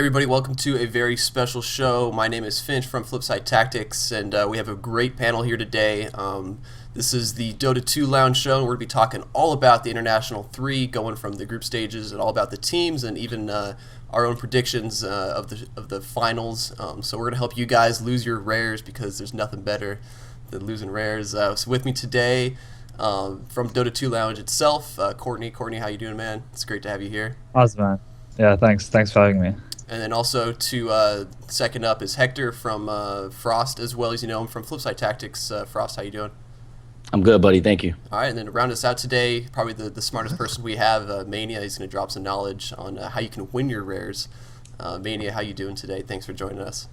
everybody, welcome to a very special show. My name is Finch from Flipside Tactics, and we have a great panel here today. This is the Dota 2 Lounge Show, and we're going to be talking all about the International 3, going from the group stages and all about the teams, and even our own predictions of the finals. So we're going to help you guys lose your rares, because there's nothing better than losing rares. So with me today, from Dota 2 Lounge itself, Courtney. Courtney, how you doing, man? It's great to have you here. Awesome, man. Yeah, thanks for having me. And then also to second up is Hector from Frost, as well as you know him from Flipside Tactics. Frost, how you doing? I'm good, buddy. Thank you. All right, and then to round us out today, probably the smartest person we have, Mania. He's going to drop some knowledge on how you can win your rares. Mania, how you doing today? Thanks for joining us.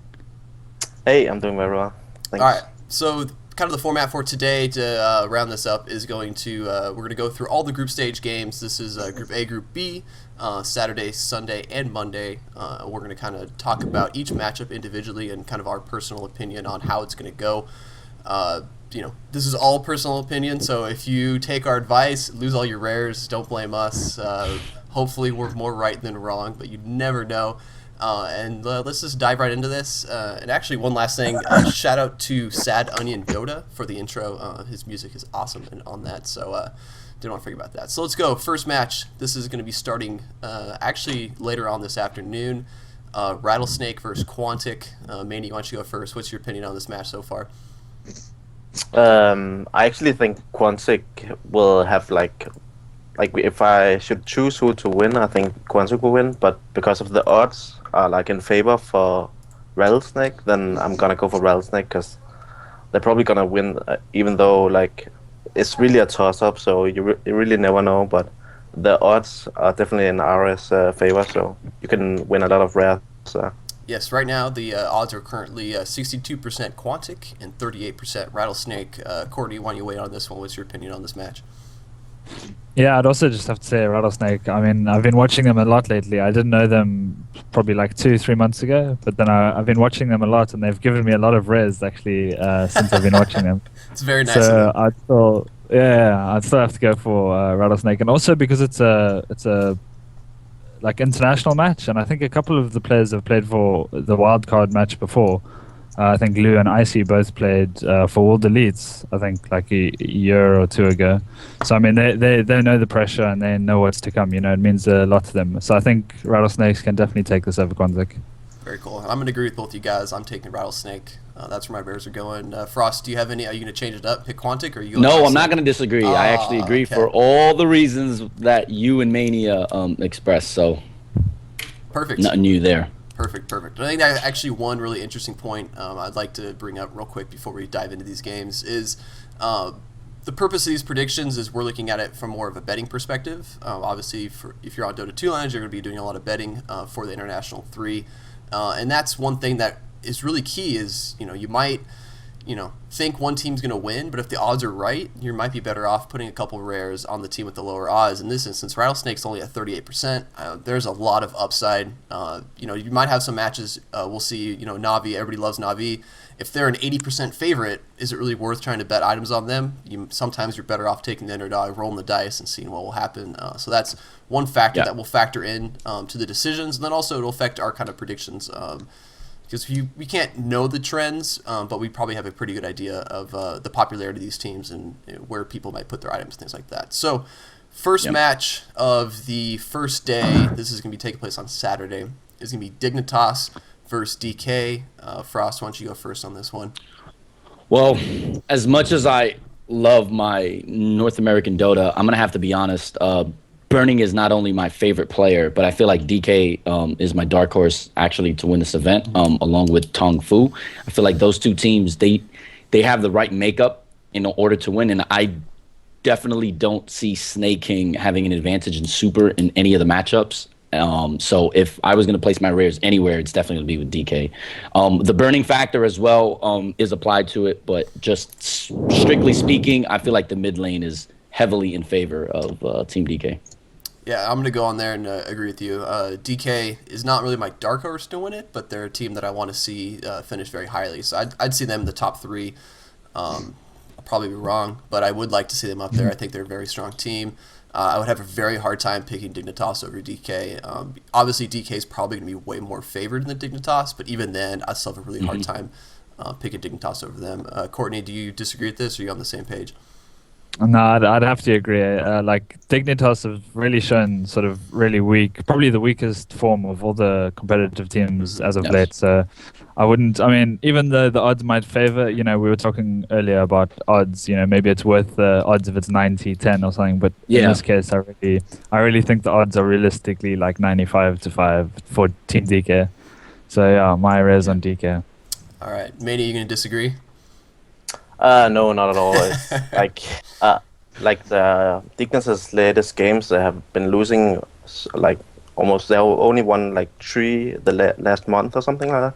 Hey, I'm doing very well. Thanks. All right, so kind of the format for today to round this up is going to we're going to go through all the group stage games. This is Group A, Group B, Saturday, Sunday, and Monday. We're going to kind of talk about each matchup individually and kind of our personal opinion on how it's going to go. This is all personal opinion, so if you take our advice, lose all your rares, don't blame us. Hopefully we're more right than wrong, but you never know. And let's just dive right into this. And actually, one last thing, shout out to Sad Onion Dota for the intro. His music is awesome and on that, so didn't want to forget about that. So let's go. First match. This is going to be starting actually later on this afternoon. Rattlesnake versus Quantic. Manny, why don't you go first? What's your opinion on this match so far? I actually think Quantic will have like if I should choose who to win, I think Quantic will win. But because of the odds are like in favor for Rattlesnake, then I'm gonna go for Rattlesnake because they're probably gonna win, even though like it's really a toss-up. So you really never know. But the odds are definitely in RS favor, so you can win a lot of rares. Yes, right now the odds are currently 62% Quantic and 38% Rattlesnake. Courtney, why don't you weigh on this one? What's your opinion on this match? Yeah, I'd also just have to say Rattlesnake. I mean, I've been watching them a lot lately. I didn't know them probably like 2-3 months ago, but then I've been watching them a lot, and they've given me a lot of res actually since I've been watching them. It's very nice. So I'd still have to go for Rattlesnake, and also because it's a like international match, and I think a couple of the players have played for the wildcard match before. I think Lou and Icy both played for World Elites, I think like a year or two ago. So I mean, they know the pressure and they know what's to come. You know, it means a lot to them. So I think Rattlesnakes can definitely take this over Quantic. Very cool. I'm going to agree with both you guys. I'm taking Rattlesnake. That's where my bears are going. Frost, do you have any? Are you going to change it up, pick Quantic, or are you going No, I'm not going to disagree. I actually agree for all the reasons that you and Mania expressed. So perfect. Nothing new there. Perfect. I think that actually one really interesting point I'd like to bring up real quick before we dive into these games is the purpose of these predictions is we're looking at it from more of a betting perspective. Obviously, if you're on Dota 2 Lounge, you're going to be doing a lot of betting for the International 3. And that's one thing that is really key is, you might think one team's going to win, but if the odds are right, you might be better off putting a couple rares on the team with the lower odds. In this instance, Rattlesnake's only at 38%. There's a lot of upside. You might have some matches. We'll see. Na'Vi. Everybody loves Na'Vi. If they're an 80% favorite, is it really worth trying to bet items on them? Sometimes you're better off taking the underdog, rolling the dice, and seeing what will happen. So that's one factor that will factor in to the decisions, and then also it'll affect our kind of predictions. Because we can't know the trends, but we probably have a pretty good idea of the popularity of these teams and where people might put their items, things like that. So, first match of the first day, this is going to be taking place on Saturday, is going to be Dignitas versus DK. Frost, why don't you go first on this one? Well, as much as I love my North American Dota, I'm going to have to be honest. Burning is not only my favorite player, but I feel like DK is my dark horse actually to win this event, along with Tong Fu. I feel like those two teams, they have the right makeup in order to win, and I definitely don't see Snake King having an advantage in Super in any of the matchups. So if I was going to place my rares anywhere, it's definitely going to be with DK. The burning factor as well is applied to it, but just strictly speaking, I feel like the mid lane is heavily in favor of Team DK. Yeah, I'm going to go on there and agree with you. DK is not really my dark horse to win it, but they're a team that I want to see finish very highly. So I'd see them in the top three. probably be wrong, but I would like to see them up there. I think they're a very strong team. I would have a very hard time picking Dignitas over DK. Obviously, DK is probably going to be way more favored than Dignitas, but even then, I still have a really hard time picking Dignitas over them. Courtney, do you disagree with this, or are you on the same page? No, I'd have to agree. Like Dignitas have really shown sort of really weak, probably the weakest form of all the competitive teams as of late. So I wouldn't. I mean, even though the odds might favor, we were talking earlier about odds. Maybe it's worth the odds if it's 90-10 or something. But in this case, I really think the odds are realistically like 95-5 for Team DK. So yeah, my res on DK. All right, Manny, you going to disagree? No, not at all. It's like the Dignitas' latest games, they have been losing like almost. They only won like 3 the last month or something like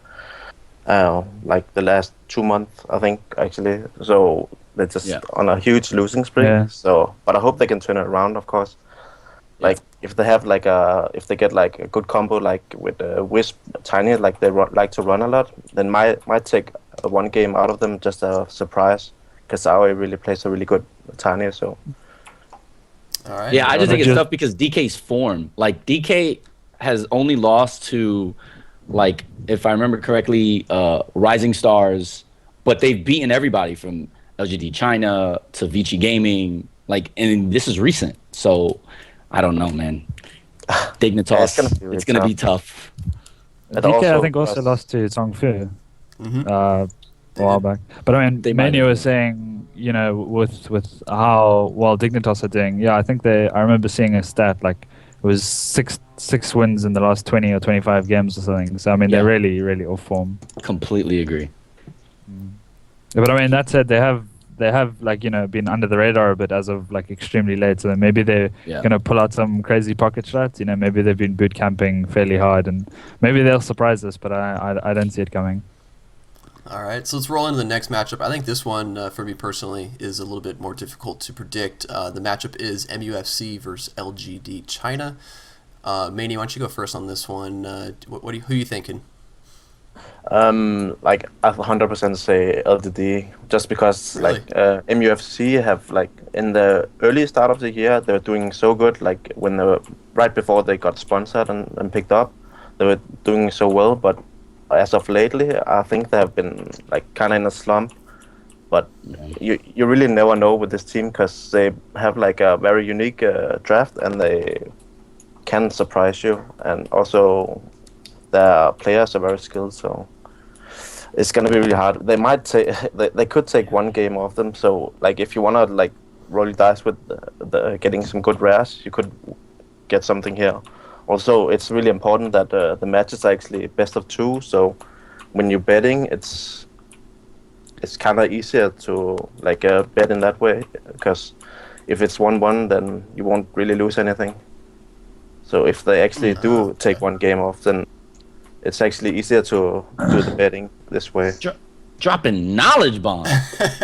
that. Like the last 2 months, I think actually. So they're just on a huge losing streak. Yeah. So, but I hope they can turn it around, of course. Like if they have if they get like a good combo like with Wisp, Tiny, like they like to run a lot, then might take one game out of them just a surprise, because Aoi really plays a really good Tiny. So all right. Yeah, I just think it's tough because DK's form, like DK has only lost to, like if I remember correctly, Rising Stars, but they've beaten everybody from LGD China to Vici Gaming, and this is recent. So I don't know, man. Dignitas, it's gonna be tough. DK, I think, also lost to Zhongfu a while back. But I mean, Mania was saying, with how well Dignitas are doing, yeah, I think I remember seeing a stat, like, it was six wins in the last 20 or 25 games or something. So, I mean, they're really, really off form. Completely agree. But I mean, that said, they have been under the radar a bit as of like extremely late. So maybe they're gonna pull out some crazy pocket shots. Maybe they've been boot camping fairly hard, and maybe they'll surprise us. But I don't see it coming. All right, so let's roll into the next matchup. I think this one, for me personally, is a little bit more difficult to predict. The matchup is MUFC versus LGD China. Manny, why don't you go first on this one? Who are you thinking? Like I 100% say LGD, just because really? MUFC have in the early start of the year they were doing so good, when they were right before they got sponsored and picked up, they were doing so well. But as of lately, I think they have been kind of in a slump. But you really never know with this team, because they have a very unique draft, and they can surprise you, and also their players are very skilled, so it's gonna be really hard. They might they could take one game off them. So if you wanna roll your dice with the getting some good rares, you could get something here. Also, it's really important that the matches are actually best of 2. So when you're betting, it's kind of easier to bet in that way, because if it's 1-1, then you won't really lose anything. So if they actually do take one game off, then it's actually easier to do the betting this way. Dropping knowledge bomb.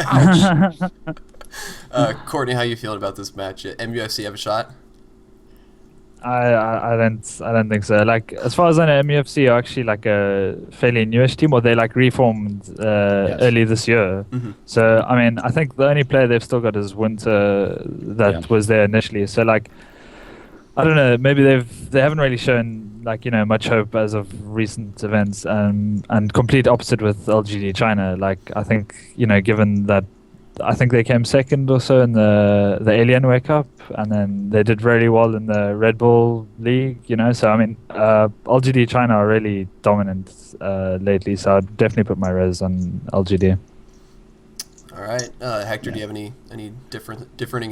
Ouch. Courtney, how you feeling about this match? MUFC have a shot? I don't think so. As far as I know, MUFC are actually a fairly newish team, or they reformed early this year. Mm-hmm. So I mean, I think the only player they've still got is Winter that was there initially. So I don't know. Maybe they haven't really shown much hope as of recent events, and complete opposite with LGD China. I think given that, I think they came second or so in the Alienware Cup, and then they did really well in the Red Bull League. So I mean, LGD China are really dominant lately. So I'd definitely put my res on LGD. All right, Hector, do you have any differing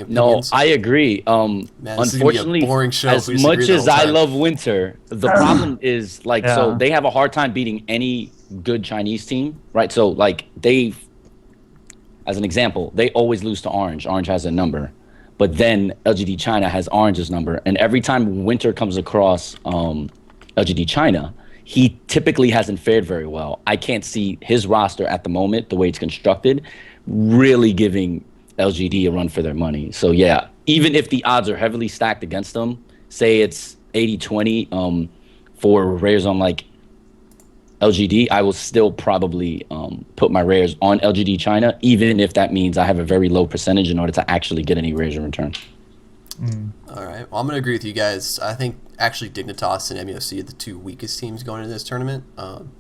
opinions? No, I agree. Man, this unfortunately, is gonna be a boring show as much as I love Winter, the problem is so they have a hard time beating any good Chinese team, right? So they, as an example, they always lose to Orange. Orange has a number, but then LGD China has Orange's number, and every time Winter comes across LGD China, he typically hasn't fared very well. I can't see his roster at the moment, the way it's constructed, really giving LGD a run for their money. So yeah, even if the odds are heavily stacked against them, say it's 80-20 for rares on LGD, I will still probably put my rares on LGD China, even if that means I have a very low percentage in order to actually get any rares in return. All right. Well, I'm going to agree with you guys. I think actually Dignitas and MUFC are the two weakest teams going into this tournament.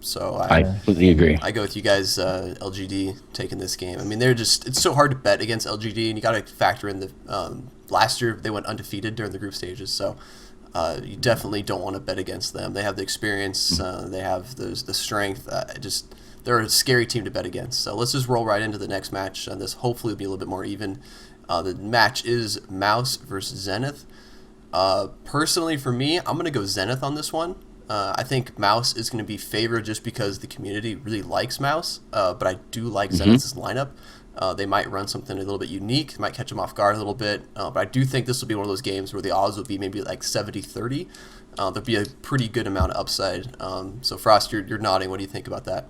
So I completely agree. I go with you guys, LGD taking this game. I mean, it's so hard to bet against LGD, and you got to factor in the last year they went undefeated during the group stages. So you definitely don't want to bet against them. They have the experience. They have the strength. They're a scary team to bet against. So let's just roll right into the next match. This hopefully will be a little bit more even. The match is Mouse versus Zenith. Personally, for me, I'm going to go Zenith on this one. I think Mouse is going to be favored just because the community really likes Mouse, but I do like Zenith's lineup. They might run something a little bit unique. They might catch them off guard a little bit, but I do think this will be one of those games where the odds will be maybe like 70-30. There'll be a pretty good amount of upside. So Frost, you're nodding. What do you think about that?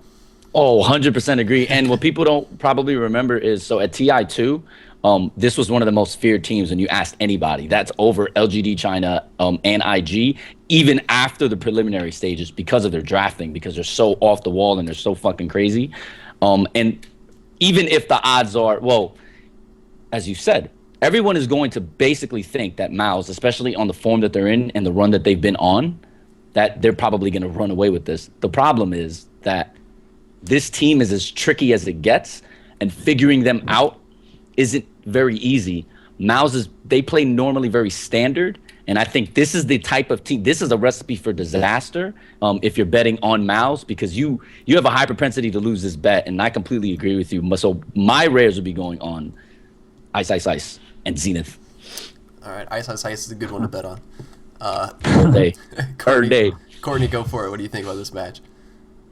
Oh, 100% agree. And what people don't probably remember is, so at TI2, this was one of the most feared teams when you asked anybody. That's over LGD China and IG, even after the preliminary stages, because of their drafting, because they're so off the wall and they're so fucking crazy. And even if the odds are, well, as you said, everyone is going to basically think that Mouse, especially on the form that they're in and the run that they've been on, that they're probably going to run away with this. The problem is that this team is as tricky as it gets, and figuring them out isn't very easy. Mouse they play normally very standard, and I think this is the type of team. This is a recipe for disaster if you're betting on Mouse, because you have a high propensity to lose this bet, and I completely agree with you. So my rares would be going on Ice Ice Ice and Zenith. All right, Ice Ice Ice is a good one to bet on. All day. Courtney, go for it. What do you think about this match?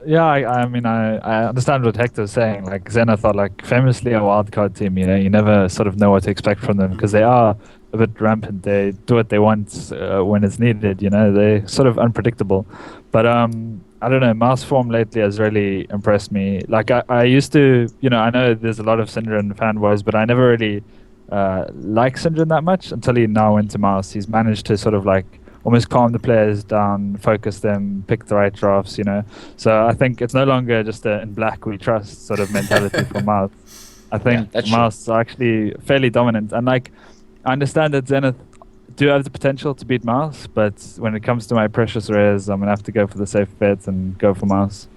Yeah, I mean, I understand what Hector's saying. Like, Zenith are, like, famously a wildcard team, you know? You never sort of know what to expect from them because they are a bit rampant. They do what they want when it's needed, you know? They're sort of unpredictable. But, I don't know, Mouse form lately has really impressed me. Like, I used to, you know, I know there's a lot of Syndran fanboys, but I never really liked Syndran that much until he now went to Mouse. He's managed to sort of, like, almost calm the players down, focus them, pick the right drafts, you know. So I think it's no longer just a in black we trust sort of mentality for Mouse. I think Mouse are actually fairly dominant. And like, I understand that Zenith do have the potential to beat Mouse, but when it comes to my precious rares, I'm going to have to go for the safe bet and go for Mouse.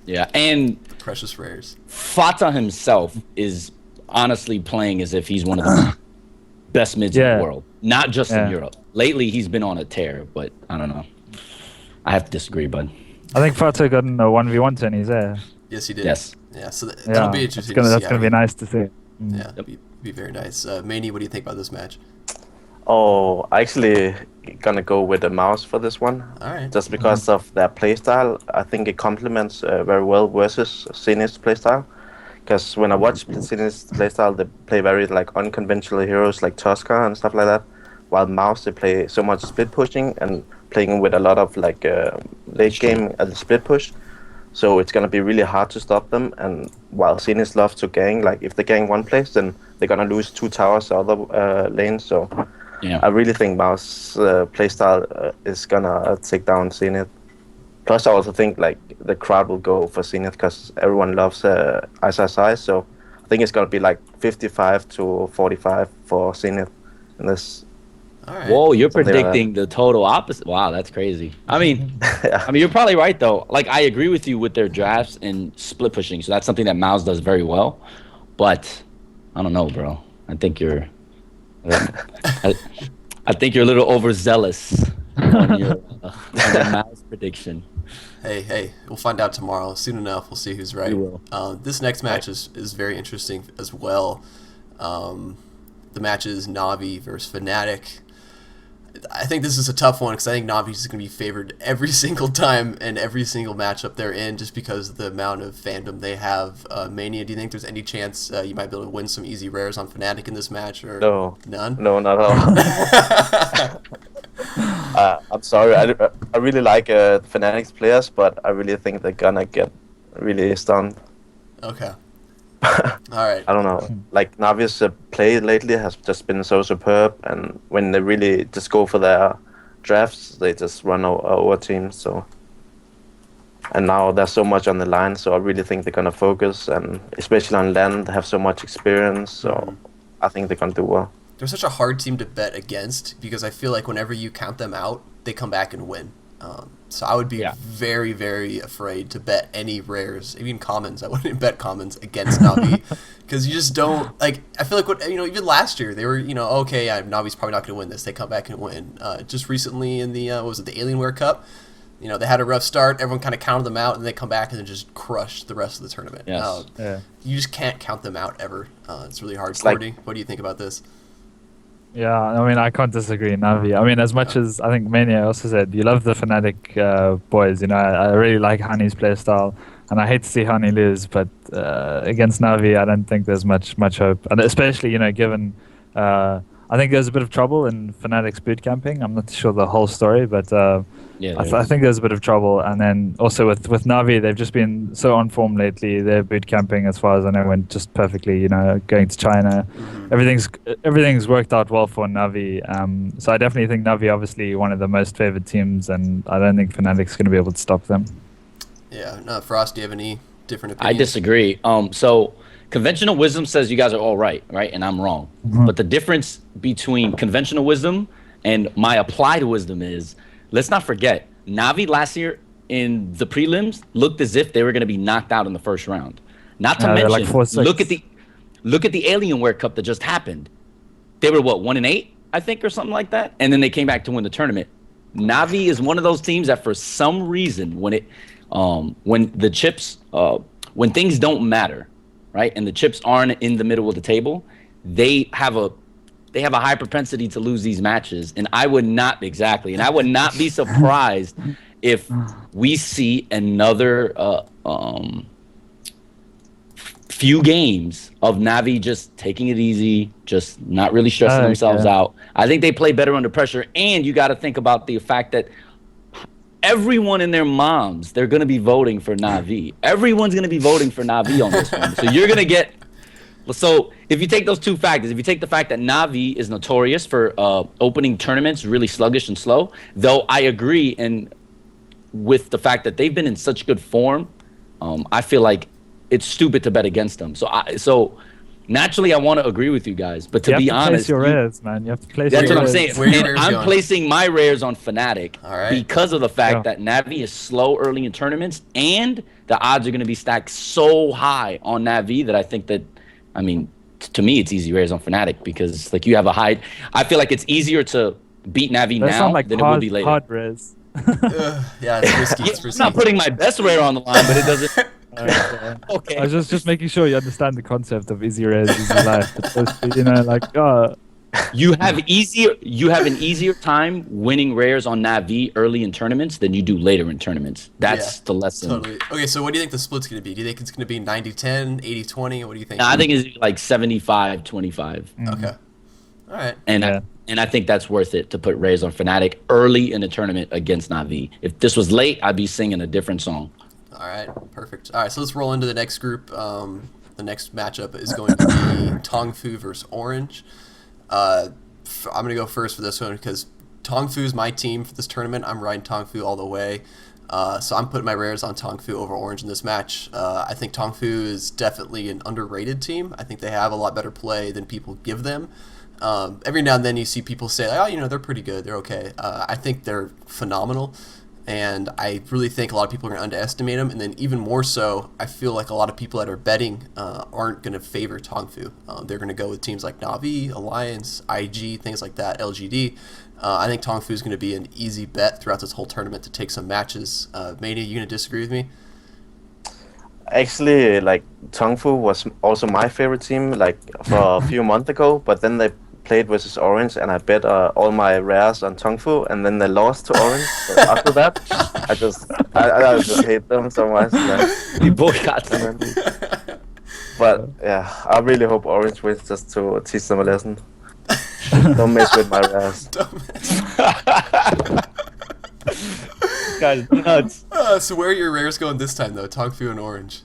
Yeah, and precious rares. Fata himself is honestly playing as if he's one of the best mids in the world, not just in Europe. Lately, he's been on a tear, but I don't know. I have to disagree, bud. I think Fata got in a 1v1 turn. He's there. Yes, he did. Yes. Yeah, so that'll be interesting. That's going to be nice to see. Yeah, be very nice. Maney, what do you think about this match? Oh, I actually gonna go with the Mouse for this one. All right. Just because of their playstyle, I think it complements very well versus Zenith's playstyle. Because when I watch Zenith's playstyle, they play very like unconventional heroes like Tosca and stuff like that. While Mouse, they play so much split pushing and playing with a lot of like late game at the split push. So it's gonna be really hard to stop them. And while Zenith love to gang, like if they gang one place, then they're gonna lose 2 towers the other lanes. So yeah, I really think Mouse playstyle is gonna take down Zenith. Plus, I also think like the crowd will go for Zenith because everyone loves Ice Ice Ice. So I think it's gonna be like 55 to 45 for Zenith in this. All right. Whoa, you're predicting the total opposite. Wow, that's crazy. I mean, you're probably right though. Like, I agree with you with their drafts and split pushing. So that's something that Mouse does very well. But I don't know, bro. I think you're a little overzealous on your Mouse prediction. Hey, we'll find out tomorrow. Soon enough, we'll see who's right. We will. This next match is very interesting as well. The match is Navi versus Fnatic. I think this is a tough one because I think Navi is going to be favored every single time and every single matchup they're in just because of the amount of fandom they have. Mania, do you think there's any chance you might be able to win some easy rares on Fnatic in this match? Or No. None? No, not at all. I'm sorry. I really like Fnatic's players, but I really think they're gonna get really stunned. Okay. All right. I don't know. Like Navi's play lately has just been so superb, and when they really just go for their drafts, they just run over teams. So and now there's so much on the line. So I really think they're gonna focus, and especially on land, they have so much experience. So I think they're gonna do well. They're such a hard team to bet against because I feel like whenever you count them out, they come back and win. So I would be very, very afraid to bet any rares, even commons. I wouldn't bet commons against Navi because you just don't like. I feel like even last year they were okay, Navi's probably not going to win this. They come back and win. Just recently in the what was it, the Alienware Cup? They had a rough start. Everyone kind of counted them out, and they come back and then just crush the rest of the tournament. Yes. You just can't count them out ever. It's really hard. Like, what do you think about this? Yeah, I mean, I can't disagree, Navi. I mean, as much as I think Mania also said, you love the Fnatic boys. I really like Honey's playstyle, and I hate to see Honey lose, but against Navi, I don't think there's much hope. And especially, given I think there's a bit of trouble in Fnatic's boot camping. I'm not sure the whole story, but I think there's a bit of trouble. And then also with Navi, they've just been so on form lately. Their boot camping, as far as I know, went just perfectly. Going to China, everything's worked out well for Navi. So I definitely think Navi, obviously one of the most favored teams, and I don't think Fnatic's going to be able to stop them. Yeah, no, Frost, do you have any different opinions? I disagree. So conventional wisdom says you guys are all right, and I'm wrong. But the difference between conventional wisdom and my applied wisdom is, let's not forget, Navi last year in the prelims looked as if they were going to be knocked out in the first round. Not to mention, like 4-6. look at the Alienware Cup that just happened. They were 1-8, I think, or something like that, and then they came back to win the tournament. Navi is one of those teams that for some reason when the chips when things don't matter, right, and the chips aren't in the middle of the table, they have a high propensity to lose these matches, and I would not be surprised if we see another few games of Navi just taking it easy, just not really stressing themselves out. I think they play better under pressure, and you got to think about the fact that everyone and their moms, they're going to be voting for Navi. Everyone's going to be voting for Navi on this one. So you're going to get... So if you take those two factors, if you take the fact that Navi is notorious for opening tournaments really sluggish and slow, though I agree with the fact that they've been in such good form, I feel like it's stupid to bet against them. So naturally, I want to agree with you guys, but to be honest, you have to place your rares, man. You have to place. That's your what I'm rares. saying. And I'm placing my rares on Fnatic because of the fact Yeah. that Navi is slow early in tournaments, and the odds are going to be stacked so high on Navi that I think that, I mean, to me, it's easy rares on Fnatic because like you have a high. I feel like it's easier to beat Navi Those now sound like than it will be later. hard rares. Yeah, it's risky. It's I'm risky. not putting my best rare on the line, but it doesn't. Okay. I was just making sure you understand the concept of easy rares, easy life. It's supposed to, You have an easier time winning rares on Navi early in tournaments than you do later in tournaments. That's the lesson. Totally. Okay, so what do you think the split's going to be? Do you think it's going to be 90-10, 80-20? What do you think? I think it's like 75-25. Okay. All right. And I think that's worth it to put rares on Fnatic early in the tournament against Navi. If this was late, I'd be singing a different song. All right, perfect. All right, so let's roll into the next group. The next matchup is going to be Tongfu versus Orange. I'm going to go first for this one because Tongfu is my team for this tournament. I'm riding Tongfu all the way. So I'm putting my rares on Tongfu over Orange in this match. I think Tongfu is definitely an underrated team. I think they have a lot better play than people give them. Every now and then you see people say, they're pretty good, they're okay. I think they're phenomenal. And I really think a lot of people are going to underestimate them. And then even more so, I feel like a lot of people that are betting aren't going to favor Tongfu. They're going to go with teams like Navi, Alliance, IG, things like that, LGD. I think Tongfu is going to be an easy bet throughout this whole tournament to take some matches. Mania, you going to disagree with me? Actually, like, Tongfu was also my favorite team, like, for a few months ago, but then they played versus Orange, and I bet all my rares on Tongfu, and then they lost to Orange. So after that, I just hate them so much. You boycott them. But yeah, I really hope Orange wins just to teach them a lesson. Don't mess with my rares. Guys, nuts. So where are your rares going this time, though? Tongfu and Orange.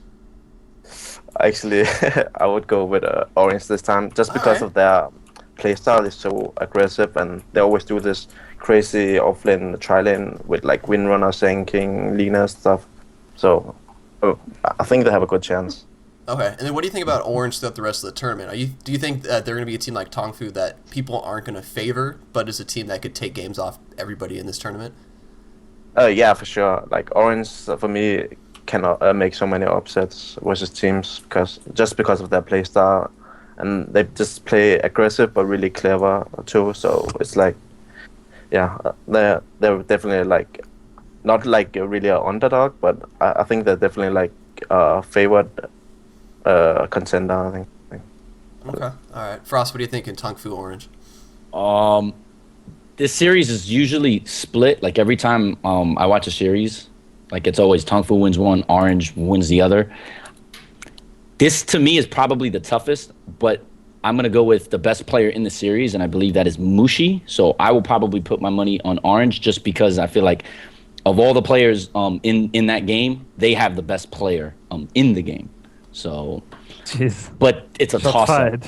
Actually, I would go with Orange this time, just because of their playstyle is so aggressive, and they always do this crazy offlane tri-lane with like Windrunner, Sand King, Lina stuff. So I think they have a good chance. Okay, and then what do you think about Orange throughout the rest of the tournament? Do you think that they're going to be a team like Tongfu that people aren't going to favor, but is a team that could take games off everybody in this tournament? Yeah, for sure. Like Orange, for me, cannot make so many upsets versus teams because of their play style, and they just play aggressive but really clever too. So it's like, yeah, they're definitely like not like really an underdog, but I think they're definitely like favored contender. I think. Okay, all right. Frost, what do you think in Tongfu Orange? This series is usually split. Like every time I watch a series, like it's always Tongfu wins one, Orange wins the other. This to me is probably the toughest, but I'm gonna go with the best player in the series, and I believe that is Mushi. So I will probably put my money on Orange just because I feel like of all the players in that game, they have the best player in the game. So, Jeez. but it's a Shots toss-up. fired.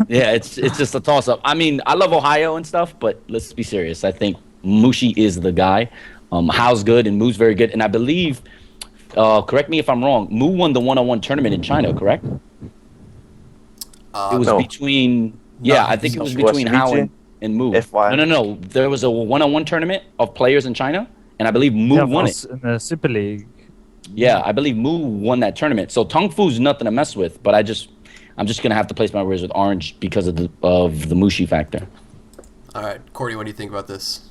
Yeah, it's just a toss-up. I mean, I love Ohio and stuff, but let's be serious. I think Mushi is the guy. Hao's good and Moo's very good, and I believe. Correct me if I'm wrong. Moo won the one-on-one tournament in China, correct? It was No. between. Yeah, I think it was between Hao and Moo. F1. No. There was a one-on-one tournament of players in China, and I believe Moo won it. In the Super League. Yeah, I believe Moo won that tournament. So Tongfu's nothing to mess with, but I'm just gonna have to place my words with Orange because of the Mushi factor. All right, Cordy, what do you think about this?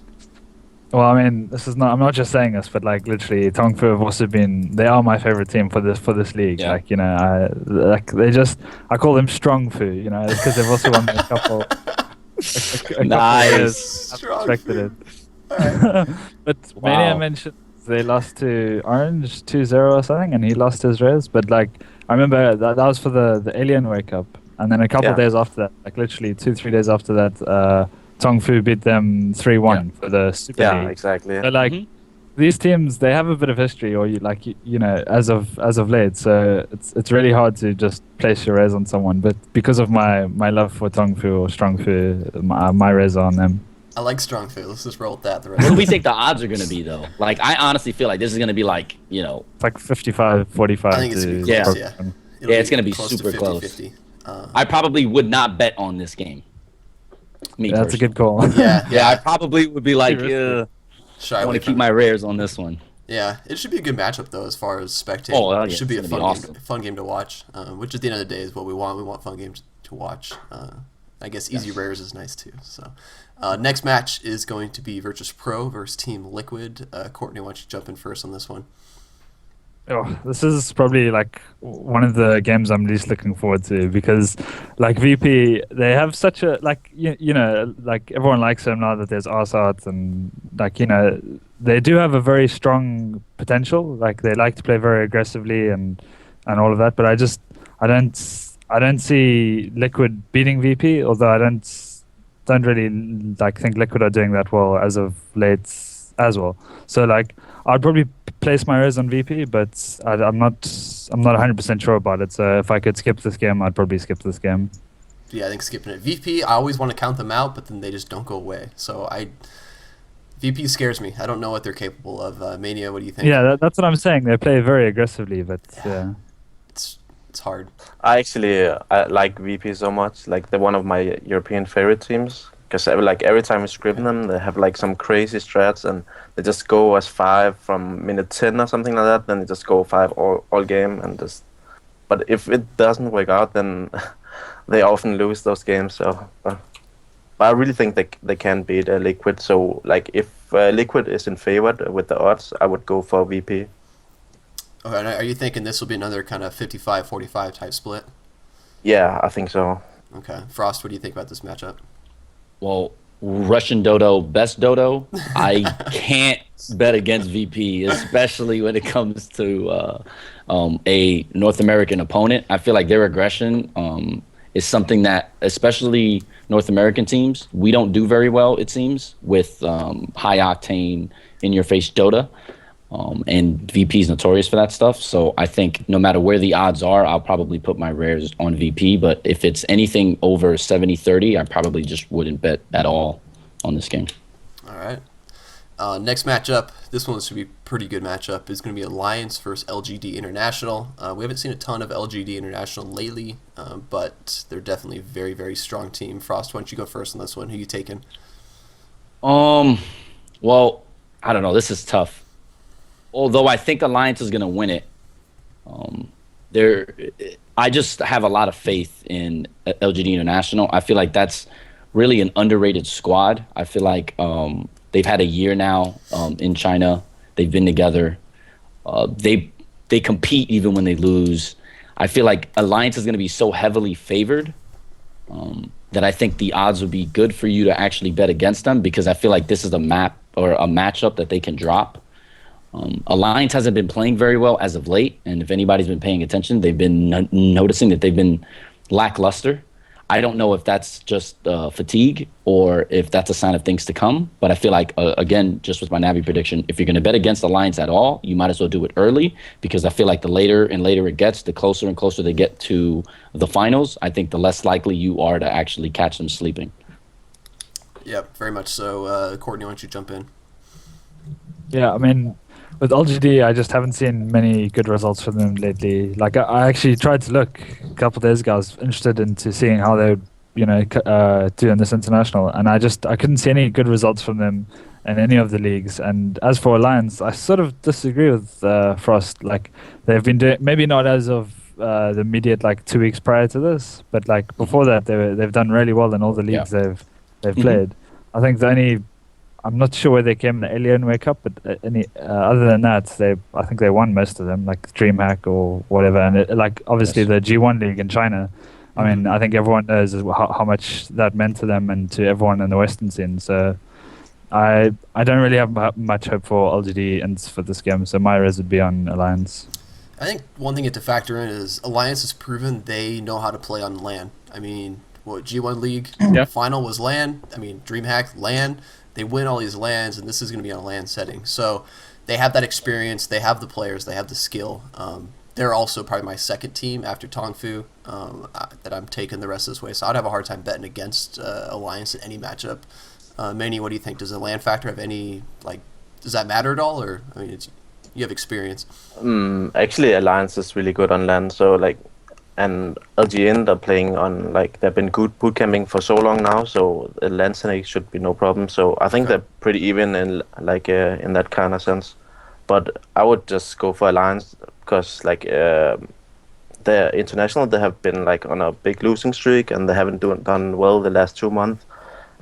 Well, I mean, I'm not just saying this, but like literally, Tongfu have also they are my favorite team for this league. Yeah. Like, I call them Strong Fu, because they've also won a couple. Nice. Strong Expected it. All right. But Wow. Mania mentioned they lost to Orange 2-0 or something, and he lost his res. But like, I remember that was for the Alien Wake Up, and then a couple of days after that, like literally 2-3 days after that, Tongfu beat them 3-1 for the Super League. Yeah, exactly. So like these teams, they have a bit of history, or as of late. So it's really hard to just place your res on someone. But because of my love for Tongfu or Strongfu, my res are on them. I like Strong Fu. Let's just roll with that. The What rest do of we think the odds are gonna be though? Like, I honestly feel like this is gonna be like, It's like 55-45. I think it's gonna be Yeah. close, yeah. Yeah, it's gonna be close super to close. 50-50. I probably would not bet on this game. Me That's a personally. good call. Yeah, I probably would be like, Shy I want away to keep from my it. rares on this one. Yeah, it should be a good matchup though, as far as spectating. Oh, yeah, it should be a it's fun gonna be game, awesome. fun game to watch. Which at the end of the day is what we want. We want fun games to watch. I guess easy rares is nice too. So, next match is going to be Virtus Pro versus Team Liquid. Courtney, why don't you jump in first on this one? Oh, this is probably like one of the games I'm least looking forward to because, like VP, they have such a like like everyone likes them now that there's Arsart and like they do have a very strong potential. Like they like to play very aggressively and all of that. But I don't see Liquid beating VP. Although I don't really like think Liquid are doing that well as of late as well. So like I'd probably place my res on VP, but I'm not 100% sure about it. So if I could skip this game, I'd probably skip this game. Yeah, I think skipping it. VP, I always want to count them out, but then they just don't go away. So VP scares me. I don't know what they're capable of. Mania, what do you think? Yeah, that's what I'm saying. They play very aggressively, but yeah. It's hard. I actually I like VP so much. Like they're one of my European favorite teams because like every time we script them, they have like some crazy strats and they just go as 5 from minute 10 or something like that. Then they just go 5 all game and just. But if it doesn't work out, then they often lose those games. So, but I really think they can beat Liquid. So like if Liquid is in favor with the odds, I would go for VP. Okay, and are you thinking this will be another kind of 55-45 type split? Yeah, I think so. Okay. Frost, what do you think about this matchup? Well, Russian Dodo, best Dodo. I can't bet against VP, especially when it comes to a North American opponent. I feel like their aggression is something that, especially North American teams, we don't do very well, it seems, with high octane, in your face Dota. And VP is notorious for that stuff. So I think no matter where the odds are, I'll probably put my rares on VP. But if it's anything over 70-30, I probably just wouldn't bet at all on this game. All right. Next matchup, this one should be a pretty good matchup, is going to be Alliance versus LGD International. We haven't seen a ton of LGD International lately, but they're definitely a very, very strong team. Frost, why don't you go first on this one? Who you taking? Well, I don't know. This is tough. Although I think Alliance is going to win it, I just have a lot of faith in LGD International. I feel like that's really an underrated squad. I feel like they've had a year now in China. They've been together. They compete even when they lose. I feel like Alliance is going to be so heavily favored that I think the odds would be good for you to actually bet against them, because I feel like this is a map or a matchup that they can drop. Alliance hasn't been playing very well as of late, and if anybody's been paying attention, they've been noticing that they've been lackluster. I don't know if that's just fatigue or if that's a sign of things to come, but I feel like, again, just with my Navi prediction, if you're going to bet against Alliance at all, you might as well do it early, because I feel like the later and later it gets, the closer and closer they get to the finals, I think the less likely you are to actually catch them sleeping. Yep, very much so. Courtney, why don't you jump in? Yeah, I mean, with LGD, I just haven't seen many good results from them lately. Like, I actually tried to look a couple of days ago. I was interested into seeing how they would, do in this international, and I couldn't see any good results from them in any of the leagues. And as for Alliance, I sort of disagree with Frost. Like, they've been doing, maybe not as of the immediate 2 weeks prior to this, but before that, they've done really well in all the leagues they've played. I think I'm not sure where they came in the Alienware Cup, but other than that, I think they won most of them, like DreamHack or whatever. And obviously the G1 League in China, I mean, I think everyone knows how much that meant to them and to everyone in the Western scene. So I don't really have much hope for LGD and for this game. So my res would be on Alliance. I think one thing to factor in is Alliance has proven they know how to play on LAN. I mean, G1 League final was LAN. I mean, DreamHack LAN. They win all these LANs, and this is going to be on a LAN setting. So they have that experience. They have the players. They have the skill. They're also probably my second team after Tongfu that I'm taking the rest of this way. So I'd have a hard time betting against Alliance in any matchup. Manny, what do you think? Does the LAN factor have any, does that matter at all? Or, I mean, you have experience. Actually, Alliance is really good on LAN. So, and LGN, they're playing on, they've been good boot camping for so long now, so the LAN snake should be no problem. So I think they're pretty even in in that kind of sense. But I would just go for Alliance because they're international. They have been on a big losing streak, and they haven't done well the last 2 months.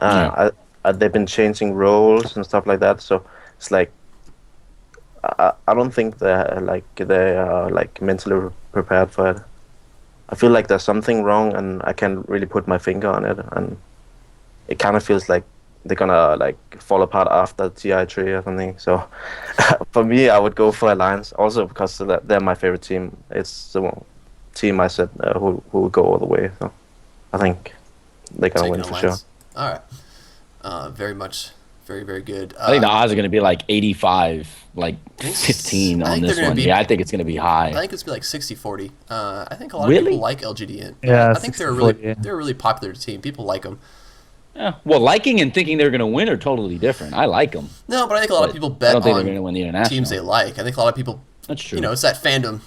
They've been changing roles and stuff like that. So it's I don't think they are mentally prepared for it. I feel like there's something wrong, and I can't really put my finger on it, and it kind of feels like they're gonna fall apart after TI3 or something. So for me, I would go for Alliance, also because they're my favorite team. It's the team I said who will go all the way. So I think they're gonna win for sure. All right, very much. Very, very good. I think the odds are going to be 85, 15 on this one. I think it's going to be high. I think it's going to be 60-40. I think a lot of people like LGD. Yeah, I think they're a really popular team. People like them. Yeah. Well, liking and thinking they're going to win are totally different. I like them. No, but I think a lot of people bet I don't think on they're going to win the international. Teams they like. I think a lot of people. That's true. It's that fandom.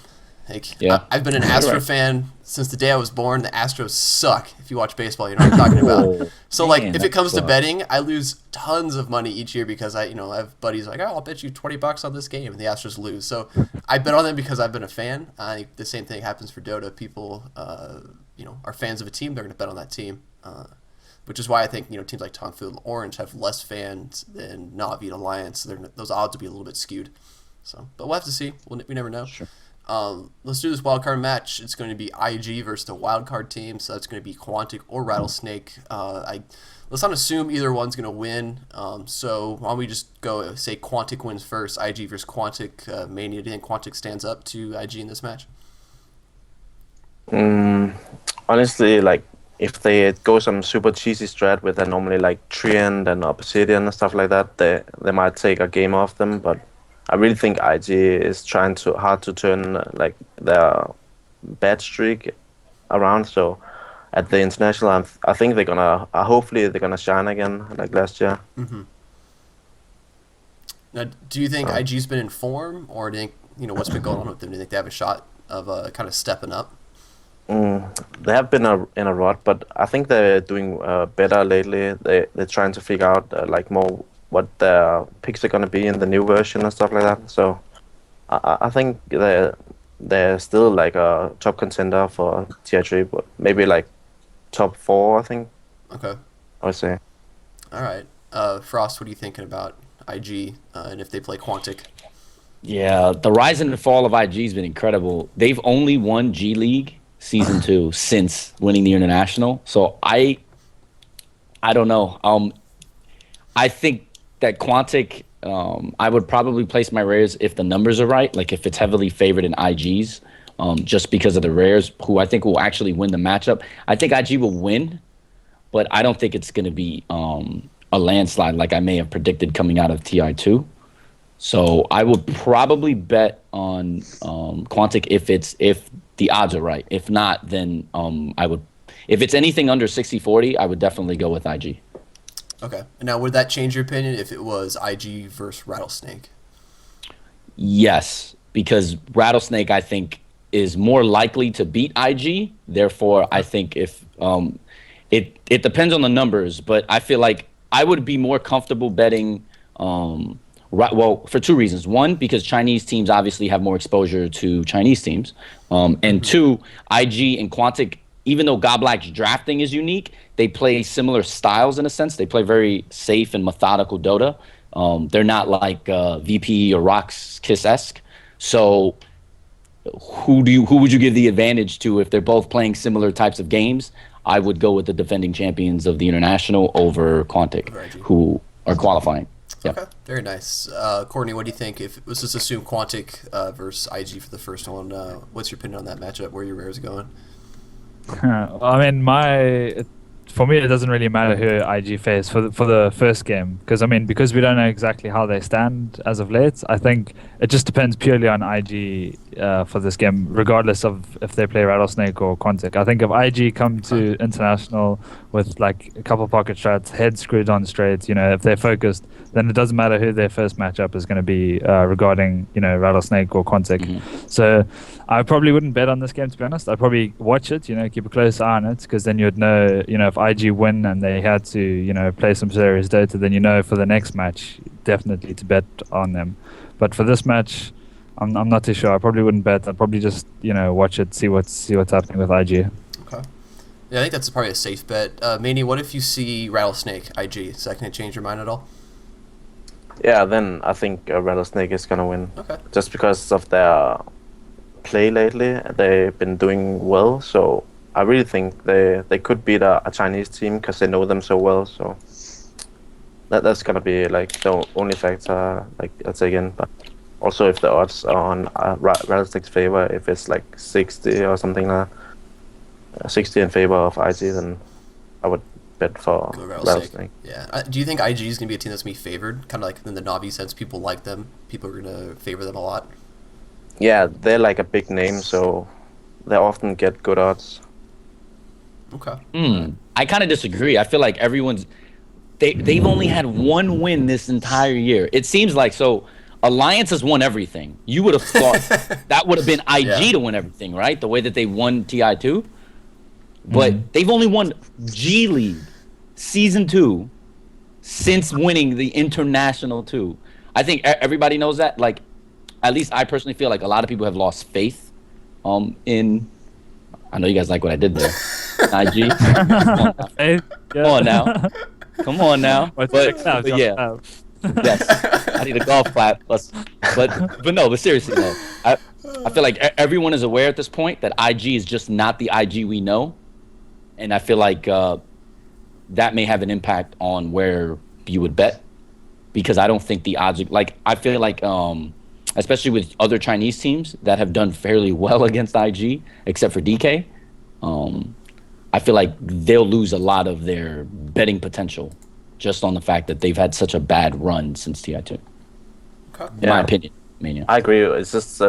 I've been an Astro fan since the day I was born. The Astros suck. If you watch baseball, you know what I'm talking about. So, if it comes to betting, I lose tons of money each year because I have buddies I'll bet you $20 on this game, and the Astros lose. So I bet on them because I've been a fan. I think the same thing happens for Dota. People, are fans of a team. They're going to bet on that team, which is why I think teams like Tongfu and Orange have less fans than Navi and Alliance. Those odds will be a little bit skewed. So, but we'll have to see. We never know. Sure. Let's do this wildcard match. It's going to be IG versus the wildcard team, so that's going to be Quantic or Rattlesnake. Let's not assume either one's going to win. So why don't we just go say Quantic wins first, IG versus Quantic. Mania, do you think Quantic stands up to IG in this match? Honestly, if they go some super cheesy strat with normally Treant and Obsidian and stuff like that, they might take a game off them, but I really think IG is trying hard to turn their bad streak around. So at the international, I think they're gonna hopefully they're gonna shine again like last year. Mm-hmm. Now, do you think IG's been in form, or do you think what's been going on with them? Do you think they have a shot of kind of stepping up? They have been in a rut, but I think they're doing better lately. They're trying to figure out like more what their picks are gonna be in the new version and stuff like that. So I think they're still like a top contender for tier 3, but maybe like top 4. I think. Okay. I would say. All right, Frost, what are you thinking about IG and if they play Quantic? Yeah, the rise and fall of IG has been incredible. They've only won G League Season 2 since winning the International. So I don't know. I think that Quantic, I would probably place my rares if the numbers are right, like if it's heavily favored in IGs, just because of the rares, who I think will actually win the matchup. I think IG will win, but I don't think it's going to be a landslide like I may have predicted coming out of TI2. So I would probably bet on Quantic if the odds are right. If not, then I would. If it's anything under 60-40, I would definitely go with IG. Okay. Now, would that change your opinion if it was IG versus Rattlesnake? Yes, because Rattlesnake, I think, is more likely to beat IG. Therefore, I think if it depends on the numbers, but I feel like I would be more comfortable betting. Well, for two reasons. One, because Chinese teams obviously have more exposure to Chinese teams. And two, IG and Quantic, even though Goblack's drafting is unique, they play similar styles in a sense. They play very safe and methodical Dota. They're not like VP or Rock's Kiss-esque. So who would you give the advantage to if they're both playing similar types of games? I would go with the defending champions of the International over Quantic, who are qualifying. Yep. Okay, very nice. Courtney, what do you think? If let's just assume Quantic versus IG for the first one, what's your opinion on that matchup? Where your rares going? I mean, for me, it doesn't really matter who IG face for the first game, because we don't know exactly how they stand as of late. I think it just depends purely on IG for this game, regardless of if they play Rattlesnake or Quantic. I think if IG come to International with like a couple pocket strats, head screwed on straight, if they're focused, then it doesn't matter who their first matchup is going to be regarding Rattlesnake or Quantic. Mm-hmm. So I probably wouldn't bet on this game, to be honest. I'd probably watch it, keep a close eye on it, because then you'd know, if IG win and they had to, play some serious Dota, then for the next match, definitely to bet on them. But for this match, I'm not too sure. I probably wouldn't bet. I'd probably just, watch it, see what's happening with IG. Okay. Yeah, I think that's probably a safe bet. Manny, what if you see Rattlesnake IG? Is that going to change your mind at all? Yeah, then I think Rattlesnake is gonna win. Okay. Just because of their play lately, they've been doing well. So I really think they could beat a Chinese team because they know them so well. So that's gonna be like the only factor. Like let's say again, but also if the odds are on Rattlesnake's favor, if it's like 60 or something like that, 60 in favor of IG, then I would bet for Rattlesnake. Yeah. Do you think IG is going to be a team that's going to be favored? Kind of like in the Navi sense, people like them. People are going to favor them a lot. Yeah, they're like a big name, so they often get good odds. Okay. I kind of disagree. I feel like they've only had one win this entire year. It seems like Alliance has won everything. You would have thought that would have been IG to win everything, right? The way that they won TI2. But they've only won G League Season 2 since winning the International 2. I think everybody knows that. Like, at least I personally feel like a lot of people have lost faith in... I know you guys like what I did there. IG. Come on now. Come on now. But yeah. Yes. I need a golf clap. But seriously though, I feel like everyone is aware at this point that IG is just not the IG we know. And I feel like that may have an impact on where you would bet, because I don't think the odds are, like, I feel like especially with other Chinese teams that have done fairly well against IG, except for DK, I feel like they'll lose a lot of their betting potential just on the fact that they've had such a bad run since TI2. Okay. In my opinion. Mania. I agree. It's just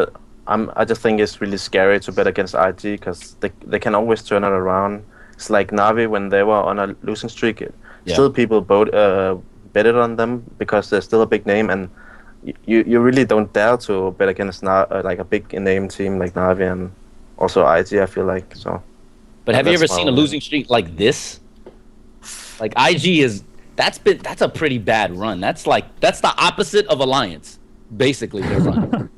I just think it's really scary to bet against IG because they can always turn it around. It's like Navi when they were on a losing streak. Still people betted on them because they're still a big name, and you really don't dare to bet against like a big name team like Navi and also IG. I feel like so. But have you That's ever seen a my- losing streak like this? Like IG that's a pretty bad run. That's the opposite of Alliance, basically their run.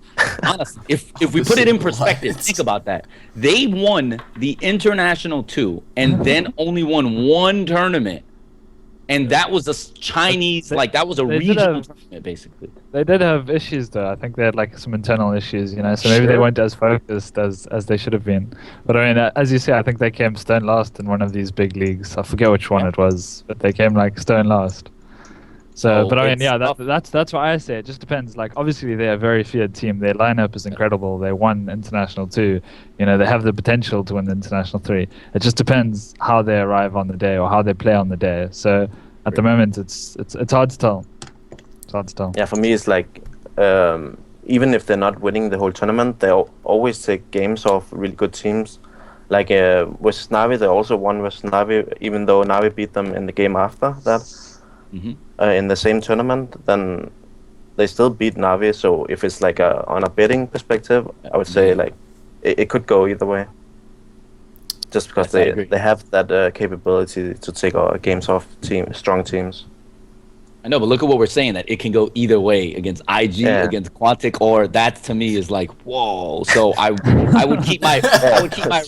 Honestly, if we put it in perspective, think about that. They won the International 2 and then only won one tournament. And that was a Chinese, that was a they did regional have- tournament, basically. They did have issues though. I think they had like some internal issues, you know. So maybe they Sure. weren't as focused as they should have been. But I mean, as you say, I think they came stone last in one of these big leagues. I forget which one it was, but they came like stone last. So, Oh, but I mean, it's yeah, tough. that's why I say it just depends. Like, obviously, they're a very feared team. Their lineup is incredible. They won International 2. You know, they have the potential to win the International 3. It just depends how they arrive on the day or how they play on the day. So, at the moment, it's hard to tell. It's hard to tell. Yeah, for me, it's like even if they're not winning the whole tournament, they always take games off really good teams. Like with Navi, they also won with Navi, even though Navi beat them in the game after that. In the same tournament, then they still beat Navi. So if it's like on a betting perspective, I would say like it could go either way. Just because Yes, I agree. they have that capability to take games off strong teams. I know, but look at what we're saying, that it can go either way against IG, Yeah. against Quantic, or that to me is like, whoa. So I would keep my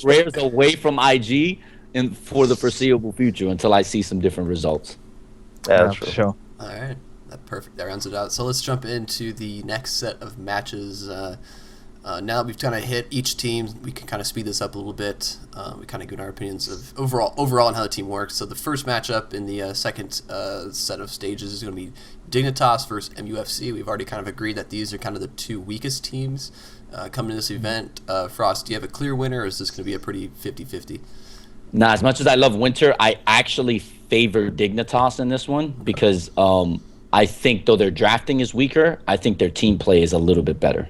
rares away from IG for the foreseeable future until I see some different results. Yeah, Yeah, true. for sure. All right, perfect. That rounds it out. So let's jump into the next set of matches. Now that we've kind of hit each team, we can kind of speed this up a little bit. We kind of give our opinions of overall on how the team works. So the first matchup in the second set of stages is going to be Dignitas versus MUFC. We've already kind of agreed that these are kind of the two weakest teams coming to this event. Frost, do you have a clear winner, or is this going to be a pretty 50-50? Nah, as much as I love Winter, I actually favor Dignitas in this one because I think though their drafting is weaker, I think their team play is a little bit better.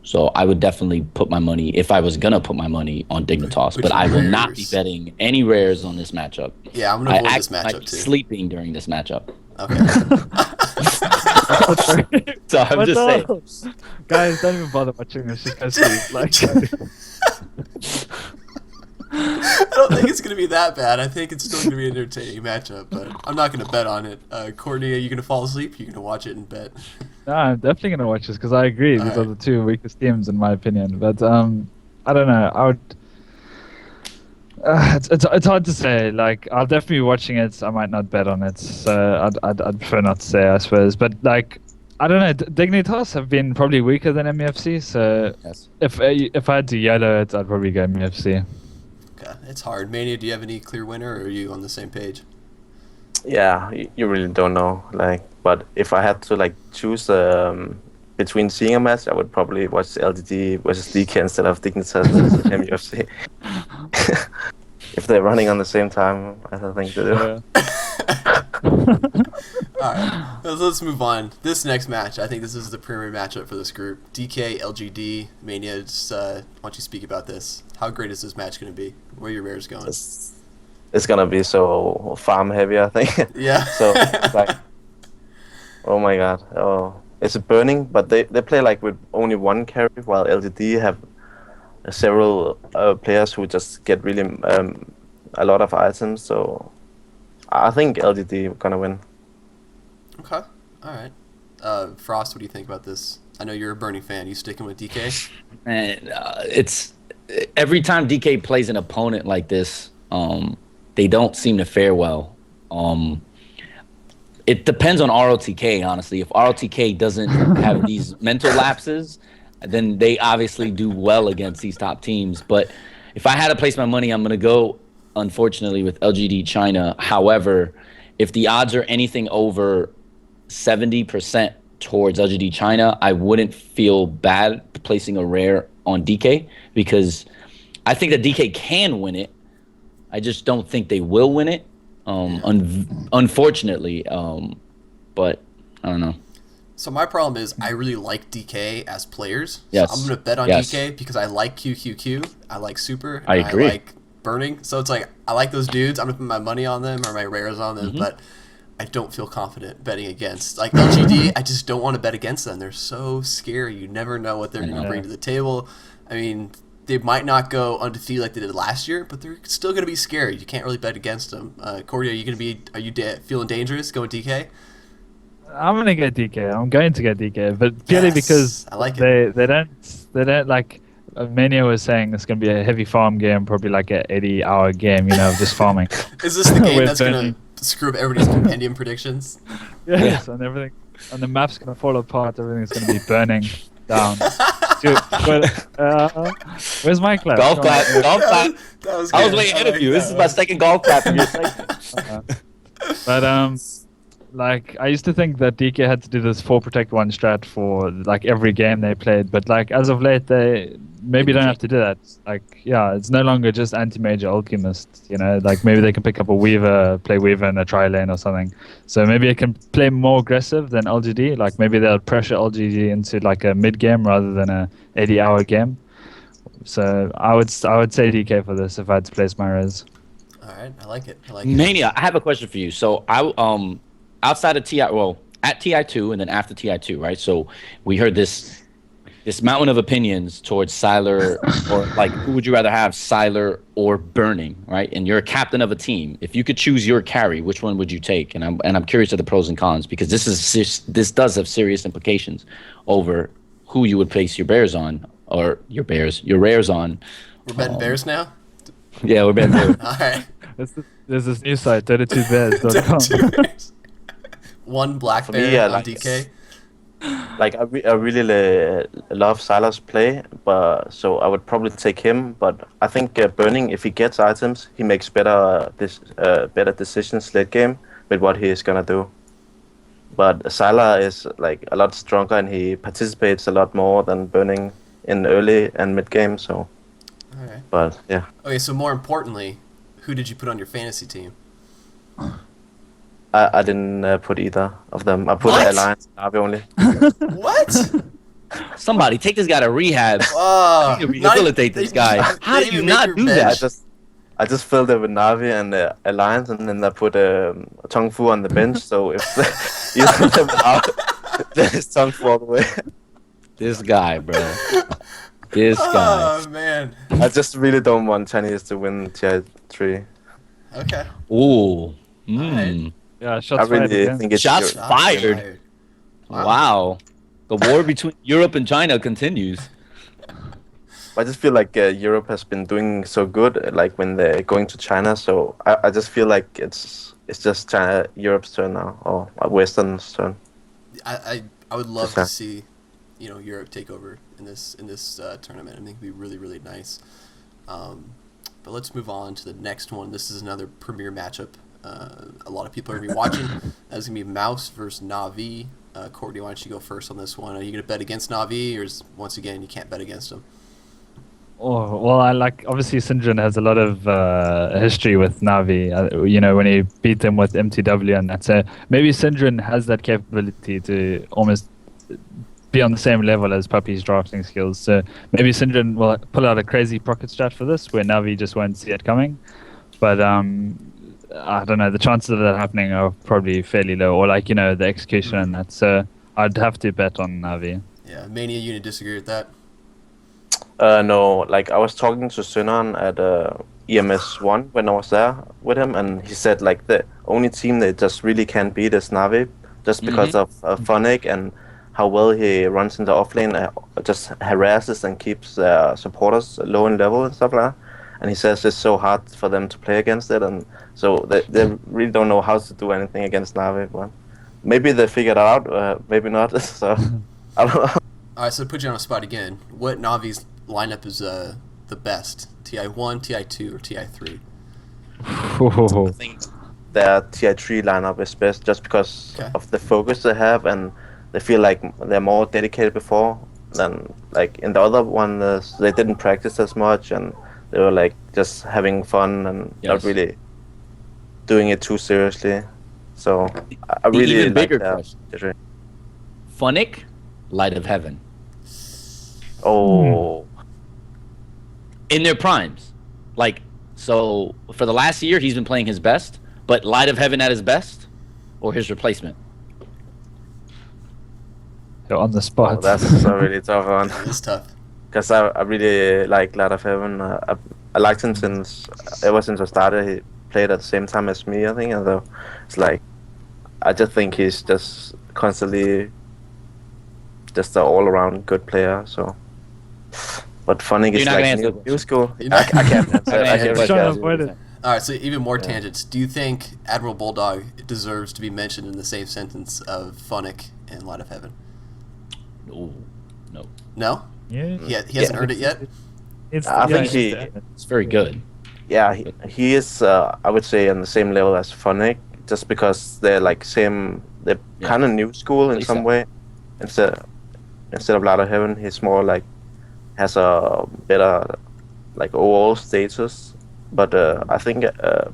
So I would definitely put my money, if I was going to put my money, on Dignitas. Put But your I will not be rares. betting any rares on this matchup. Yeah, I'm going to avoid this I might matchup be too. sleeping during this matchup. Okay. So I'm just saying. Guys, don't even bother watching this. Just go sleep. Like, I don't think it's going to be that bad. I think it's still going to be an entertaining matchup, but I'm not going to bet on it. Courtney, are you going to fall asleep? You're going to watch it and bet? no, I'm definitely gonna watch this because I agree. These are Alright. the two weakest teams in my opinion. But I don't know. I would. It's hard to say. Like, I'll definitely be watching it. I might not bet on it. So I'd prefer not to say, I suppose. But like, I don't know. Dignitas have been probably weaker than MUFC. So Yes. if I had to yellow it, I'd probably go MUFC. Okay, it's hard. Mania, do you have any clear winner, or are you on the same page? Yeah, you really don't know. Like, but if I had to like choose between seeing a match, I would probably watch LDD versus DK instead of Dignitas versus MUFC. If they're running on the same time, I don't think they do. All right, let's move on. This next match, I think this is the premier matchup for this group. DK, LGD, Mania, just, why don't you speak about this? How great is this match going to be? Where are your rares going? It's gonna be so farm heavy, I think. Yeah. So it's like, oh my god, it's burning, but they play like with only one carry, while LGD have several players who just get really a lot of items. So I think LGD gonna win. Okay, all right. Frost, what do you think about this? I know you're a Burning fan. You sticking with DK? And it's every time DK plays an opponent like this, they don't seem to fare well. It depends on ROTK, honestly. If ROTK doesn't have these mental lapses, then they obviously do well against these top teams. But if I had to place my money, I'm going to go, unfortunately, with LGD China. However, if the odds are anything over 70% towards LGD China, I wouldn't feel bad placing a rare on DK because I think that DK can win it. I just don't think they will win it, unfortunately. But I don't know. So my problem is I really like DK as players. Yes. So I'm going to bet on Yes. DK because I like QQQ, I like Super, I agree. I like Burning. So it's like I like those dudes. I'm going to put my money on them or my rares on them. Mm-hmm. But I don't feel confident betting against. Like LGD, I just don't want to bet against them. They're so scary. You never know what they're going to bring to the table. I mean, they might not go undefeated like they did last year, but they're still going to be scary. You can't really bet against them. Cordy, are you feeling dangerous going DK? I'm gonna get DK. I'm going to get DK, but purely because I like they don't like. Mania was saying it's going to be a heavy farm game, probably like an 80-hour game, of just farming. Is this the game that's going to screw up everybody's compendium predictions? Yes, and everything, and the map's going to fall apart. Everything's going to be burning down. Dude, where's my clap? Golf clap. I was way ahead of you. This is my second golf clap. But like I used to think that DK had to do this 4 protect 1 strat for like every game they played, but like as of late they maybe don't have to do that. Like it's no longer just anti-major alchemist, like maybe they can pick up a Weaver, play Weaver in a tri lane or something. So maybe it can play more aggressive than LGD. Like maybe they'll pressure LGD into like a mid game rather than a 80-hour game. So I would say DK for this if I had to place my res. All right, I like it. Mania, I have a question for you. So outside of at TI2 and then after TI2, right? So we heard this mountain of opinions towards Sylar, or like who would you rather have, Sylar or Burning, right? And you're a captain of a team. If you could choose your carry, which one would you take? And I'm curious of the pros and cons, because this does have serious implications over who you would place your bears on, or your rares on. We're betting bears now? Yeah, we're betting bears. All right. There's this new site, 32bears.com. One black bear on DK. Like I really love Sylar's play, but so I would probably take him. But I think Burning, if he gets items, he makes better decisions late game with what he is gonna do. But Sylar is like a lot stronger and he participates a lot more than Burning in early and mid game. So, okay. But yeah. Okay, so more importantly, who did you put on your fantasy team? I didn't put either of them. I put Alliance and Navi only. What? Somebody take this guy to rehab. Rehabilitate this guy. How do you not do that? I just filled it with Navi and Alliance, and then I put Tong Fu on the bench. So if you put them out, then it's Tong Fu all the way. This guy, bro. This guy. Oh man. I just really don't want Chinese to win Tier 3. Okay. Ooh. Right. Yeah, shots fired. Think it's shots fired. Wow. The war between Europe and China continues. I just feel like Europe has been doing so good, like when they're going to China. So I just feel like it's just Europe's turn now, or Western's turn. I would love to see, Europe take over in this tournament. I think it'd be really, really nice. But let's move on to the next one. This is another premier matchup. A lot of people are going to be watching. That's going to be Mouse versus Na'Vi. Courtney, why don't you go first on this one? Are you going to bet against Na'Vi, or once again, you can't bet against him? Oh, well, obviously Syndrome has a lot of history with Na'Vi. When he beat them with MTW and that. So maybe Syndrome has that capability to almost be on the same level as Puppy's drafting skills. So maybe Syndrome will pull out a crazy pocket strat for this, where Na'Vi just won't see it coming. But I don't know, the chances of that happening are probably fairly low, or the execution and that. So I'd have to bet on Na'Vi. Yeah, Mania, you disagree with that? No, like I was talking to Sunan at EMS1 when I was there with him, and he said like the only team that just really can't beat is Na'Vi, just because of Phonic and how well he runs in the offlane, just harasses and keeps supporters low in level and stuff like that. And he says it's so hard for them to play against it, and so they really don't know how to do anything against Na'Vi. But maybe they figured it out, maybe not. So I don't know. All right, so to put you on a spot again, what Na'Vi's lineup is the best? TI1, TI2, or TI3? I think their TI3 lineup is best, just because of the focus they have, and they feel like they're more dedicated before than like in the other one. They didn't practice as much, and they were like just having fun and not really doing it too seriously. So I really even like bigger that. question. Phonic, Light of Heaven. Oh. In their primes. Like, so for the last year, he's been playing his best, but Light of Heaven at his best? or his replacement? You're on the spot. Oh, that's a really tough one. It's tough. Because I really like Light of Heaven. I liked him ever since I started. He played at the same time as me, I think. And so it's like, I just think he's just constantly just an all-around good player. So, but Funny is like new school. I can't answer. I can't Trying to avoid it. All right, so even more tangents. Do you think Admiral Bulldog deserves to be mentioned in the same sentence of Funnick and Light of Heaven? No, no. No? Yeah. He hasn't earned it yet? I think it's very good. Yeah, he is. I would say on the same level as Funnick, just because they're like they're kind of new school in some way. Instead of Light of Heaven, he's more like has a better like overall status. But I think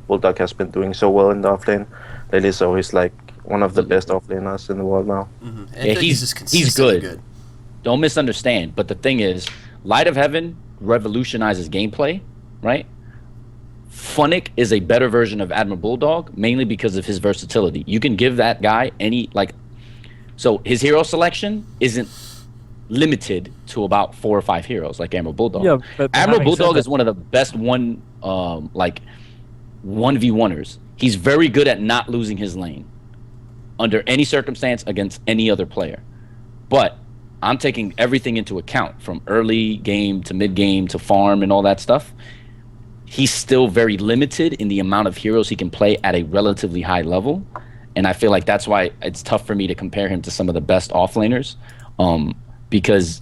Bulldog has been doing so well in the offlane lately, so he's like one of the best offlaners in the world now. Mm-hmm. Yeah, he's good. Don't misunderstand. But the thing is, Light of Heaven revolutionizes gameplay, right? Funnick is a better version of Admiral Bulldog, mainly because of his versatility. You can give that guy so his hero selection isn't limited to about 4 or 5 heroes like Admiral Bulldog. Yeah, but Admiral Bulldog is one of the best 1v1ers. He's very good at not losing his lane under any circumstance against any other player. But I'm taking everything into account from early game to mid game to farm and all that stuff. He's still very limited in the amount of heroes he can play at a relatively high level. And I feel like that's why it's tough for me to compare him to some of the best offlaners. Because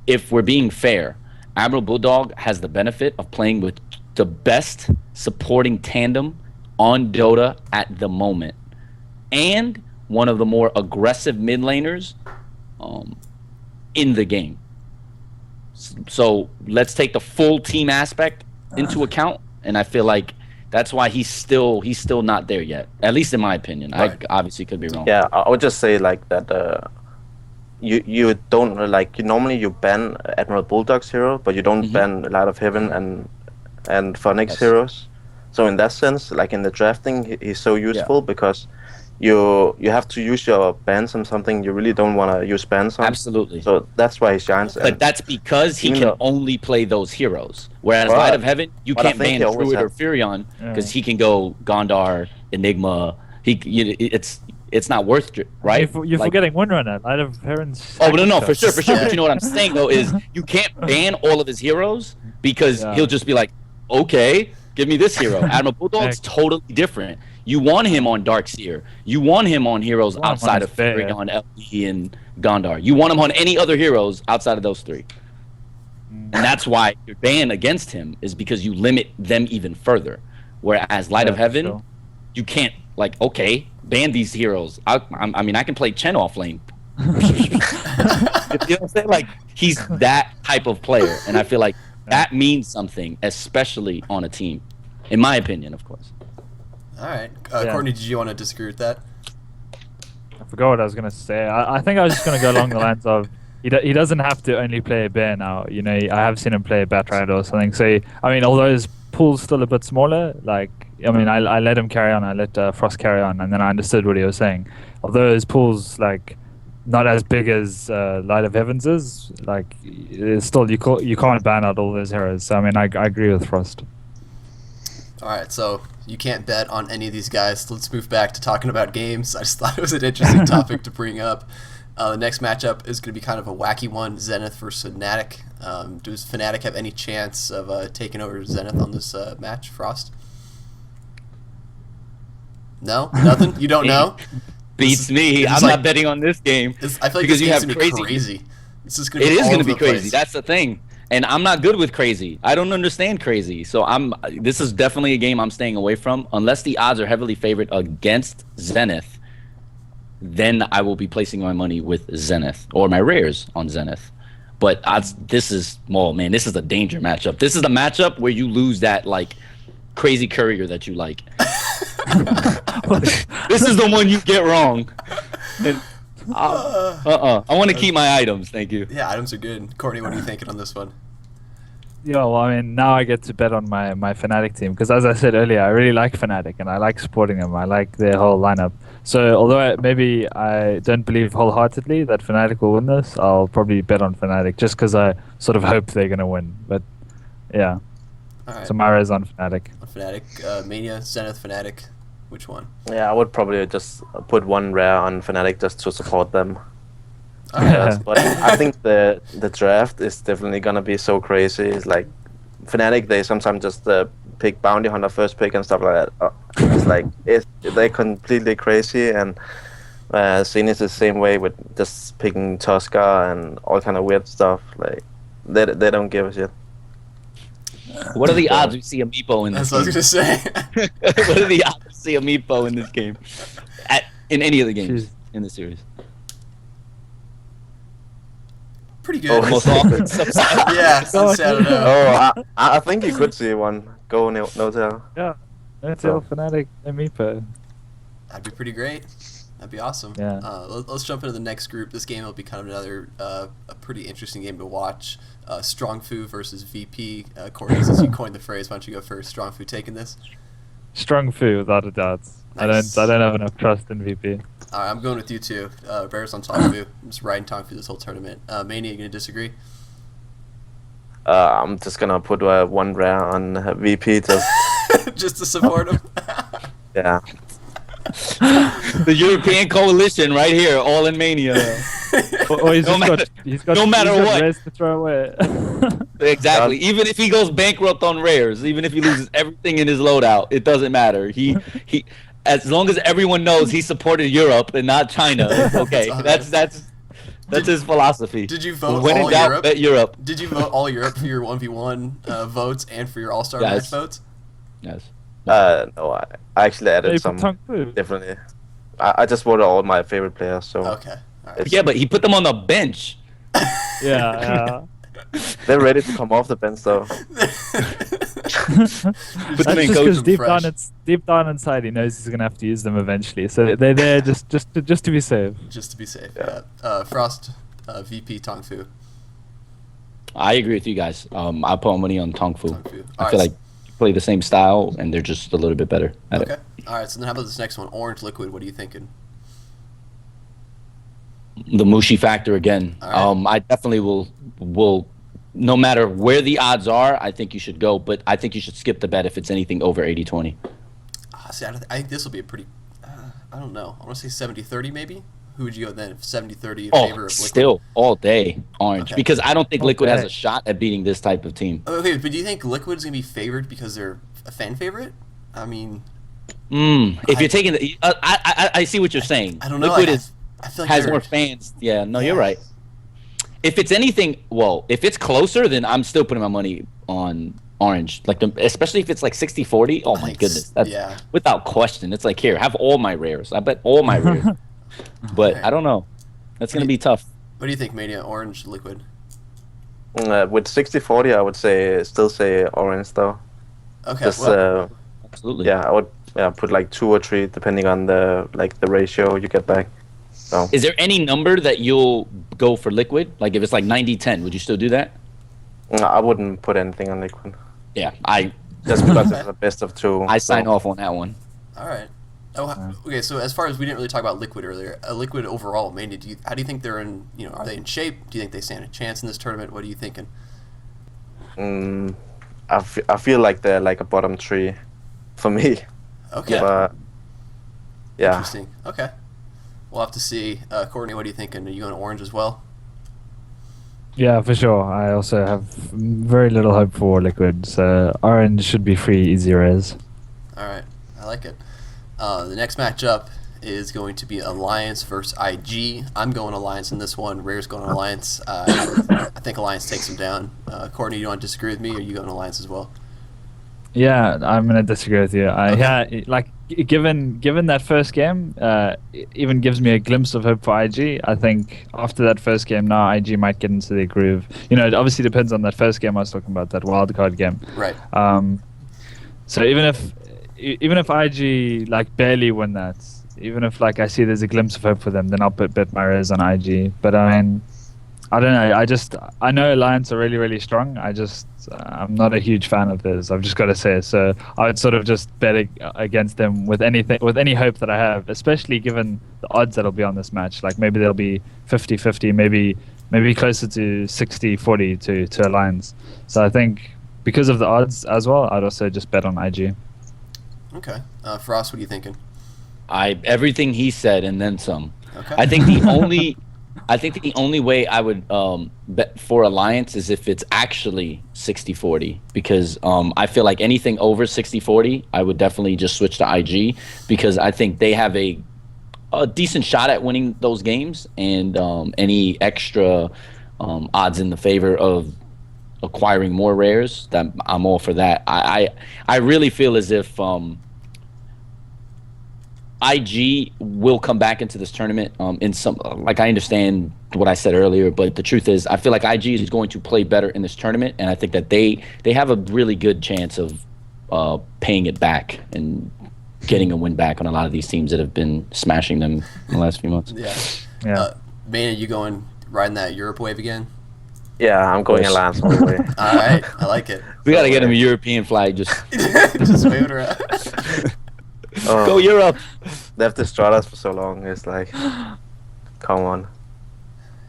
if we're being fair, Admiral Bulldog has the benefit of playing with the best supporting tandem on Dota at the moment. And one of the more aggressive mid laners in the game. So let's take the full team aspect into account, and I feel like that's why he's still not there yet. At least in my opinion. Right. I obviously could be wrong. Yeah, I would just say like that. You don't normally you ban Admiral Bulldog's hero, but you don't ban Light of Heaven and Funnick's heroes. So in that sense, like in the drafting, he's so useful because you have to use your bans on something you really don't want to use bans on. Absolutely. So that's why he shines. But that's because he can only play those heroes. Whereas Light of Heaven, you can't ban Druid or Furion because he can go Gondar, Enigma. It's not worth it, right? You're forgetting Windrunner. Light of Heaven's. Oh no, for sure. But you know what I'm saying though is you can't ban all of his heroes because he'll just be like, okay, give me this hero. Admiral Bulldog's totally different. You want him on Darkseer. You want him on heroes outside of Furion, LE, and Gondar. You want him on any other heroes outside of those 3. And that's why your ban against him is because you limit them even further. Whereas Light of Heaven, you can't, ban these heroes. I mean, I can play Chen off lane. You know what I'm saying? Like, he's that type of player. And I feel like that means something, especially on a team. In my opinion, of course. All right. Courtney, did you want to disagree with that? I forgot what I was going to say. I think I was just going to go along the lines of he doesn't have to only play a bear now. You know, I have seen him play a Batrider or something. So, I mean, although his pool's still a bit smaller, I let him carry on. I let Frost carry on, and then I understood what he was saying. Although his pool's, not as big as Light of Heaven's is, it's still, you can't ban out all those heroes. So, I mean, I agree with Frost. All right, so you can't bet on any of these guys. Let's move back to talking about games. I just thought it was an interesting topic to bring up. The next matchup is going to be kind of a wacky one, Zenith versus Fnatic. Does Fnatic have any chance of taking over Zenith on this match, Frost? No? Nothing? You don't know? Beats me. I'm not betting on this game. I feel like because this game's going to be crazy. This is going to be going to be crazy. Place. That's the thing. And I'm not good with crazy. I don't understand crazy. So this is definitely a game I'm staying away from. Unless the odds are heavily favored against Zenith, then I will be placing my money with Zenith or my rares on Zenith. But this is a danger matchup. This is the matchup where you lose that crazy courier that you like. This is the one you get wrong. And, I want to keep my items. Thank you. Yeah, items are good. Courtney, what are you thinking on this one? Yeah, well, I mean, now I get to bet on my Fnatic team because, as I said earlier, I really like Fnatic and I like supporting them. I like their whole lineup. So, although maybe I don't believe wholeheartedly that Fnatic will win this, I'll probably bet on Fnatic just because I sort of hope they're going to win. But, yeah. All right. So, Mara's on Fnatic. On Fnatic. Mania, Zenith, Fnatic. Which one? Yeah, I would probably just put one rare on Fnatic just to support them. Yeah. But I think the draft is definitely gonna be so crazy. It's like Fnatic, they sometimes just pick Bounty Hunter first pick and stuff like that. It's like they're completely crazy, and Zenith is the same way with just picking Tosca and all kind of weird stuff. Like they don't give a shit. What are the odds we see a Meepo in this That's what I was game? gonna say. What are the odds we see a Meepo in this game? In any of the games in the series? Pretty good. Most often. Yeah, on Saturday. Oh, I think you could see one go no tell. Yeah. That's all Fnatic and Meepo. That'd be pretty great. That'd be awesome. Yeah. Let's jump into the next group. This game will be kind of another a pretty interesting game to watch. Strong Fu versus VP. Courtney, since you coined the phrase, why don't you go first? Strong Fu taking this? Strong Fu, without a doubt. Nice. I don't have enough trust in VP. All right, I'm going with you too. Bears on Tong Fu. I'm just riding Tong Fu this whole tournament. Mania, you gonna disagree? I'm just gonna put one rare on VP just Just to support him. yeah. The European coalition right here, all in Mania. Or he's No got no matter what. rares to throw away. Exactly. Even if he goes bankrupt on rares, even if he loses everything in his loadout, it doesn't matter. He as long as everyone knows he supported Europe and not China, it's okay. That's his philosophy. Did you vote When all in doubt, Europe? bet Europe. Did you vote all Europe for your 1v1 votes and for your All-Star Yes. match votes? Yes. No, I actually Hey, added put some Tong Fu. differently. I just voted all my favorite players, so Okay. All right. Yeah, but he put them on the bench. Yeah. they're ready to come off the bench though. That's them in just coach because them deep down inside he knows he's gonna have to use them eventually. So they're there just to be safe. Just to be safe. Yeah. Yeah. Frost, VP, Tong Fu. I agree with you guys. I'll put my money on Tong Fu. Tong Fu. I All feel right, like they play the same style and they're just a little bit better at Okay. it. All right. So then, how about this next one? Orange Liquid. What are you thinking? The Mushi factor again. All right. I definitely will. No matter where the odds are, I think you should go. But I think you should skip the bet if it's anything over 80-20. See, I think this will be a pretty. I don't know. I want to say 70-30 maybe. Who would you go then? 70-30 in favor Oh, of Liquid. still all day orange Okay. because I don't think Liquid has Okay. a shot at beating this type of team. Okay, but do you think Liquid's gonna be favored because they're a fan favorite? I mean, If you're taking the, I see what you're saying. I don't know. Liquid I feel like has they're- more fans. Yeah, no, Yeah. you're right. If it's anything, well, if it's closer, then I'm still putting my money on orange. Like, especially if it's like 60-40. Oh I my think goodness, that's yeah. without question. It's like here, have all my rares. I bet all my rares. But I don't know. That's gonna be tough. What do you think, Mania? Orange, Liquid. With 60-40, I would still say orange though. Okay. Just well, Absolutely. yeah, I would put like 2 or 3 depending on the ratio you get back. So Is there any number that you'll go for Liquid? Like if it's like 90-10, would you still do that? I wouldn't put anything on liquid Yeah, I just because it's the best of 2. sign so. off on that one. all right. Oh, okay. So as far as we didn't really talk about Liquid earlier, Liquid overall, Mania. How do you think they're in? You know, are they in shape? Do you think they stand a chance in this tournament? What are you thinking? I feel like they're like a bottom 3 for me. Okay. But yeah, Interesting. Okay. We'll have to see. Courtney, what are you thinking? Are you going orange as well? Yeah, for sure. I also have very little hope for Liquid. So orange should be free, easy rares. All right. I like it. The next matchup is going to be Alliance versus IG. I'm going Alliance in this one. Rare's going Alliance. I think Alliance takes them down. Courtney, you don't disagree with me, or are you going Alliance as well? Yeah, I'm gonna disagree with you. Okay. Yeah, like given that first game, it even gives me a glimpse of hope for IG. I think after that first game, now IG might get into their groove. You know, it obviously depends on that first game I was talking about, that wildcard game. Right. So even if IG like barely win that, even if like I see there's a glimpse of hope for them, then I'll bet my rares on IG. But I mean, I don't know. I know Alliance are really, really strong. I'm not a huge fan of theirs. I've just got to say. So I would sort of just bet against them with any hope that I have, especially given the odds that'll be on this match. Like maybe they'll be 50-50, maybe closer to 60-40 to Alliance. So I think because of the odds as well, I'd also just bet on IG. Okay. Frost, what are you thinking? Everything he said and then some. Okay. I think the only way I would bet for Alliance is if it's actually 60-40, because I feel like anything over 60-40, I would definitely just switch to IG, because I think they have a decent shot at winning those games, and any extra odds in the favor of acquiring more rares, that I'm all for that. I really feel as if IG will come back into this tournament in some, like, I understand what I said earlier, but the truth is I feel like IG is going to play better in this tournament, and I think that they have a really good chance of paying it back and getting a win back on a lot of these teams that have been smashing them in the last few months. Yeah. Maine, are you riding that Europe wave again? Yeah, I'm going Alliance all the way. All right, I like it. We got to get him a European flag. Just wave it around. Go Europe. They've destroyed us for so long. It's like, come on.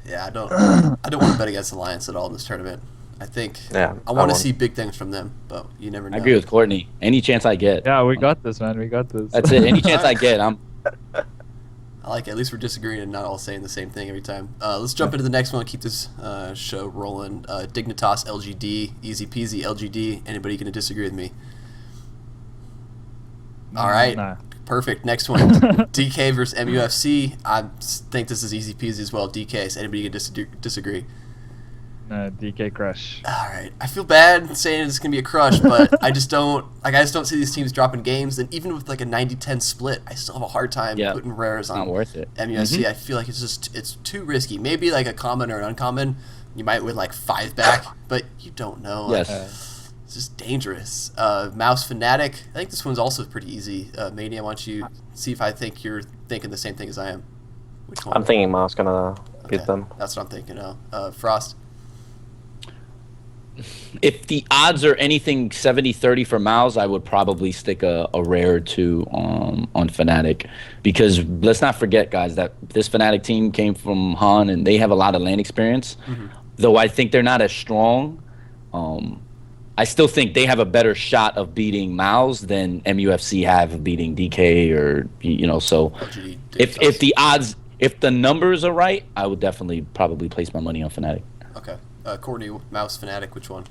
Yeah, I don't want to bet against Alliance at all in this tournament. I think I want to see big things from them, but you never know. I agree with Courtney. Any chance I get. Yeah, we got this, man. We got this. That's it. Any chance I get, I like it. At least we're disagreeing and not all saying the same thing every time. Let's jump into the next one and keep this show rolling. Dignitas LGD, easy peasy LGD. Anybody going to disagree with me? All right. No. Perfect. Next one. DK versus MUFC. I think this is easy peasy as well. DK. Is anybody going to disagree? No, DK crush. All right. I feel bad saying it's going to be a crush, but I just don't see these teams dropping games. And even with like a 90-10 split, I still have a hard time putting rares on not worth it. MUFC. Mm-hmm. I feel like it's too risky. Maybe like a common or an uncommon, you might win like 5 back, but you don't know. Yes. It's just dangerous. Mouse Fanatic. I think this one's also pretty easy. Mania, I want you to see if I think you're thinking the same thing as I am. Which one? I'm thinking Mouse gonna beat them. That's what I'm thinking of. Frost. If the odds are anything 70-30 for Miles, I would probably stick a rare or two on Fnatic, because let's not forget, guys, that this Fnatic team came from Han and they have a lot of LAN experience. Mm-hmm. Though I think they're not as strong, I still think they have a better shot of beating Miles than MUFC have of beating DK or So if the odds, if the numbers are right, I would definitely probably place my money on Fnatic. Okay. Courtney, Mouse Fnatic, which one?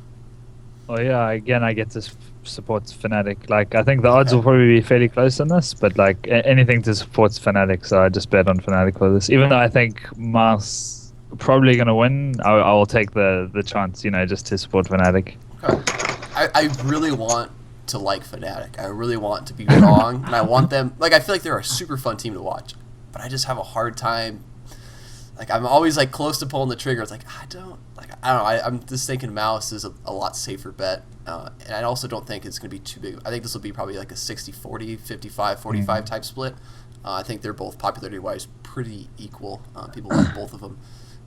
Oh yeah, again I get to support Fnatic. Like I think the odds will probably be fairly close on this, but like anything to support Fnatic, so I just bet on Fnatic for this. Even though I think Mouse probably going to win, I will take the chance, just to support Fnatic. Okay. I really want to like Fnatic. I really want to be wrong, and I want them. Like I feel like they're a super fun team to watch, but I just have a hard time. Like I'm always like close to pulling the trigger. It's like I don't know. I'm just thinking Mouse is a lot safer bet, and I also don't think it's going to be too big. I think this will be probably like a 60-40, 55-45 type split. I think they're both popularity wise pretty equal. People like both of them.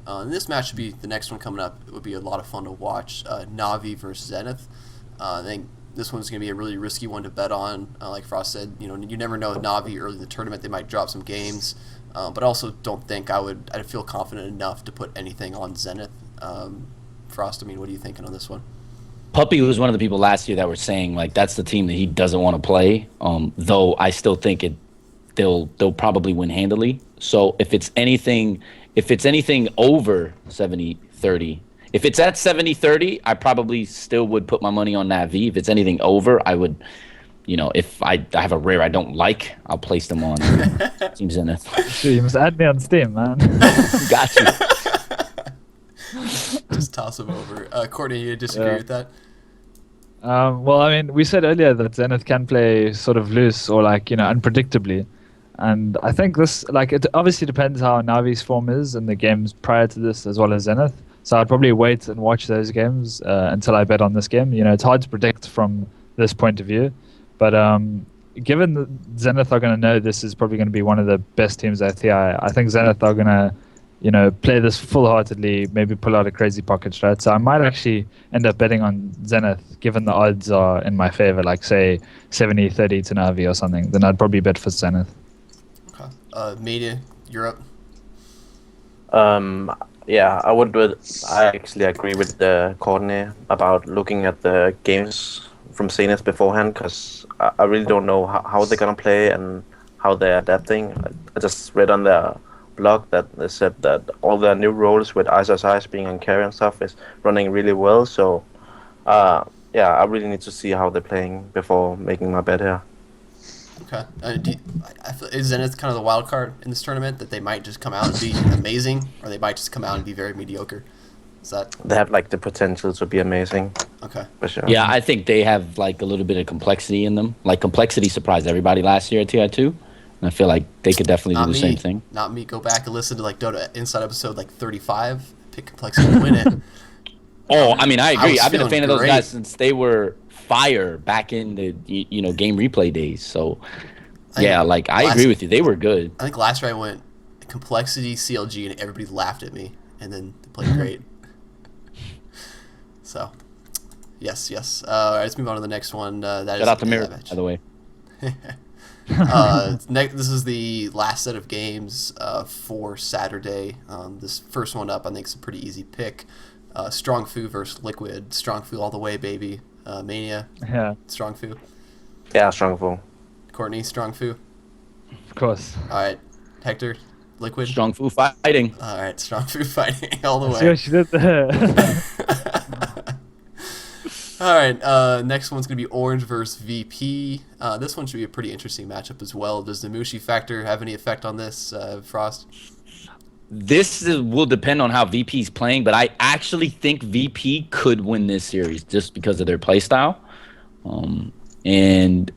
And this match should be the next one coming up. It would be a lot of fun to watch. Na'Vi versus Zenith. I think this one's going to be a really risky one to bet on. Like Frost said, you never know with Na'Vi early in the tournament. They might drop some games. But I also don't think I'd feel confident enough to put anything on Zenith. Frost, what are you thinking on this one? Puppy was one of the people last year that were saying like that's the team that he doesn't want to play. Though I still think they'll probably win handily. So if it's anything over 70-30, if it's at 70-30, I probably still would put my money on Na'Vi. If it's anything over, I would. If I have a rare I don't like, I'll place them on Team Zenith. Sure, you must add me on Steam, man. Got you. Just toss them over. Courtney, you disagree with that? Well, we said earlier that Zenith can play sort of loose or unpredictably. And I think this, it obviously depends how Navi's form is in the games prior to this as well as Zenith. So I'd probably wait and watch those games until I bet on this game. It's hard to predict from this point of view. But given that Zenith are going to know this is probably going to be one of the best teams at TI, I think Zenith are going to play this full-heartedly, maybe pull out a crazy pocket strat. So I might actually end up betting on Zenith, given the odds are in my favor, like say 70-30 to Navi or something. Then I'd probably bet for Zenith. Okay. Media, Europe. Yeah, I actually agree with Courtney about looking at the games from Zenith beforehand, because I really don't know how they're gonna play and how they're adapting. I just read on their blog that they said that all their new roles with ISIS being on carry and stuff is running really well. So, yeah, I really need to see how they're playing before making my bet here. Okay. I feel, is Zenith kind of the wild card in this tournament, that they might just come out and be amazing, or they might just come out and be very mediocre? Is that? They have like the potential to be amazing. Okay. For sure. Yeah, I think they have like a little bit of complexity in them. Like complexity surprised everybody last year at TI2. And I feel like they could definitely do the same thing. Not me. Go back and listen to like Dota Inside episode like 35. Pick complexity to win it. Oh, I mean, I agree. I've been a feeling fan of those great. guys since they were fire back in the game replay days. So yeah, like I agree with you. They were good. I think last year I went complexity CLG and everybody laughed at me, and then they played great. So yes. All right, let's move on to the next one. Shout out to Mirror, by the way. This is the last set of games for Saturday. This first one up, I think, is a pretty easy pick. Strong Fu versus Liquid. Strong Fu all the way, baby. Mania. Yeah. Strong Fu. Yeah, Strong Fu. Courtney, Strong Fu. Of course. All right. Hector, Liquid. Strong Fu fighting. All right. Strong Fu fighting all the way. See what she did there. All right, next one's going to be Orange versus VP. This one should be a pretty interesting matchup as well. Does the Mushi factor have any effect on this, Frost? Will depend on how VP's playing, but I actually think VP could win this series just because of their play style. And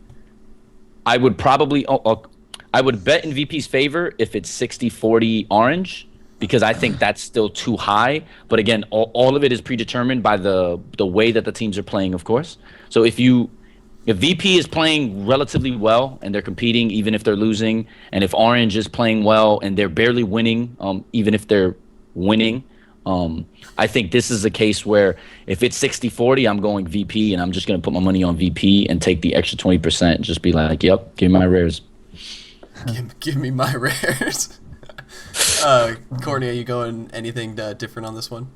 I would probably I would bet in VP's favor if it's 60-40 Orange, because I think that's still too high. But again, all of it is predetermined by the way that the teams are playing, of course. So if VP is playing relatively well and they're competing, even if they're losing, and if Orange is playing well and they're barely winning, even if they're winning, I think this is a case where if it's 60-40, I'm going VP, and I'm just going to put my money on VP and take the extra 20% and just be like, yep, give me my rares. Give me my rares. Courtney, are you going anything different on this one?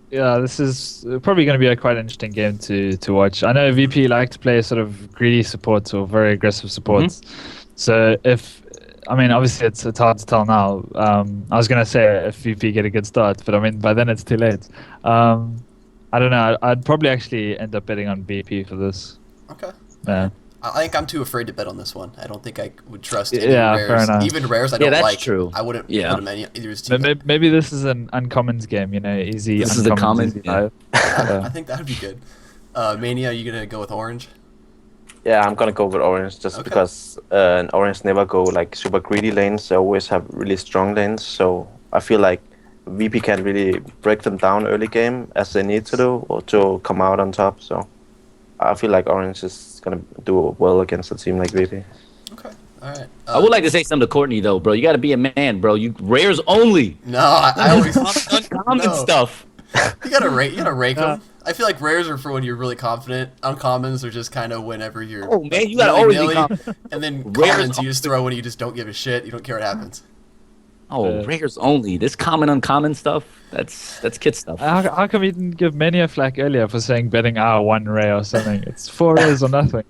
Yeah, this is probably going to be a quite interesting game to watch. I know VP like to play sort of greedy supports or very aggressive supports. So obviously it's hard to tell now. I was going to say if VP get a good start, but I mean, by then it's too late. I don't know. I'd probably actually end up betting on VP for this. Okay. Yeah. I think I'm too afraid to bet on this one. I don't think I would trust any fair rares. enough. Even rares I don't that's like. true. I wouldn't put them any either as Maybe this is an uncommons game, easy. This is a common. Easy Yeah. I think that would be good. Mania, are you going to go with Orange? Yeah, I'm gonna go with Orange just because Orange never go like super greedy lanes. They always have really strong lanes. So I feel like VP can really break them down early game as they need to do, or to come out on top. So I feel like Orange is gonna do well against a team like VP. Okay, all right. I would like to say something to Courtney though, bro. You got to be a man, bro. You rares only. No, I always Uncommon stuff. You gotta rake them. I feel like rares are for when you're really confident. Uncommons are just kind of whenever you're. Oh man, you gotta always be confident. And then Rares commons you just throw when you just don't give a shit. You don't care what happens. Oh, rares only. This common uncommon stuff. That's kid stuff. How come you didn't give Mania flack earlier for saying betting one ray or something? It's 4 rays or nothing.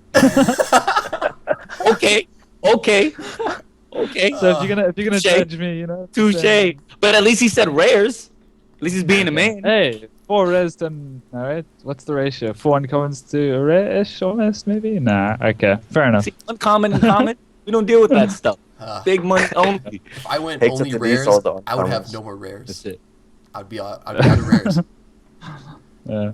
Okay. So if you're gonna judge me, touche. But at least he said rares. At least he's being a man. Hey, 4 rares then. All right. What's the ratio? 4 uncommons to a rare-ish almost, maybe? Nah. Okay. Fair enough. See, uncommon and common. We don't deal with that stuff. Big money only. If I went Hate only to rares, release all the I would have uncommons. no more rares. That's it. I'd be out of rares. Yeah.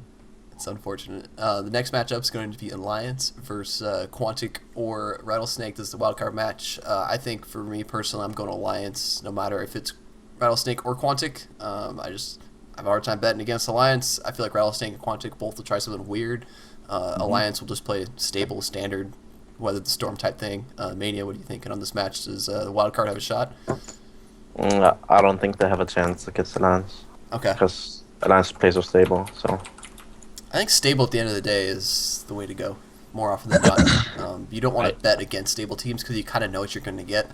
It's unfortunate. The next matchup is going to be Alliance versus Quantic or Rattlesnake. This is the wildcard match. I think for me personally, I'm going to Alliance, no matter if it's Rattlesnake or Quantic. I have a hard time betting against Alliance. I feel like Rattlesnake and Quantic both will try something weird. Alliance will just play stable, standard, weather the storm type thing. Mania, what are you thinking on this match? Does the wildcard have a shot? I don't think they have a chance against Alliance. Okay. Because Alliance plays so stable, so... I think stable at the end of the day is the way to go, more often than not. You don't want to bet against stable teams because you kind of know what you're going to get.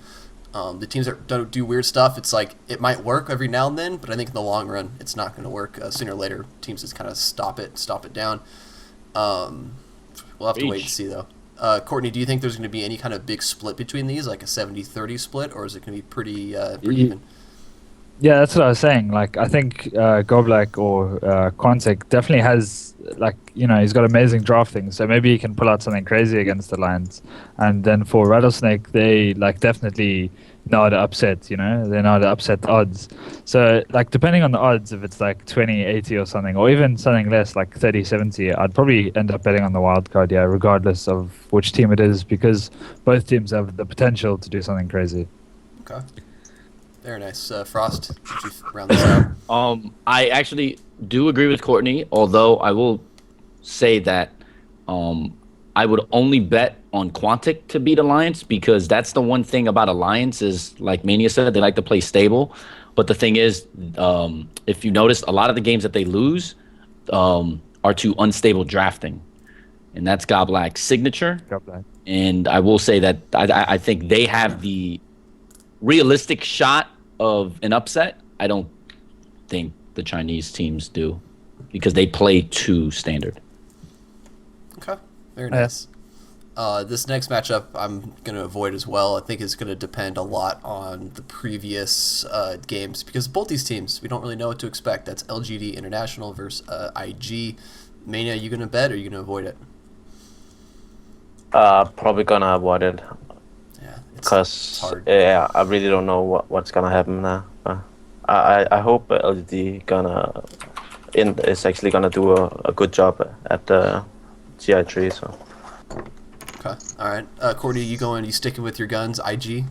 The teams that don't do weird stuff, it's like it might work every now and then, but I think in the long run, it's not going to work. Sooner or later, teams just kind of stop it down. We'll have to wait and see, though. Courtney, do you think there's going to be any kind of big split between these, like a 70-30 split, or is it going to be pretty even? Yeah, that's what I was saying. Like, I think Goblak or Quantic definitely has, like, he's got amazing drafting, so maybe he can pull out something crazy against the Lions. And then for Rattlesnake, they, like, definitely know how to upset, they know how to upset the odds. So, like, depending on the odds, if it's like 20-80 or something, or even something less, like 30-70, I'd probably end up betting on the wild card, regardless of which team it is, because both teams have the potential to do something crazy. Okay. Very nice. Frost, would you round this out? I actually do agree with Courtney, although I will say that I would only bet on Quantic to beat Alliance, because that's the one thing about Alliance is, like Mania said, they like to play stable. But the thing is, if you notice, a lot of the games that they lose are to unstable drafting. And that's Goblak's signature. Goblak. And I will say that I think they have the realistic shot of an upset. I don't think the Chinese teams do, because they play too standard. Okay, very nice. This next matchup I'm going to avoid as well. I think it's going to depend a lot on the previous games, because both these teams, we don't really know what to expect. That's LGD International versus IG. Mania, are you going to bet or are you going to avoid it? Probably gonna avoid it. Yeah, Because I really don't know what's gonna happen now. I hope LGD is actually gonna do a good job at the GI3. So. Okay, all right. Courtney, you sticking with your guns? IG.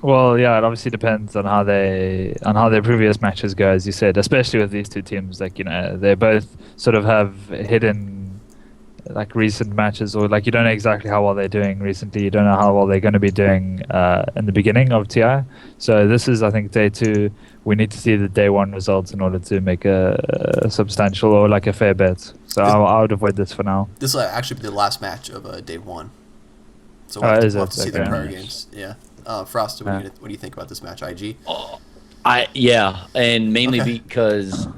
Well, yeah, it obviously depends on how their previous matches go, as you said, especially with these two teams. Like, they both sort of have hidden, like, recent matches, or like you don't know exactly how well they're doing recently. You don't know how well they're going to be doing in the beginning of TI. So this is, I think, day 2. We need to see the day 1 results in order to make a substantial or like a fair bet. So I would avoid this for now. This will actually be the last match of day 1. So we'll have to see the prior games. Yeah. Frost, what do you think about this match, IG? And mainly because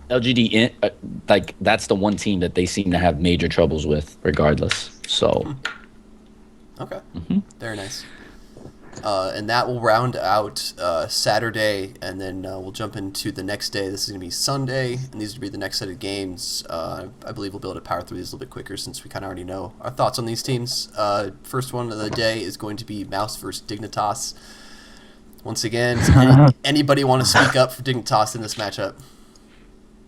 LGD, like, that's the one team that they seem to have major troubles with, regardless. So, okay, very nice. And that will round out Saturday, and then we'll jump into the next day. This is going to be Sunday, and these will be the next set of games. I believe we'll be able to power through these a little bit quicker since we kind of already know our thoughts on these teams. First one of the day is going to be Mouse versus Dignitas. Once again, does anybody want to speak up for Dignitas in this matchup?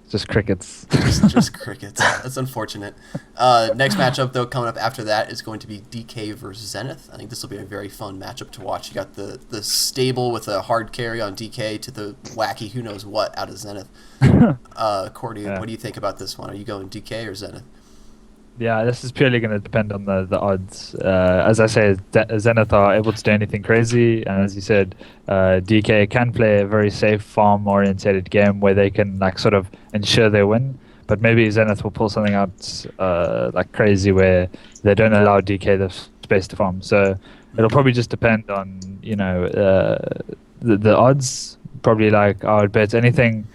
Just crickets. Just crickets. That's unfortunate. Next matchup, though, coming up after that is going to be DK versus Zenith. I think this will be a very fun matchup to watch. You got the stable with a hard carry on DK to the wacky who knows what out of Zenith. Courtney, what do you think about this one? Are you going DK or Zenith? Yeah, this is purely going to depend on the odds. As I say, Zenith are able to do anything crazy, and as you said, DK can play a very safe, farm-orientated game where they can, like, sort of ensure they win. But maybe Zenith will pull something out like crazy where they don't allow DK the space to farm. So it'll probably just depend on the odds. Probably, like, I would bet anything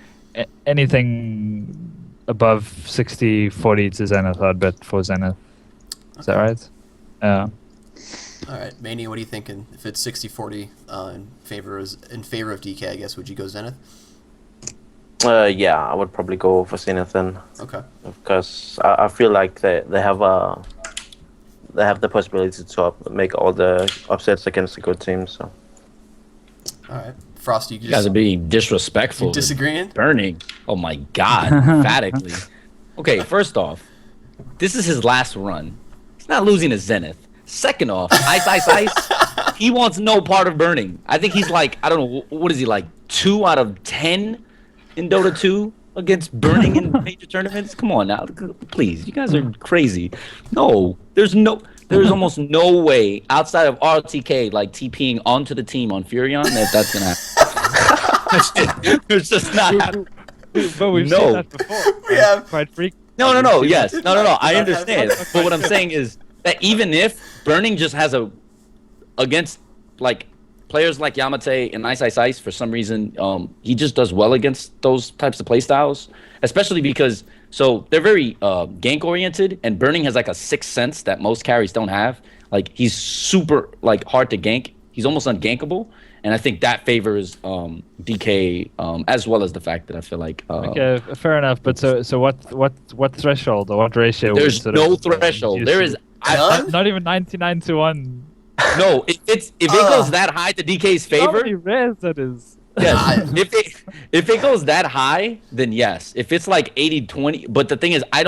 above 60-40 to Zenith, I'd bet for Zenith. Is that right? Yeah. All right, Mania, what are you thinking? If it's 60-40 in favor of DK, I guess, would you go Zenith? Yeah, I would probably go for Zenith then. Okay. Because I feel like they have the possibility to make all the upsets against a good team. So. All right. Frost, you guys are being disrespectful. You disagreeing? Burning. Oh my God, emphatically. Okay, first off, this is his last run. He's not losing to Zenith. Second off, Ice. He wants no part of Burning. I think he's like, I don't know, what is he, like 2 out of 10 in Dota 2 against Burning in major tournaments? Come on now, please. You guys are crazy. No, there's no. There's almost no way outside of RTK like TPing onto the team on Furion that's gonna happen. There's just not happening. But we've seen that before. We have quite frequently. No. Yes. Did No. not I have understand. fun. But what I'm saying is that even if Burning just has against like players like Yamate and Ice for some reason, he just does well against those types of playstyles, especially because they're very gank oriented, and Burning has like a sixth sense that most carries don't have. Like he's super like hard to gank. He's almost ungankable, and I think that favors DK as well as the fact that I feel like okay, fair enough. But so what threshold or what ratio? there's no threshold. There is not even 99 to 1. No, if it goes that high to DK's How favor, many rares that is? yes. if it goes that high, then yes. If it's like 80-20, but the thing is, I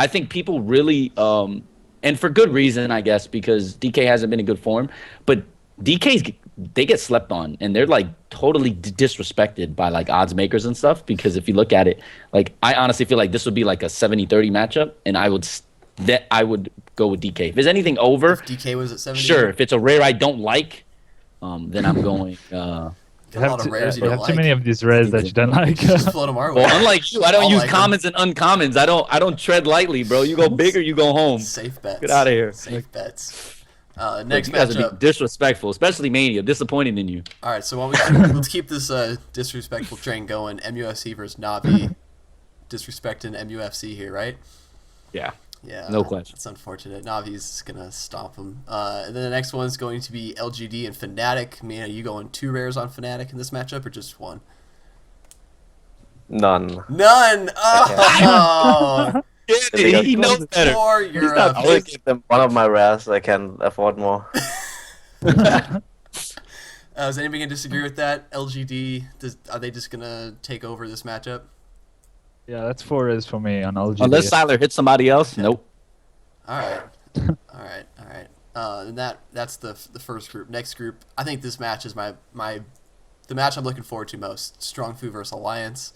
think people really and for good reason, I guess, because DK hasn't been in good form, but they get slept on, and they're like totally disrespected by like odds makers and stuff, because if you look at it, like I honestly feel like this would be like a 70-30 matchup, and I would go with DK. If there's anything over, If DK was at 70. sure. If it's a rare I don't like, then I'm going. Get a lot of rares you you don't have too like. many of these rares that you don't like. Just float them our way. Well, unlike you, I don't I'll use like commons and uncommons. I don't tread lightly, bro. You go big or you go home. Safe bets. Get outta here. Safe bets. Next Next you guys are being matchup. disrespectful, especially Mania. Disappointed in you. All right, so let's keep this disrespectful train going. MUFC versus Navi. Disrespecting MUFC here, right? Yeah. Yeah. No question. It's unfortunate. Navi's gonna stomp them. And then the next one's going to be LGD and Fnatic. Mina, are you going 2 rares on Fnatic in this matchup or just 1? None. None. Oh. He knows better. Poor Europe. I will give them one of my rares. I can afford more. Is anybody gonna disagree with that? LGD, are they just gonna take over this matchup? Yeah, that's 4 rares for me on LGD. Unless Siler hits somebody else, nope. All right. And that's the first group. Next group, I think this match is the match I'm looking forward to most. Strong Fu versus Alliance.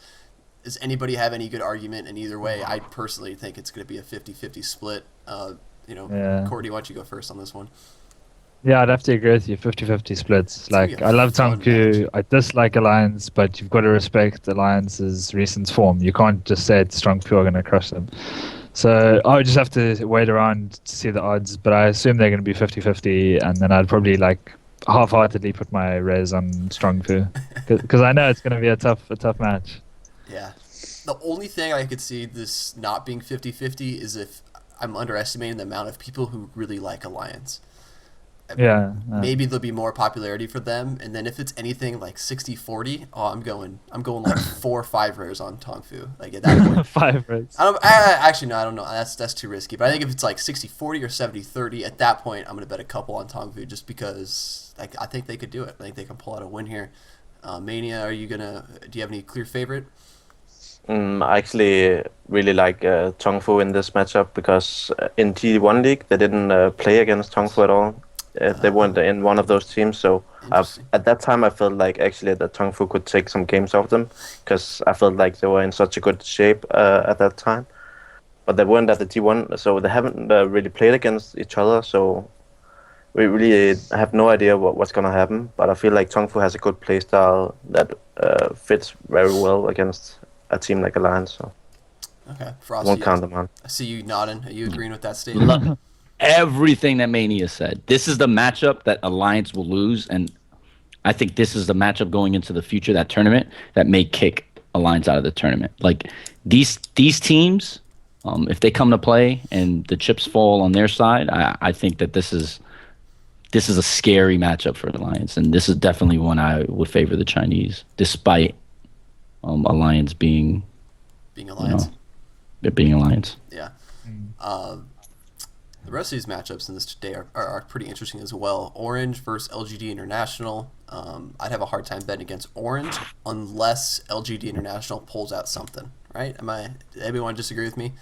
Does anybody have any good argument in either way? I personally think it's going to be a 50-50 split. Yeah. Courtney, why don't you go first on this one? Yeah, I'd have to agree with you. 50-50 splits. gonna Like, be a I love fun Tongku. I dislike Alliance, but you've got to respect Alliance's recent form. You can't just say it's Strong Fu are going to crush them. So I would just have to wait around to see the odds, but I assume they're going to be 50-50, and then I'd probably like half-heartedly put my res on Strong Fu because I know it's going to be a tough match. Yeah. The only thing I could see this not being 50-50 is if I'm underestimating the amount of people who really like Alliance. Yeah. Maybe there'll be more popularity for them, and then if it's anything like 60-40, I'm going like 4 or 5 rares on Tongfu. Like at that point, 5 rares. actually no, I don't know. That's too risky. But I think if it's like 60-40 or 70-30, at that point I'm gonna bet a couple on Tongfu just because I think they could do it. I think they can pull out a win here. Mania, do you have any clear favorite? I actually really like Tongfu in this matchup because in T1 League they didn't play against Tongfu at all. They weren't in one of those teams, so at that time I felt like actually that Tongfu could take some games off them because I felt like they were in such a good shape at that time. But they weren't at the T1, so they haven't really played against each other, so we really have no idea what's going to happen. But I feel like Tongfu has a good playstyle that fits very well against a team like Alliance, so Okay, I Frosty. won't count them on. I see you nodding. Are you agreeing with that statement? Love everything that Mania said. This is the matchup that Alliance will lose, and I think this is the matchup going into the future, that tournament, that may kick Alliance out of the tournament. Like these teams, if they come to play and the chips fall on their side, I think that this is a scary matchup for Alliance, and this is definitely one I would favor the Chinese, despite Alliance being Alliance. It being Alliance. Yeah. The rest of these matchups in this today are pretty interesting as well. Orange versus LGD International. I'd have a hard time betting against Orange unless LGD International pulls out something, right? Everyone disagree with me?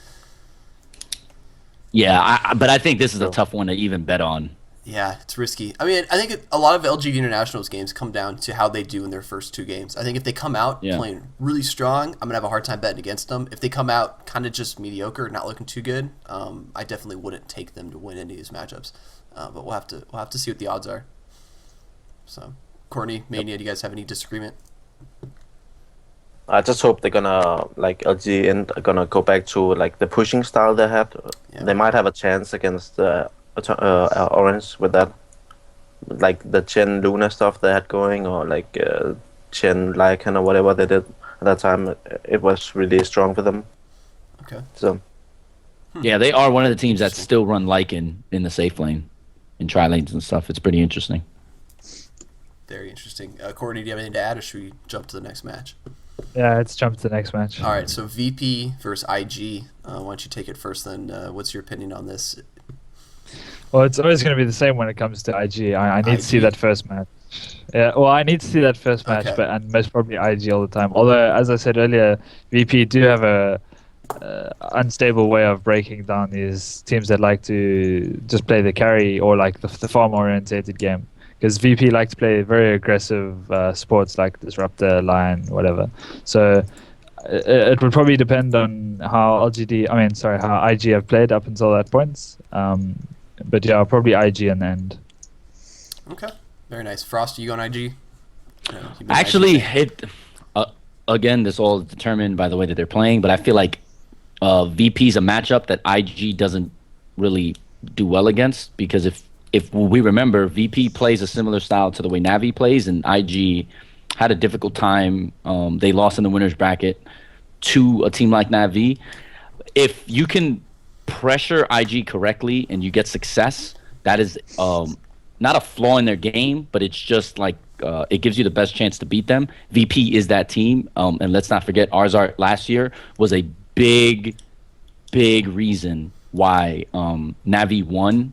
Yeah, but I think this is a tough one to even bet on. Yeah, it's risky. I mean, I think a lot of LGD Internationals games come down to how they do in their first two games. I think if they come out playing really strong, I'm going to have a hard time betting against them. If they come out kind of just mediocre, not looking too good, I definitely wouldn't take them to win any of these matchups. But we'll have to see what the odds are. So, Courtney, Mania, do you guys have any disagreement? I just hope they're gonna LG are gonna go back to like the pushing style they had. Yeah. They might have a chance against Orange with that, like the Chen Luna stuff they had going, or like Chen Lycan or whatever they did at that time. It was really strong for them. Okay. So. Yeah, they are one of the teams that still run Lycan in the safe lane, in tri lanes and stuff. It's pretty interesting. Very interesting. Courtney, do you have anything to add, or should we jump to the next match? Yeah, let's jump to the next match. All right, so VP versus IG. Why don't you take it first then? What's your opinion on this? Well, it's always going to be the same when it comes to IG. I need to see that first match. Yeah, well, I need to see that first match, and most probably IG all the time. Although, as I said earlier, VP do have a unstable way of breaking down these teams that like to just play the carry or like the farm orientated game. Because VP like to play very aggressive sports like Disruptor, Lion, whatever. So it would probably depend on how how IG have played up until that point. But yeah, probably IG in the end. Okay, very nice. Frost, you on IG? Actually, again, this all determined by the way that they're playing. But I feel like VP's a matchup that IG doesn't really do well against, because if we remember, VP plays a similar style to the way Navi plays, and IG had a difficult time. They lost in the winner's bracket to a team like Navi. If you can pressure IG correctly and you get success, that is not a flaw in their game, but it's just like it gives you the best chance to beat them. VP is that team, and let's not forget, Arzart last year was a big reason why Navi won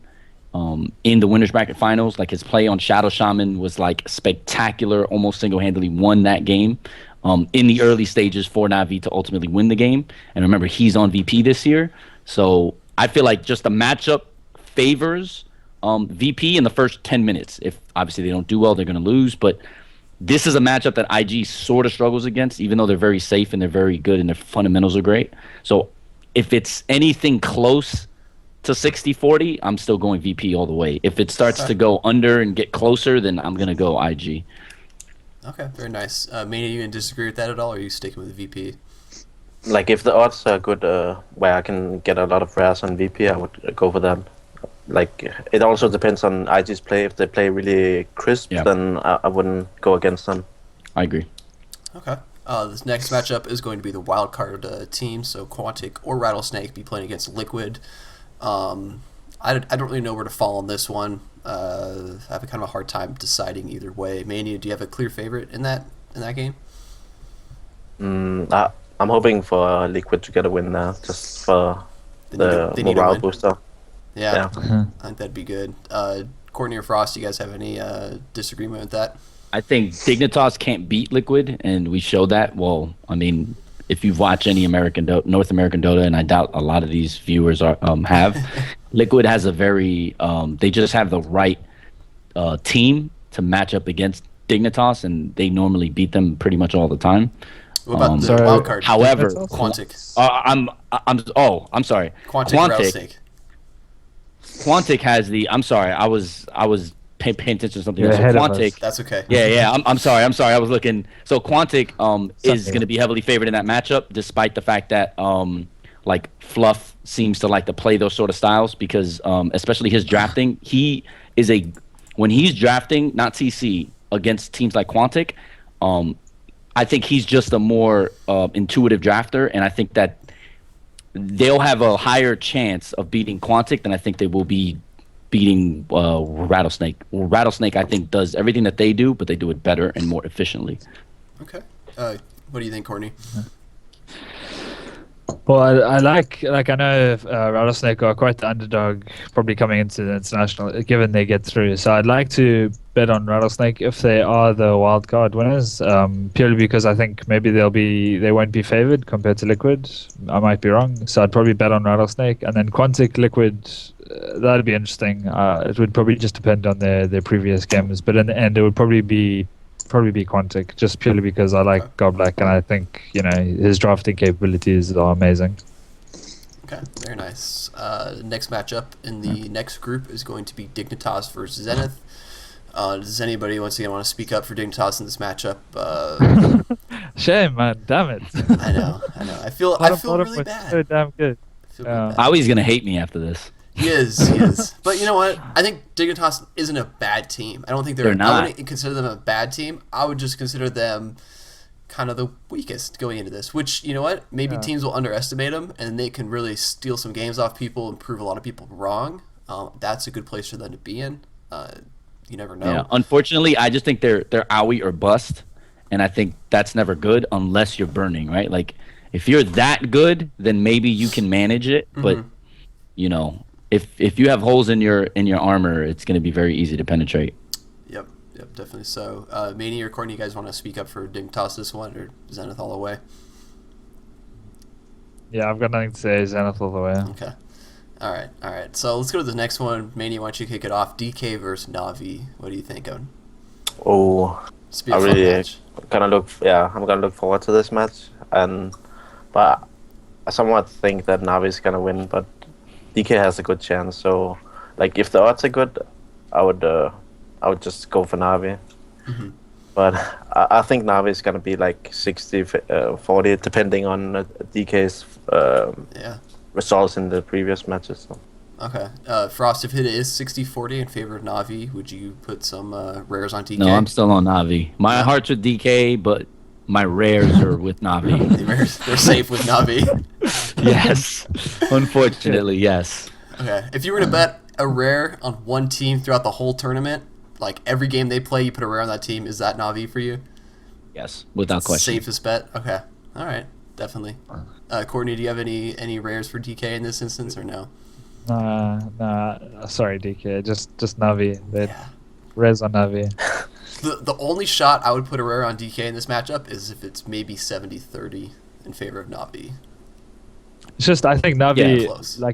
in the winners bracket finals. Like, his play on Shadow Shaman was like spectacular, almost single-handedly won that game in the early stages for Navi to ultimately win the game. And remember, he's on VP this year, so I feel like just the matchup favors VP in the first 10 minutes. If obviously they don't do well, they're going to lose, but this is a matchup that IG sort of struggles against, even though they're very safe and they're very good and their fundamentals are great. So if it's anything close to 60-40, I'm still going VP all the way. If it starts to go under and get closer, then I'm going to go IG. Okay, very nice. Mania, you gonna disagree with that at all, or are you sticking with VP? Like, if the odds are good, where I can get a lot of rares on VP, I would go for that. Like, it also depends on IG's play. If they play really crisp, then I wouldn't go against them. I agree. Okay. This next matchup is going to be the wildcard team, so Quantic or Rattlesnake be playing against Liquid. I don't really know where to fall on this one. I have a kind of a hard time deciding either way. Mania, do you have a clear favorite in that game? I'm hoping for Liquid to get a win now, just for the morale booster. Yeah. I think that'd be good. Courtney or Frost, do you guys have any disagreement with that? I think Dignitas can't beat Liquid, and we showed that. Well, I mean, if you've watched any North American Dota, and I doubt a lot of these viewers have, Liquid has a very they just have the right team to match up against Dignitas, and they normally beat them pretty much all the time. What about the wild card? However, Quantic. I'm sorry. Quantic. Quantic has the. I'm sorry. I was paying attention to something else. So Quantic. That's okay. Yeah. I'm sorry. I was looking. So Quantic is going to be heavily favored in that matchup, despite the fact that like Fluff seems to like to play those sort of styles, because especially his drafting, when he's drafting, not TC, against teams like Quantic, I think he's just a more intuitive drafter, and I think that they'll have a higher chance of beating Quantic than I think they will be beating Rattlesnake. Rattlesnake, I think, does everything that they do, but they do it better and more efficiently. Okay. What do you think, Courtney? Well, I know Rattlesnake are quite the underdog, probably coming into the international, given they get through. So I'd like to bet on Rattlesnake if they are the wild card winners, purely because I think maybe they won't be favored compared to Liquid. I might be wrong, so I'd probably bet on Rattlesnake, and then Quantic Liquid that'd be interesting. It would probably just depend on their previous games, but in the end, it would probably be Quantic, just purely because I like Goblak, and I think his drafting capabilities are amazing. Okay, very nice. Next matchup in the next group is going to be Dignitas versus Zenith. Does anybody once again want to speak up for Dignitas in this matchup? Shame, man. Damn it. I know. I feel really bad. So damn good. Awi's gonna hate me after this. He is. But you know what? I think Dignitas isn't a bad team. I don't think they're not. I wouldn't consider them a bad team. I would just consider them kind of the weakest going into this, which, you know what? Maybe teams will underestimate them, and they can really steal some games off people and prove a lot of people wrong. That's a good place for them to be in. You never know. Yeah, unfortunately, I just think they're Awi or bust, and I think that's never good unless you're burning, right? Like, if you're that good, then maybe you can manage it, but, if you have holes in your armor, it's going to be very easy to penetrate. Yep, definitely so. Manny or Courtney, you guys want to speak up for Dignitas this one, or Zenith all the way? Yeah, I've got nothing to say. Zenith all the way. Okay. All right. So let's go to the next one. Manny, why don't you kick it off? DK versus Navi. What do you think, Owen? Oh, I really match. I'm gonna look forward to this match, but I somewhat think that Navi's gonna win, but DK has a good chance. So, like, if the odds are good, I would just go for Navi. Mm-hmm. But I think Navi is gonna be like 60-40, depending on DK's results in the previous matches. So. Okay. Frost, if it is 60-40 in favor of Navi, would you put some rares on DK? No, I'm still on Navi. My heart's with DK, but my rares are with Navi. They're safe with Navi. Yes. Unfortunately, yes. Okay. If you were to bet a rare on one team throughout the whole tournament, like every game they play, you put a rare on that team, is that Navi for you? Yes, without question. Safest bet? Okay. All right. Definitely. Courtney, do you have any rares for DK in this instance, or no? Nah. Sorry, DK. Just Navi. Res on Navi. The only shot I would put a rare on DK in this matchup is if it's maybe 70-30 in favor of Navi. It's just, I think Navi,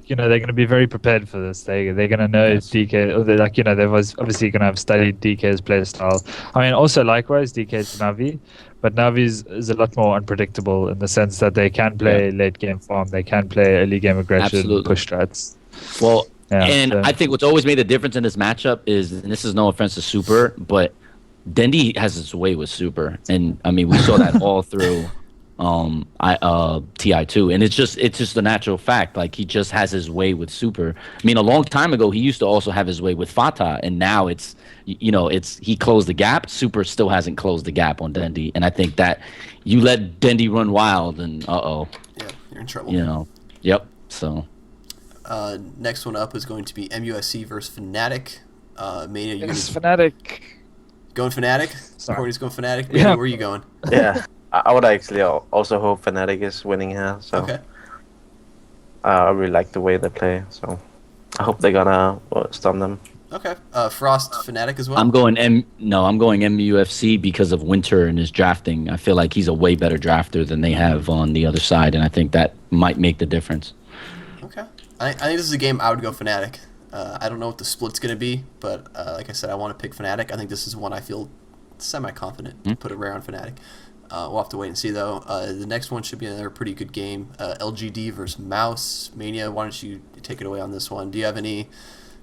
they're going to be very prepared for this. They're going to know DK, or they're they've obviously going to have studied DK's playstyle. I mean, also likewise, DK to Navi, but Navi is a lot more unpredictable in the sense that they can play late game farm, they can play early game aggression, push strats. Well, I think what's always made the difference in this matchup is, and this is no offense to Super, but Dendi has his way with Super, and I mean we saw that all through TI2, and it's just a natural fact. Like, he just has his way with Super. I mean, a long time ago he used to also have his way with Fata, and now it's he closed the gap. Super still hasn't closed the gap on Dendi, and I think that you let Dendi run wild, and yeah, you're in trouble. Yep. So next one up is going to be MUSC versus Fnatic. Mania, Fnatic. Going Fnatic? Courtney's going Fnatic. Mania, where are you going? Yeah. I would actually also hope Fnatic is winning here. So okay. I really like the way they play. So I hope they're gonna stun them. Okay. Frost, Fnatic as well? I'm going MUFC because of Winter and his drafting. I feel like he's a way better drafter than they have on the other side, and I think that might make the difference. Okay. I think this is a game I would go Fnatic. I don't know what the split's going to be, but like I said, I want to pick Fnatic. I think this is one I feel semi-confident to put a rare on Fnatic. We'll have to wait and see, though. The next one should be another pretty good game. LGD versus Mouse. Mania, why don't you take it away on this one? Do you have any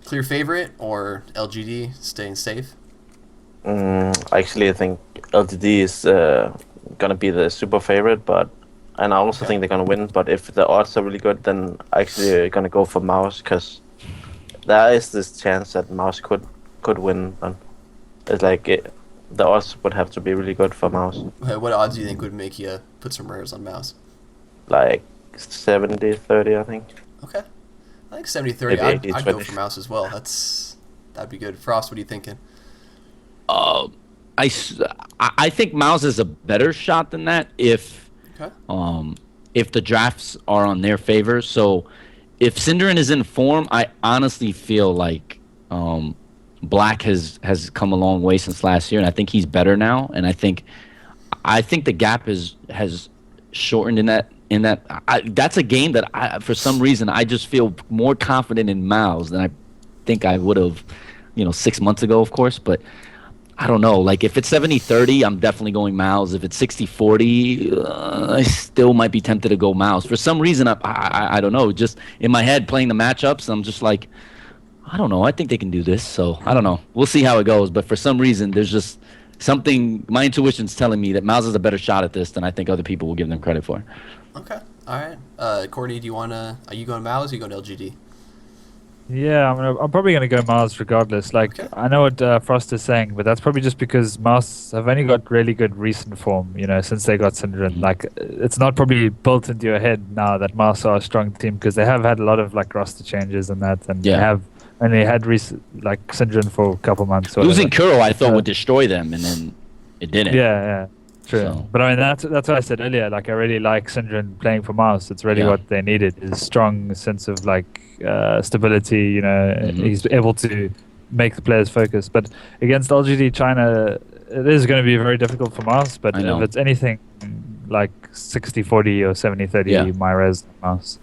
clear favorite, or LGD staying safe? Actually, I think LGD is going to be the super favorite, and I also think they're going to win. But if the odds are really good, then actually going to go for Mouse, because there is this chance that Mouse could win. But it's like the odds would have to be really good for Mouse. Okay, what odds do you think would make you put some rares on Mouse? Like 70-30, I think. Okay. I think 70-30. I'd go for Mouse as well. That'd be good. Frost, what are you thinking? I think Mouse is a better shot than that if the drafts are on their favor. So if Synderen is in form, I honestly feel like Black has come a long way since last year, and I think he's better now. And I think the gap has shortened in in that. That's a game that for some reason, I just feel more confident in Miles than I think I would have, 6 months ago, of course. But I don't know. Like, if it's 70-30, I'm definitely going Miles. If it's 60-40, I still might be tempted to go Miles. For some reason, I don't know. Just in my head, playing the matchups, I'm just like, I don't know. I think they can do this. So, I don't know. We'll see how it goes. But for some reason, there's just something, my intuition's telling me that Miles has a better shot at this than I think other people will give them credit for. Okay. All right. Courtney, are you going Miles or are you going LGD? Yeah, I'm probably going to go Miles regardless. Like, Okay. I know what Frost is saying, but that's probably just because Miles have only got really good recent form, since they got Syndrome. Like, it's not probably built into your head now that Miles are a strong team because they have had a lot of, like, roster changes and that, and they have only had Syndrome for a couple months. Losing Kuro, I thought, would destroy them, and then it didn't. Yeah. True. So. But I mean, that's what I said earlier. Like, I really like Syndrome playing for Miles. It's really what they needed, is a strong sense of, like, stability. He's able to make the players focus. But against LGD China, it is going to be very difficult for Miles. But if it's anything like 60-40 or 70-30, my res Miles.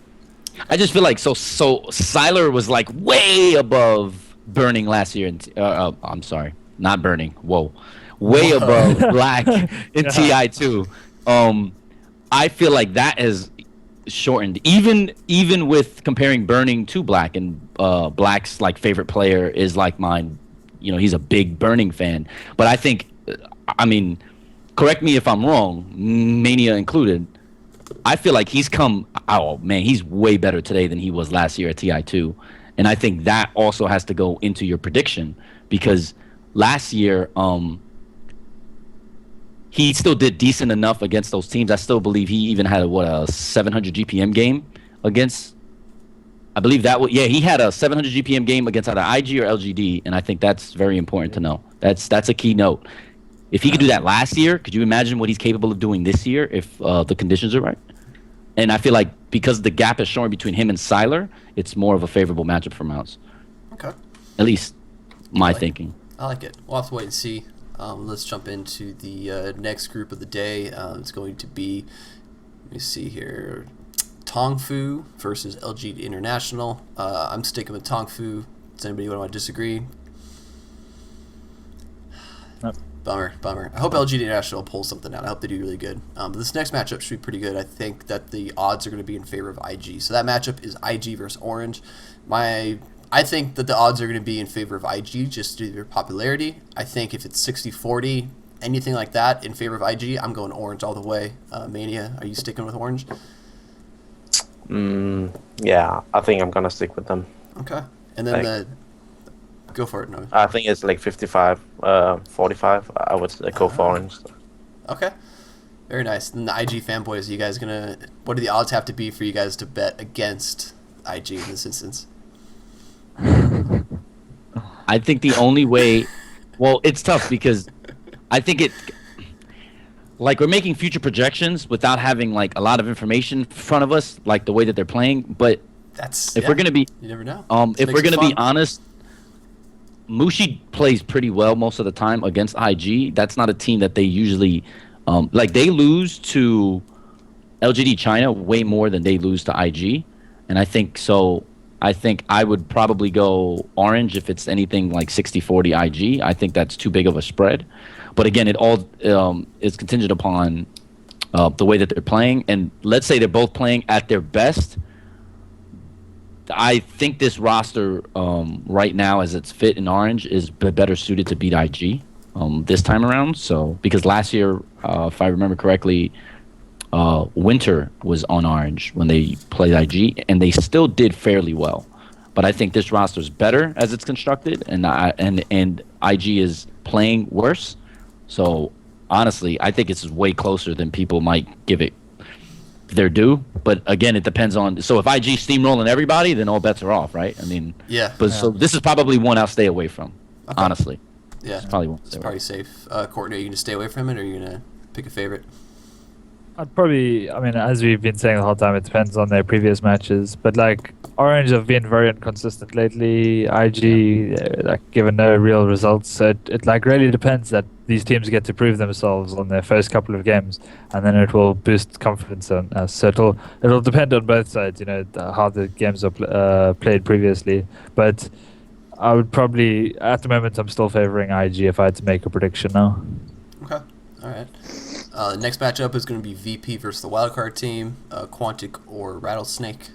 I just feel like so Siler was like way above Burning last year. I'm sorry, not Burning. Whoa. Way above Black in TI2. I feel like that has shortened. Even with comparing Burning to Black, and Black's like favorite player is like mine. He's a big Burning fan. But I think, correct me if I'm wrong, Mania included, I feel like he's he's way better today than he was last year at TI2. And I think that also has to go into your prediction, because last year, he still did decent enough against those teams. I still believe he even had a 700 GPM game against. I believe he had a 700 GPM game against either IG or LGD, and I think that's very important to know. That's a key note. If he could do that last year, could you imagine what he's capable of doing this year if the conditions are right? And I feel like because the gap is showing between him and Siler, it's more of a favorable matchup for Mouse. Okay. At least my thinking. I like it. We'll have to wait and see. Let's jump into the next group of the day. It's going to be, let me see here, Tongfu versus LG International. I'm sticking with Tongfu. Does anybody want to disagree? Nope. Bummer. I hope LG International pulls something out. I hope they do really good. But this next matchup should be pretty good. I think that the odds are going to be in favor of IG. So that matchup is IG versus Orange. I think that the odds are going to be in favor of IG just due to their popularity. I think if it's 60-40, anything like that in favor of IG, I'm going Orange all the way. Mania, are you sticking with Orange? Yeah, I think I'm going to stick with them. Okay. And then go for it, no. I think it's like 55-45. I would go for Orange. Okay. Very nice. And the IG fanboys, are you guys what do the odds have to be for you guys to bet against IG in this instance? I think the only way, well, it's tough because I think we're making future projections without having like a lot of information in front of us, like the way that they're playing. But we're gonna be, you never know. If we're gonna be honest, Mushi plays pretty well most of the time against IG. That's not a team that they usually, they lose to LGD China way more than they lose to IG, and I think so. I think I would probably go Orange if it's anything like 60-40 IG. I think that's too big of a spread. But again, it all is contingent upon the way that they're playing. And let's say they're both playing at their best. I think this roster right now, as it's fit in Orange, is better suited to beat IG this time around. So because last year, if I remember correctly, Winter was on Orange when they played IG, and they still did fairly well. But I think this roster is better as it's constructed, and IG is playing worse. So honestly, I think it's way closer than people might give it their due. But again, it depends on. So if IG steamrolling everybody, then all bets are off, right? I mean, yeah. But so this is probably one I'll stay away from. Okay. Honestly, yeah, it's probably one. It's probably safe. Courtney, are you gonna stay away from it, or are you gonna pick a favorite? I'd probably, as we've been saying the whole time, it depends on their previous matches. But like Orange have been very inconsistent lately. IG, given no real results, so it like really depends that these teams get to prove themselves on their first couple of games, and then it will boost confidence on us. So it'll depend on both sides, how the games are played previously. But I would probably, at the moment, I'm still favoring IG if I had to make a prediction now. Okay, all right. The next matchup is going to be VP versus the wildcard team, Quantic or Rattlesnake.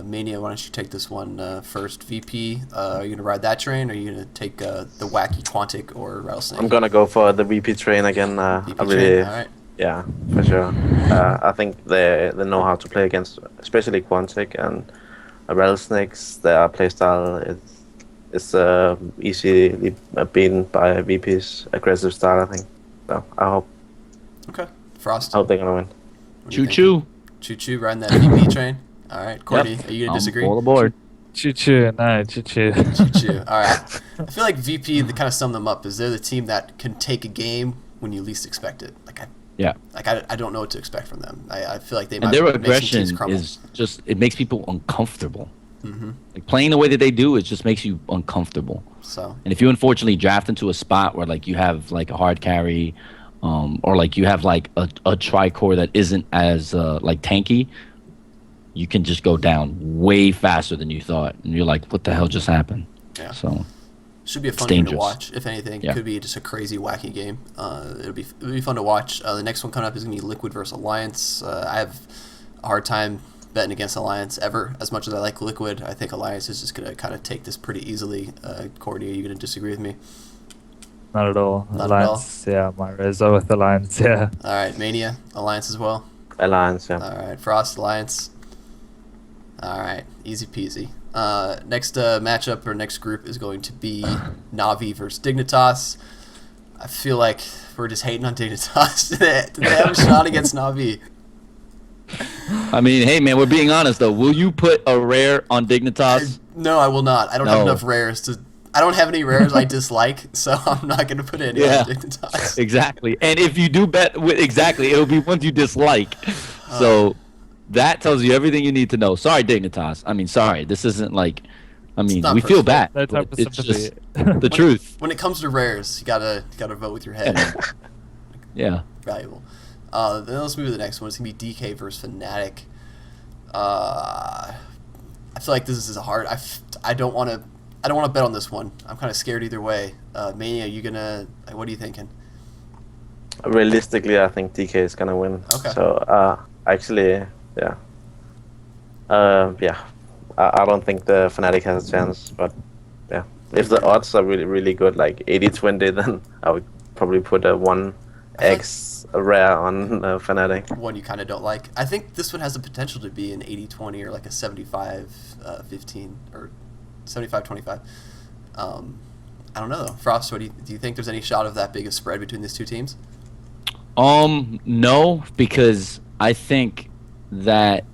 Mania, why don't you take this one first? VP, are you going to ride that train, or are you going to take the wacky Quantic or Rattlesnake? I'm gonna go for the VP train again. VP train, all right. Yeah, for sure. I think they know how to play against, especially Quantic and Rattlesnakes. Their playstyle is easily beaten by VP's aggressive style, I think. So I hope. Okay, Frost. I hope they're gonna win. Choo-choo. Choo-choo, riding that VP train. All right, Courtney, are you going to disagree? All aboard. Choo-choo, no, choo-choo. Choo-choo. All right. I feel like VP, to kind of sum them up, is they're the team that can take a game when you least expect it. I don't know what to expect from them. I feel like they might. And their make some aggression teams crumble. is just, it makes people uncomfortable. Mm-hmm. Like playing the way that they do, it just makes you uncomfortable. So. And if you unfortunately draft into a spot where like you have like a hard carry, or like you have like a tri-core that isn't as like tanky, you can just go down way faster than you thought, and you're like, "What the hell just happened?" Yeah. So should be a fun game to dangerous. watch. If anything, Yeah. could be just a crazy, wacky game. It'll be fun to watch. The next one coming up is gonna be Liquid versus Alliance. I have a hard time betting against Alliance ever. As much as I like Liquid, I think Alliance is just gonna kind of take this pretty easily. Courtney, are you gonna disagree with me? Not at all. Not at all? Alliance, yeah, my Reza with Alliance, yeah. All right, Mania, Alliance as well. Alliance, yeah. All right, Frost, Alliance. All right, easy peasy. Next matchup or next group is going to be Na'Vi versus Dignitas. I feel like we're just hating on Dignitas. Do they have a shot against Na'Vi? I mean, hey man, we're being honest though. Will you put a rare on Dignitas? No, I will not. I don't have No. enough rares to. I don't have any rares I dislike, so I'm not going to put any Yeah. on Dignitas. Exactly. And if you do bet with exactly, it'll be ones you dislike. So that tells you everything you need to know. Sorry, Dignitas. I mean, sorry. This isn't like. I mean, not we feel personal. bad. No type but of it's sympathy. just the truth. When it comes to rares, you gotta vote with your head. Yeah. Valuable. Then let's move to the next one. It's gonna be DK versus Fnatic. I feel like this is a hard. I don't want to bet on this one. I'm kind of scared either way. Mania, you gonna? What are you thinking? Realistically, I think DK is gonna win. Okay. So actually, yeah. Yeah. I don't think the Fnatic has a chance, but yeah. If the odds are really, really good, like 80-20, then I would probably put a 1x rare on Fnatic. One you kind of don't like. I think this one has the potential to be an 80-20 or like a 75-15 or 75-25. I don't know though. Frost, do you think there's any shot of that big a spread between these two teams? No, because I think that,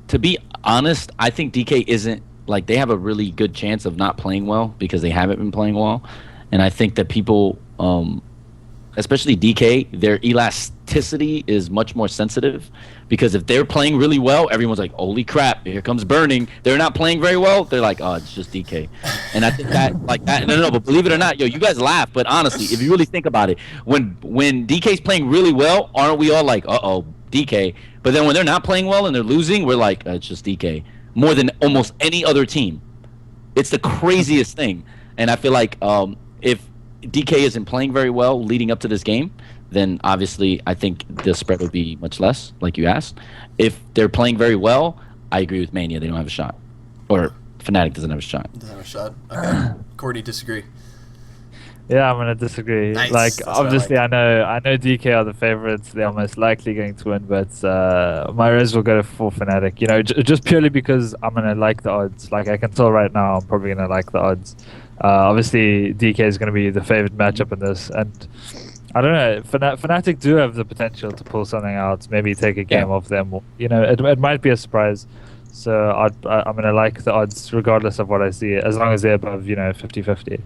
to be honest, I think DK isn't, like, they have a really good chance of not playing well because they haven't been playing well. And I think that people, especially DK, their elasticity is much more sensitive, because if they're playing really well, everyone's like, holy crap, here comes Burning. They're not playing very well. They're like, oh, it's just DK. And I think that, like that, no, but believe it or not, yo, you guys laugh, but honestly, if you really think about it, when DK's playing really well, aren't we all like, uh-oh, DK? But then when they're not playing well and they're losing, we're like, it's just DK. More than almost any other team. It's the craziest thing. And I feel like if DK isn't playing very well leading up to this game, then obviously I think the spread would be much less, like you asked. If they're playing very well, I agree with Mania. They don't have a shot. Or Fnatic doesn't have a shot. Doesn't have a shot. Okay. Courtney, disagree. Yeah, I'm gonna disagree. Nice. Like, That's what I obviously, like. I know DK are the favorites. They're most likely going to win, but my res will go for Fnatic. You know, just purely because I'm gonna like the odds. Like, I can tell right now, I'm probably gonna like the odds. Obviously, DK is gonna be the favorite matchup in this, and I don't know. Fnatic do have the potential to pull something out. Maybe take a game off them. You know, it might be a surprise. So I'm gonna like the odds regardless of what I see, as long as they're above 50-50.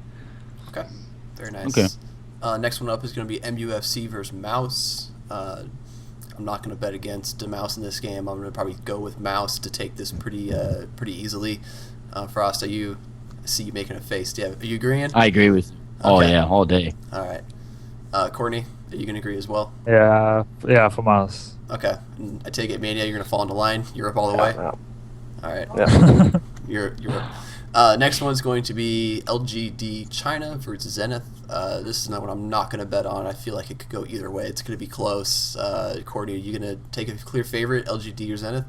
Okay. Very nice. Okay. Next one up is going to be MUFC versus Mouse. I'm not going to bet against Mouse in this game. I'm going to probably go with Mouse to take this pretty easily. Frost, I see you making a face. Yeah, are you agreeing? I agree with you. Oh Okay. yeah, all day. All right. Courtney, are you gonna agree as well? Yeah, for Miles. Okay. And I take it, Mania, you're gonna fall into line. You're up all the way. Yeah. All right. Yeah. You're up. Next one's going to be LGD China versus Zenith. This is not what I'm not going to bet on. I feel like it could go either way. It's going to be close. Courtney, are you going to take a clear favorite, LGD or Zenith?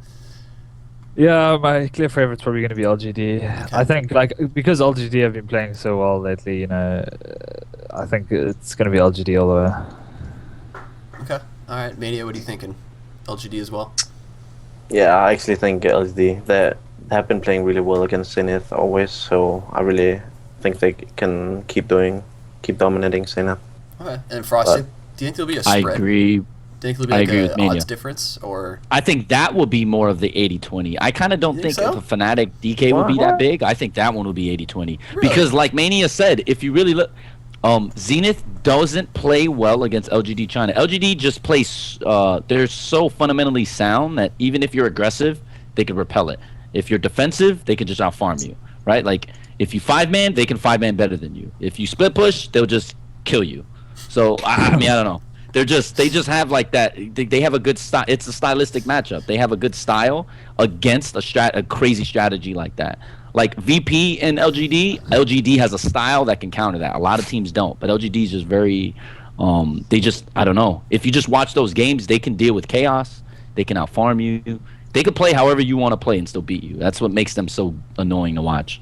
Yeah, my clear favorite's probably going to be LGD. I think, because LGD have been playing so well lately, I think it's going to be LGD all the way. Okay. All right. Mania, what are you thinking? LGD as well? Yeah, I actually think LSD they have been playing really well against Zenith always, so I really think they can keep dominating Zenith. Okay. And Frosty, do you think there'll be a I spread? agree. Do you think there'll be I like agree a with Mania. odds difference? Or I think that will be more of the 80-20. I kind of don't You think think so? the Fnatic DK will be What? that big. I think that one will be 80-20. Really? Because like Mania said, if you really look, Zenith doesn't play well against LGD China. LGD just plays, they're so fundamentally sound that even if you're aggressive, they can repel it. If you're defensive, they can just out-farm you, right? Like, if you 5-man, they can 5-man better than you. If you split push, they'll just kill you. So, I mean, I don't know. They just have like that. They have a good style. It's a stylistic matchup. They have a good style against a crazy strategy like that. Like VP and LGD has a style that can counter that. A lot of teams don't, but LGD is just very. I don't know. If you just watch those games, they can deal with chaos. They can out-farm you. They can play however you want to play and still beat you. That's what makes them so annoying to watch.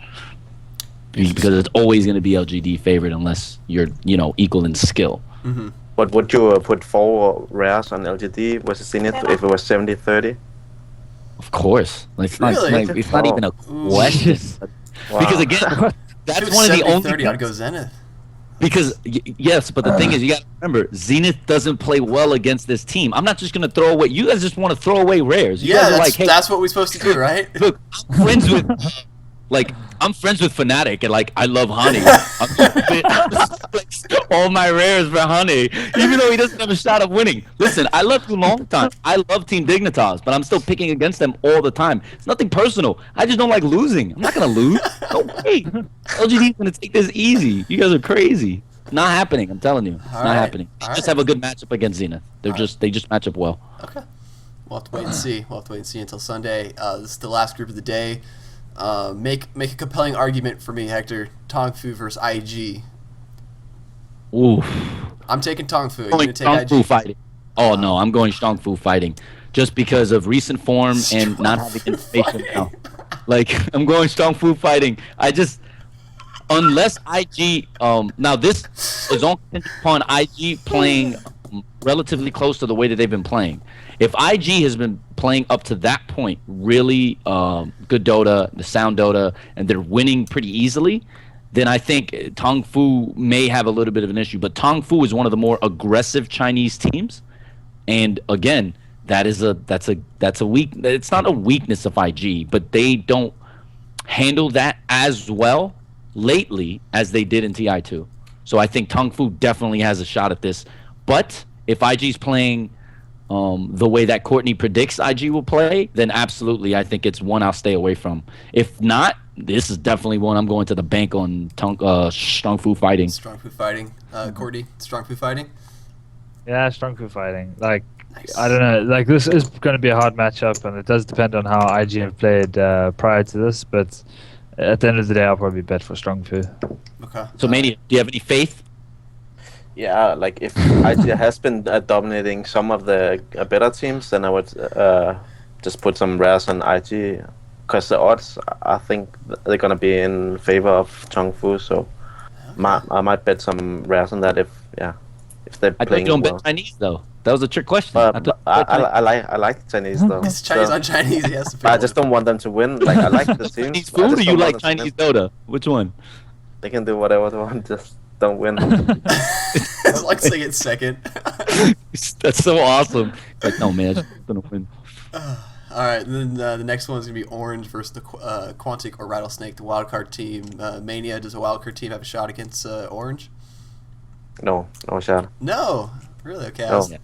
Because it's always going to be LGD favorite unless you're, equal in skill. Mm-hmm. But would you put 4 rares on LGD versus Zenith if it was 70-30? Of course. Like, it's not, Really? like, it's not even a question. Wow. Because again, that's one of the only 30, I'd things- go Zenith. Because yes, but the thing is, you got to remember, Zenith doesn't play well against this team. I'm not just gonna throw away. You guys just want to throw away rares. You Yeah, guys are that's, like, hey, that's what we're supposed to do, right? look, I'm friends with, I'm friends with Fnatic, and I love Honey. All my rares for Honey, even though he doesn't have a shot of winning. Listen, I love you a long time. I love Team Dignitas, but I'm still picking against them all the time. It's nothing personal. I just don't like losing. I'm not gonna lose. No way. LGD's gonna take this easy. You guys are crazy. Not happening. I'm telling you, it's All not right. happening. They All just right. have a good matchup against Zenith. They just match up well. Okay. We'll have to wait and see. We'll have to wait and see until Sunday. This is the last group of the day. Make a compelling argument for me, Hector. Tongfu versus IG. Ooh. I'm taking Tongfu. Are you Going going to take Strong Fu IG? fighting. Oh no, I'm going Strong Fu fighting, just because of recent form and not having information now. I'm going Strong Fu fighting. Unless IG, now this is all contingent upon IG playing relatively close to the way that they've been playing. If IG has been playing up to that point, really good Dota, the sound Dota, and they're winning pretty easily, then I think Tongfu may have a little bit of an issue. But Tongfu is one of the more aggressive Chinese teams, and again, that's a weak. It's not a weakness of IG, but they don't handle that as well lately as they did in TI2. So I think Tongfu definitely has a shot at this. But if IG's playing the way that Courtney predicts IG will play, then absolutely I think it's one I'll stay away from. If not, this is definitely one I'm going to the bank on Strong Fu fighting. Strong Fu fighting. Courtney, Strong Fu fighting? Yeah, Strong Fu fighting. Nice. I don't know. This is going to be a hard matchup, and it does depend on how IG have played prior to this. But at the end of the day, I'll probably bet for Strong Fu. Okay. So Mania, do you have any faith? Yeah, if IG has been dominating some of the better teams, then I would just put some rares on IG, because the odds, I think they're gonna be in favor of Chongfu. So I might bet some rares on that if they're I thought playing you don't well. bet Chinese though. That was a trick question. I like Chinese though. It's Chinese So- on Chinese, he has to pick I one. just don't want them to win. I like the teams. Chinese I just food, or don't you want like them to Chinese win. Dota? Which one? They can do whatever they want, just don't win. It's like saying it second. That's so awesome. No man, I just gonna win. All right, and then the next one's going to be Orange versus the Quantic or Rattlesnake, the wildcard team. Mania, does a wildcard team have a shot against Orange? No shot. No. Really? Okay. No. Yeah.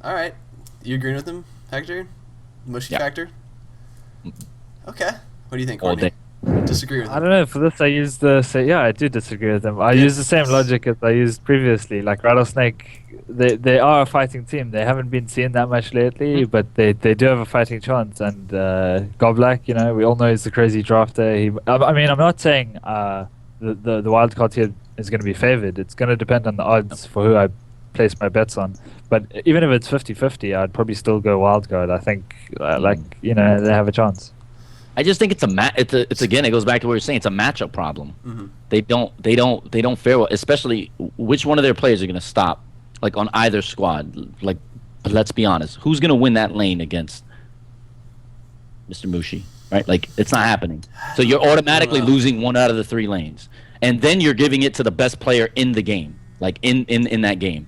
All right. You agreeing with him, Hector? Mushy Yeah. factor? Okay. What do you think, All Courtney? day. Disagree with I him. don't know. For this, I do disagree with them. I Yeah. use the same logic as I used previously. Like Rattlesnake, they are a fighting team. They haven't been seen that much lately, but they do have a fighting chance. And Goblak, we all know he's the crazy drafter. I mean, I'm not saying the wild card here is going to be favored. It's going to depend on the odds for who I place my bets on. But even if it's 50-50, I'd probably still go wild card. I think, they have a chance. I just think it's again, it goes back to what we were saying. It's a matchup problem. Mm-hmm. They don't fare well, especially which one of their players are going to stop, like on either squad. Like, let's be honest, who's going to win that lane against Mr. Mushi? Right? Like, it's not happening. So you're automatically losing one out of the 3 lanes, and then you're giving it to the best player in the game, like in that game.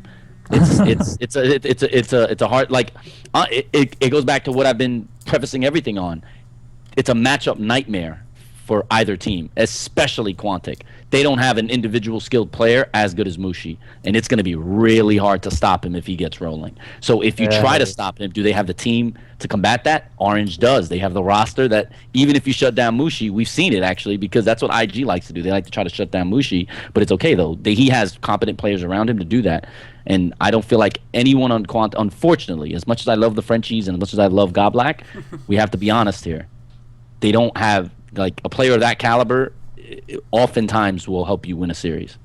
It's a hard, like it goes back to what I've been prefacing everything on. It's a matchup nightmare for either team, especially Quantic. They don't have an individual skilled player as good as Mushi, and it's going to be really hard to stop him if he gets rolling. So if you try to stop him, do they have the team to combat that? Orange does. They have the roster that even if you shut down Mushi, we've seen it actually, because that's what IG likes to do. They like to try to shut down Mushi, but it's okay though. He has competent players around him to do that. And I don't feel like anyone on Quant, unfortunately, as much as I love the Frenchies and as much as I love Goblak, we have to be honest here. They don't have, like, a player of that caliber oftentimes will help you win a series.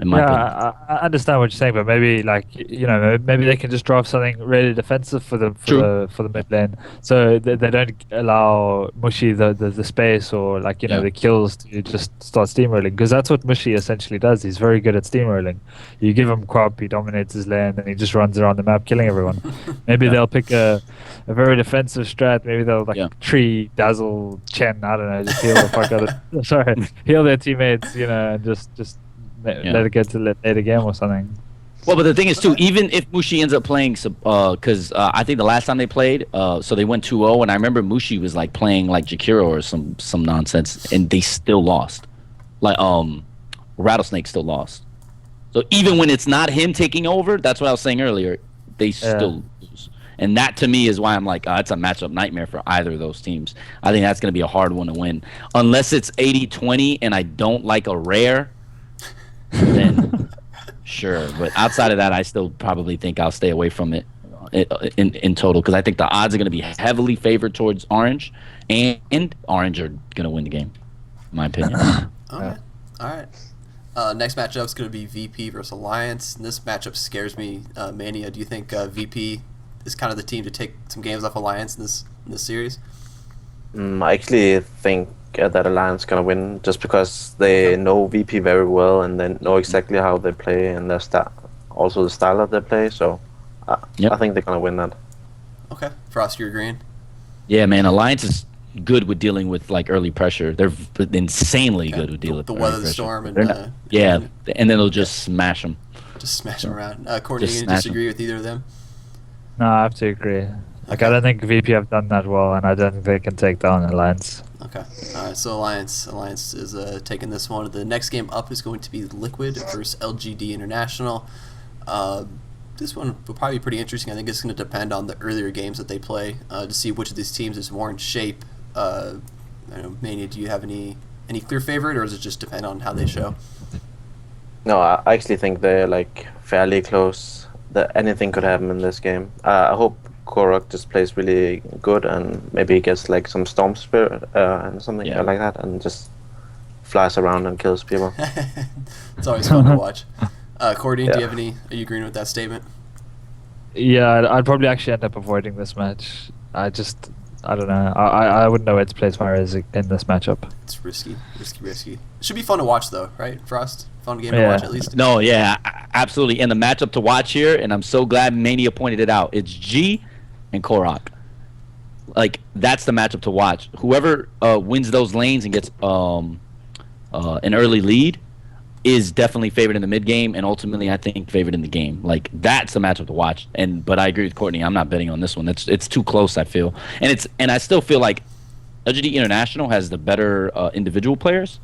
In my opinion. I understand what you're saying, but maybe maybe they can just draft something really defensive for the mid lane, so they don't allow Mushi the space or the kills to just start steamrolling, because that's what Mushi essentially does. He's very good at steamrolling. You give him Quap, he dominates his lane, and he just runs around the map killing everyone. Maybe they'll pick a very defensive strat. Maybe they'll tree dazzle Chen. I don't know, just heal the fuck out of heal their teammates, and just let it get to later game or something. Well, but the thing is, too, even if Mushi ends up playing, because I think the last time they played, so they went 2-0, and I remember Mushi was like playing like Jakiro or some nonsense, and they still lost. Like Rattlesnake still lost. So even when it's not him taking over, that's what I was saying earlier, they still lose. And that to me is why I'm like, it's a matchup nightmare for either of those teams. I think that's going to be a hard one to win, unless it's 80-20 and I don't like a rare. Then sure, but outside of that, I still probably think I'll stay away from it in total, because I think the odds are going to be heavily favored towards Orange, and Orange are going to win the game, in my opinion. Okay. All right. Next matchup is going to be VP versus Alliance. And this matchup scares me. Mania, do you think VP is kind of the team to take some games off Alliance in this series? I actually think that Alliance gonna win, just because they know VP very well and they know exactly how they play and their also the style of their play. So I think they're gonna win that. Okay, Frost, you're agreeing? Yeah, man. Alliance is good with dealing with like early pressure. They're insanely good with dealing with the early weather, the pressure. storm, and and then they'll just smash them. Just smash them around. Courtney, Just you smash disagree with either of them? No, I have to agree. Like, I don't think VP have done that well, and I don't think they can take down Alliance. Okay. All right. So Alliance is taking this one. The next game up is going to be Liquid versus LGD International. This one will probably be pretty interesting. I think it's going to depend on the earlier games that they play to see which of these teams is more in shape. I don't know, Mania, do you have any clear favorite, or does it just depend on how they show? No, I actually think they're like fairly close. That anything could happen in this game. I hope Korok just plays really good and maybe gets like some Storm Spirit and something like that, and just flies around and kills people. It's always fun to watch. Courtney, do you have any? Are you agreeing with that statement? Yeah, I'd probably actually end up avoiding this match. I don't know. I wouldn't know where to place my Riz in this matchup. It's risky. It should be fun to watch, though, right, Frost? Fun game to watch, at least. No, yeah, absolutely. And the matchup to watch here, and I'm so glad Mania pointed it out, it's G and Korok. Like, that's the matchup to watch. Whoever wins those lanes and gets an early lead is definitely favored in the mid game, and ultimately I think favored in the game. Like, that's the matchup to watch. But I agree with Courtney. I'm not betting on this one. It's too close, I feel. And I still feel like LGD International has the better individual players,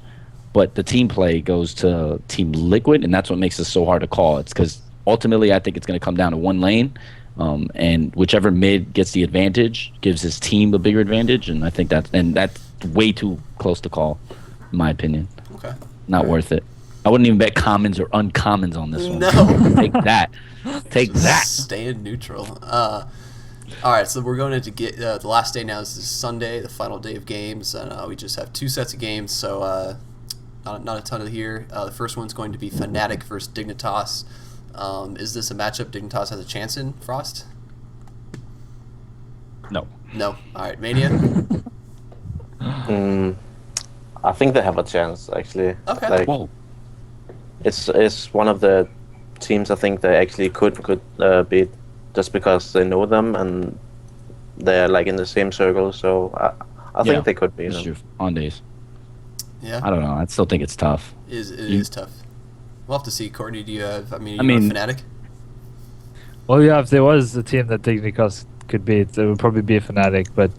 but the team play goes to Team Liquid, and that's what makes it so hard to call. It's because ultimately I think it's going to come down to one lane, and whichever mid gets the advantage gives his team a bigger advantage, and I think that way too close to call, in my opinion. Okay. Not worth it. I wouldn't even bet commons or uncommons on this one. No. Take that. Take that. Staying neutral. All right, so we're going into the last day now. This is Sunday, the final day of games, and we just have 2 sets of games, so not a ton of here. The first one's going to be Fnatic versus Dignitas. Is this a matchup Dignitas has a chance in, Frost? No. No. All right, Mania? I think they have a chance, actually. Okay. Like, Whoa. it's one of the teams I think they actually could beat, just because they know them and they're like in the same circle. So I think they could beat them. On days. Yeah. I don't know. I still think it's tough. It is tough. We'll have to see. Courtney, do you have? I mean, Fnatic. Well, yeah, if there was a team that Dignitas could beat, it would probably be a Fnatic. But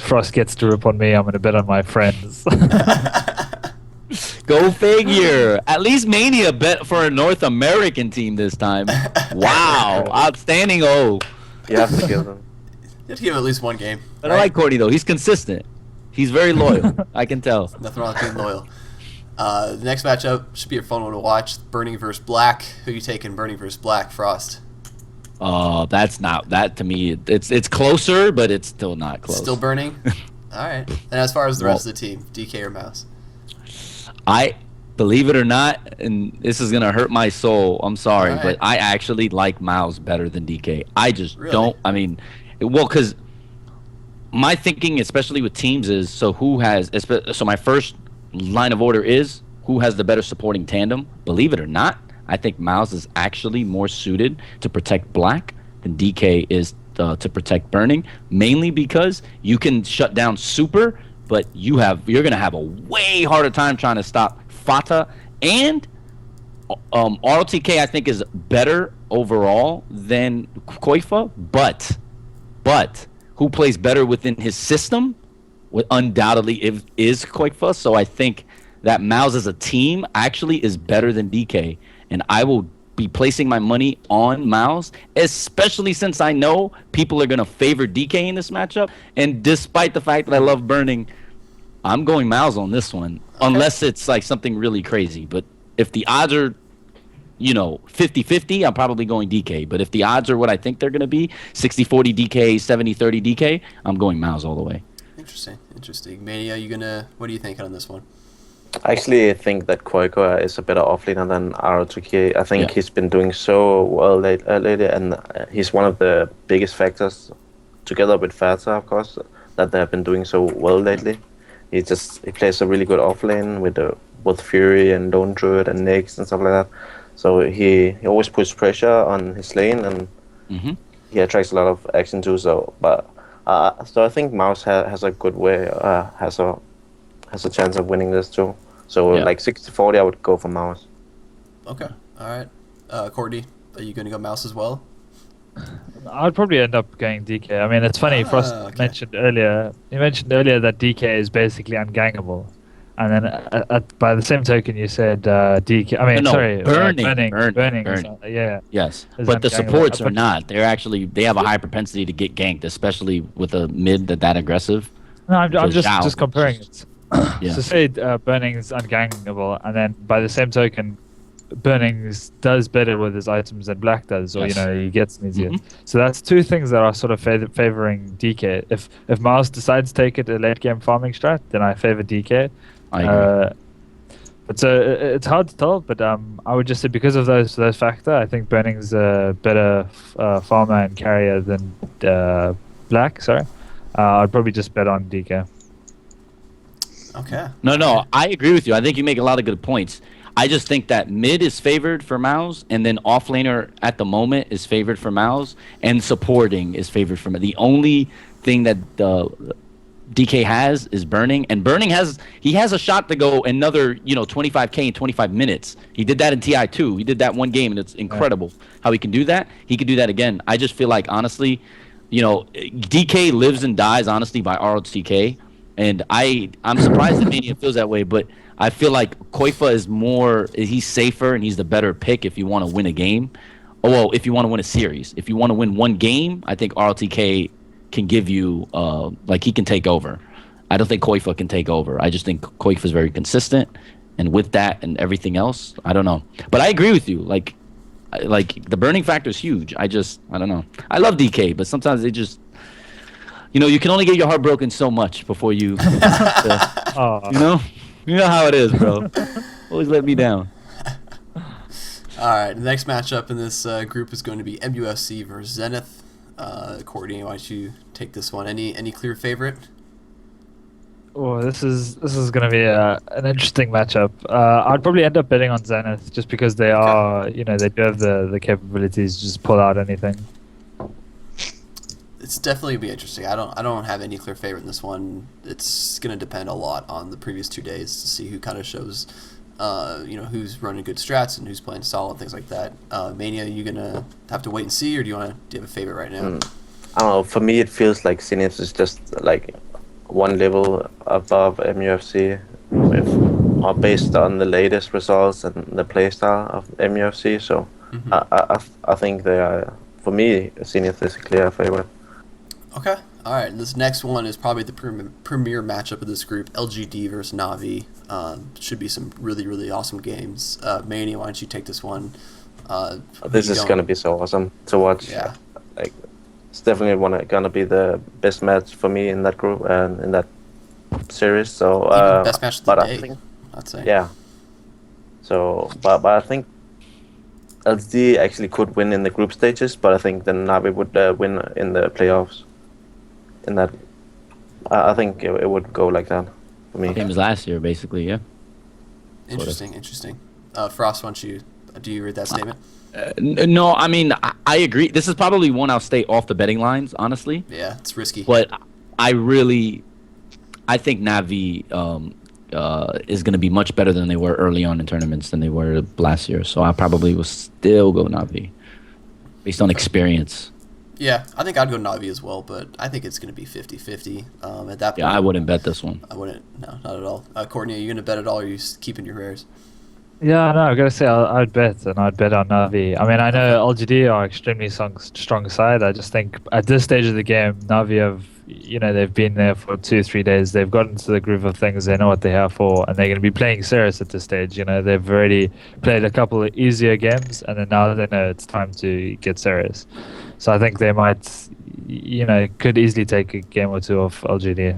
Frost gets to rip on me. I'm going to bet on my friends. Go figure. At least Mania bet for a North American team this time. Wow. Outstanding. You have to give them. You have to give him at least one game. But I like Courtney, though. He's consistent. He's very loyal. I can tell. Nothing wrong with being loyal. The next matchup should be a fun one to watch. Burning versus Black. Who you taking, Burning versus Black, Frost? That's not that to me. It's closer, but it's still not close. Still Burning. All right. And as far as the rest of the team, DK or Mouse? I believe it or not, and this is gonna hurt my soul. I'm sorry, All right. but I actually like Miles better than DK. I just Really? don't. I mean, because my thinking, especially with teams, is so my first line of order is who has the better supporting tandem. Believe it or not, I think Miles is actually more suited to protect Black than DK is to protect Burning, mainly because you can shut down Super, but you're going to have a way harder time trying to stop Fata. And RLTK, I think, is better overall than Koifa, but who plays better within his system undoubtedly is Koifa. So I think that Mouse as a team actually is better than DK, and I will be placing my money on Mouse, especially since I know people are going to favor DK in this matchup. And despite the fact that I love Burning, I'm going Mouse on this one, unless it's like something really crazy. But if the odds are 50-50, I'm probably going DK. But if the odds are what I think they're going to be, 60-40 DK, 70-30 DK, I'm going Mouse all the way. Interesting. Mania, what are you thinking on this one? I actually think that Koiko is a better offlaner than ROTK. I think he's been doing so well lately, and he's one of the biggest factors, together with Fata, of course, that they have been doing so well lately. He plays a really good offlane with both Fury and Lone Druid and Nyx and stuff like that. So he always puts pressure on his lane, and he attracts a lot of action too. So I think Mouse has a good way, has a chance of winning this too. So like 60-40, I would go for Mouse. Okay. All right. Courtney, are you going to go Mouse as well? I'd probably end up going DK. I mean, it's funny. Frost mentioned earlier. You mentioned earlier that DK is basically ungangable, and then by the same token, you said DK. I mean, sorry, burning. Yeah. Yes, but the supports are not. They have a high propensity to get ganked, especially with a mid that aggressive. No, I'm just comparing it. Yeah. So say Burning's ungangable, and then by the same token, Burnings does better with his items than Black does, or he gets them easier. So that's two things that are sort of favoring DK. If Miles decides to take it a late game farming strat, then I favor DK. I agree. But so it's hard to tell. But I would just say because of those factors, I think Burning's a better farmer and carrier than Black. Sorry, I'd probably just bet on DK. Okay. No, I agree with you. I think you make a lot of good points. I just think that mid is favored for Mouse, and then offlaner at the moment is favored for Mouse, and supporting is favored for Mouse. The only thing that DK has is Burning, and Burning has a shot to go another 25K in 25 minutes. He did that in TI2. He did that one game, and it's incredible how he can do that. He can do that again. I just feel like, honestly, DK lives and dies, honestly, by ROTK. And I'm surprised that Mania feels that way, but I feel like Koifa he's safer and he's the better pick if you want to win a game. Oh, well, if you want to win a series. If you want to win one game, I think RLTK can give you, he can take over. I don't think Koifa can take over. I just think Koifa is very consistent, and with that and everything else, I don't know. But I agree with you. Like the burning factor is huge. I don't know. I love DK, but sometimes they just, you can only get your heart broken so much before you, you know how it is, bro. Always let me down. All right, the next matchup in this group is going to be MUFC versus Zenith. Courtney, why don't you take this one? Any clear favorite? Oh, this is going to be an interesting matchup. I'd probably end up betting on Zenith just because they are, they do have the capabilities to just pull out anything. It's definitely gonna be interesting. I don't have any clear favorite in this one. It's gonna depend a lot on the previous 2 days to see who kind of shows, who's running good strats and who's playing solid, things like that. Mania, you gonna have to wait and see, or do you have a favorite right now? I don't know. For me, it feels like Zenith is just like one level above MUFC, or based on the latest results and the playstyle of MUFC. So I think they are, for me, Zenith is a clear favorite. Okay. All right. This next one is probably the premier matchup of this group: LGD versus Navi. Should be some really, really awesome games. Mania, why don't you take this one? This is going to be so awesome to watch. Yeah. Like, it's definitely going to be the best match for me in that group and in that series. So even best match of the day, I think, I'd say. Yeah. So, but I think LGD actually could win in the group stages, but I think then Navi would win in the playoffs. In that, I think it would go like that for me. Same as last year, basically, yeah. Interesting. Frost, why don't you, do you read that statement? No, I mean, I agree. This is probably one I'll stay off the betting lines, honestly. Yeah, it's risky. But I think Navi is going to be much better than they were early on in tournaments than they were last year. So I probably will still go Navi based on experience. Yeah, I think I'd go Navi as well, but I think it's going to be 50-50 at that point. Yeah, I wouldn't bet this one. I wouldn't. No, not at all. Courtney, are you going to bet at all, or are you keeping your rares? Yeah, no, I've got to say I'd bet, and I'd bet on Navi. I mean, I know LGD are extremely strong side. I just think at this stage of the game, Navi have, they've been there for 2-3 days. They've gotten into the groove of things. They know what they're here for, and they're going to be playing serious at this stage. They've already played a couple of easier games, and then now they know it's time to get serious. So I think they might, could easily take a game or two off LGD.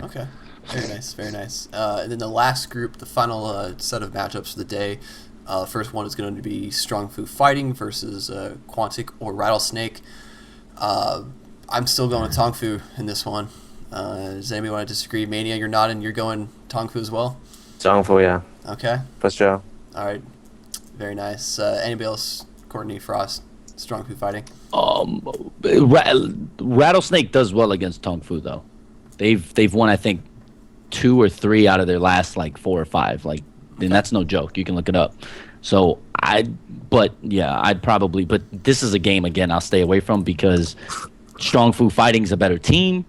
Okay. Very nice. And then the last group, the final set of matchups of the day. First one is going to be Strong Fu Fighting versus Quantic or Rattlesnake. I'm still going with Tong Fu in this one. Does anybody want to disagree? Mania, you're nodding. You're going Tong Fu as well? Tong Fu, yeah. Okay. For sure. All right. Very nice. Anybody else? Courtney, Frost, Strong Fu Fighting? Rattlesnake does well against Tong Fu, though. They've won, I think, 2 or 3 out of their last 4 or 5. And that's no joke. You can look it up. So I'd probably, but this is a game again I'll stay away from because Strong Fu Fighting's a better team,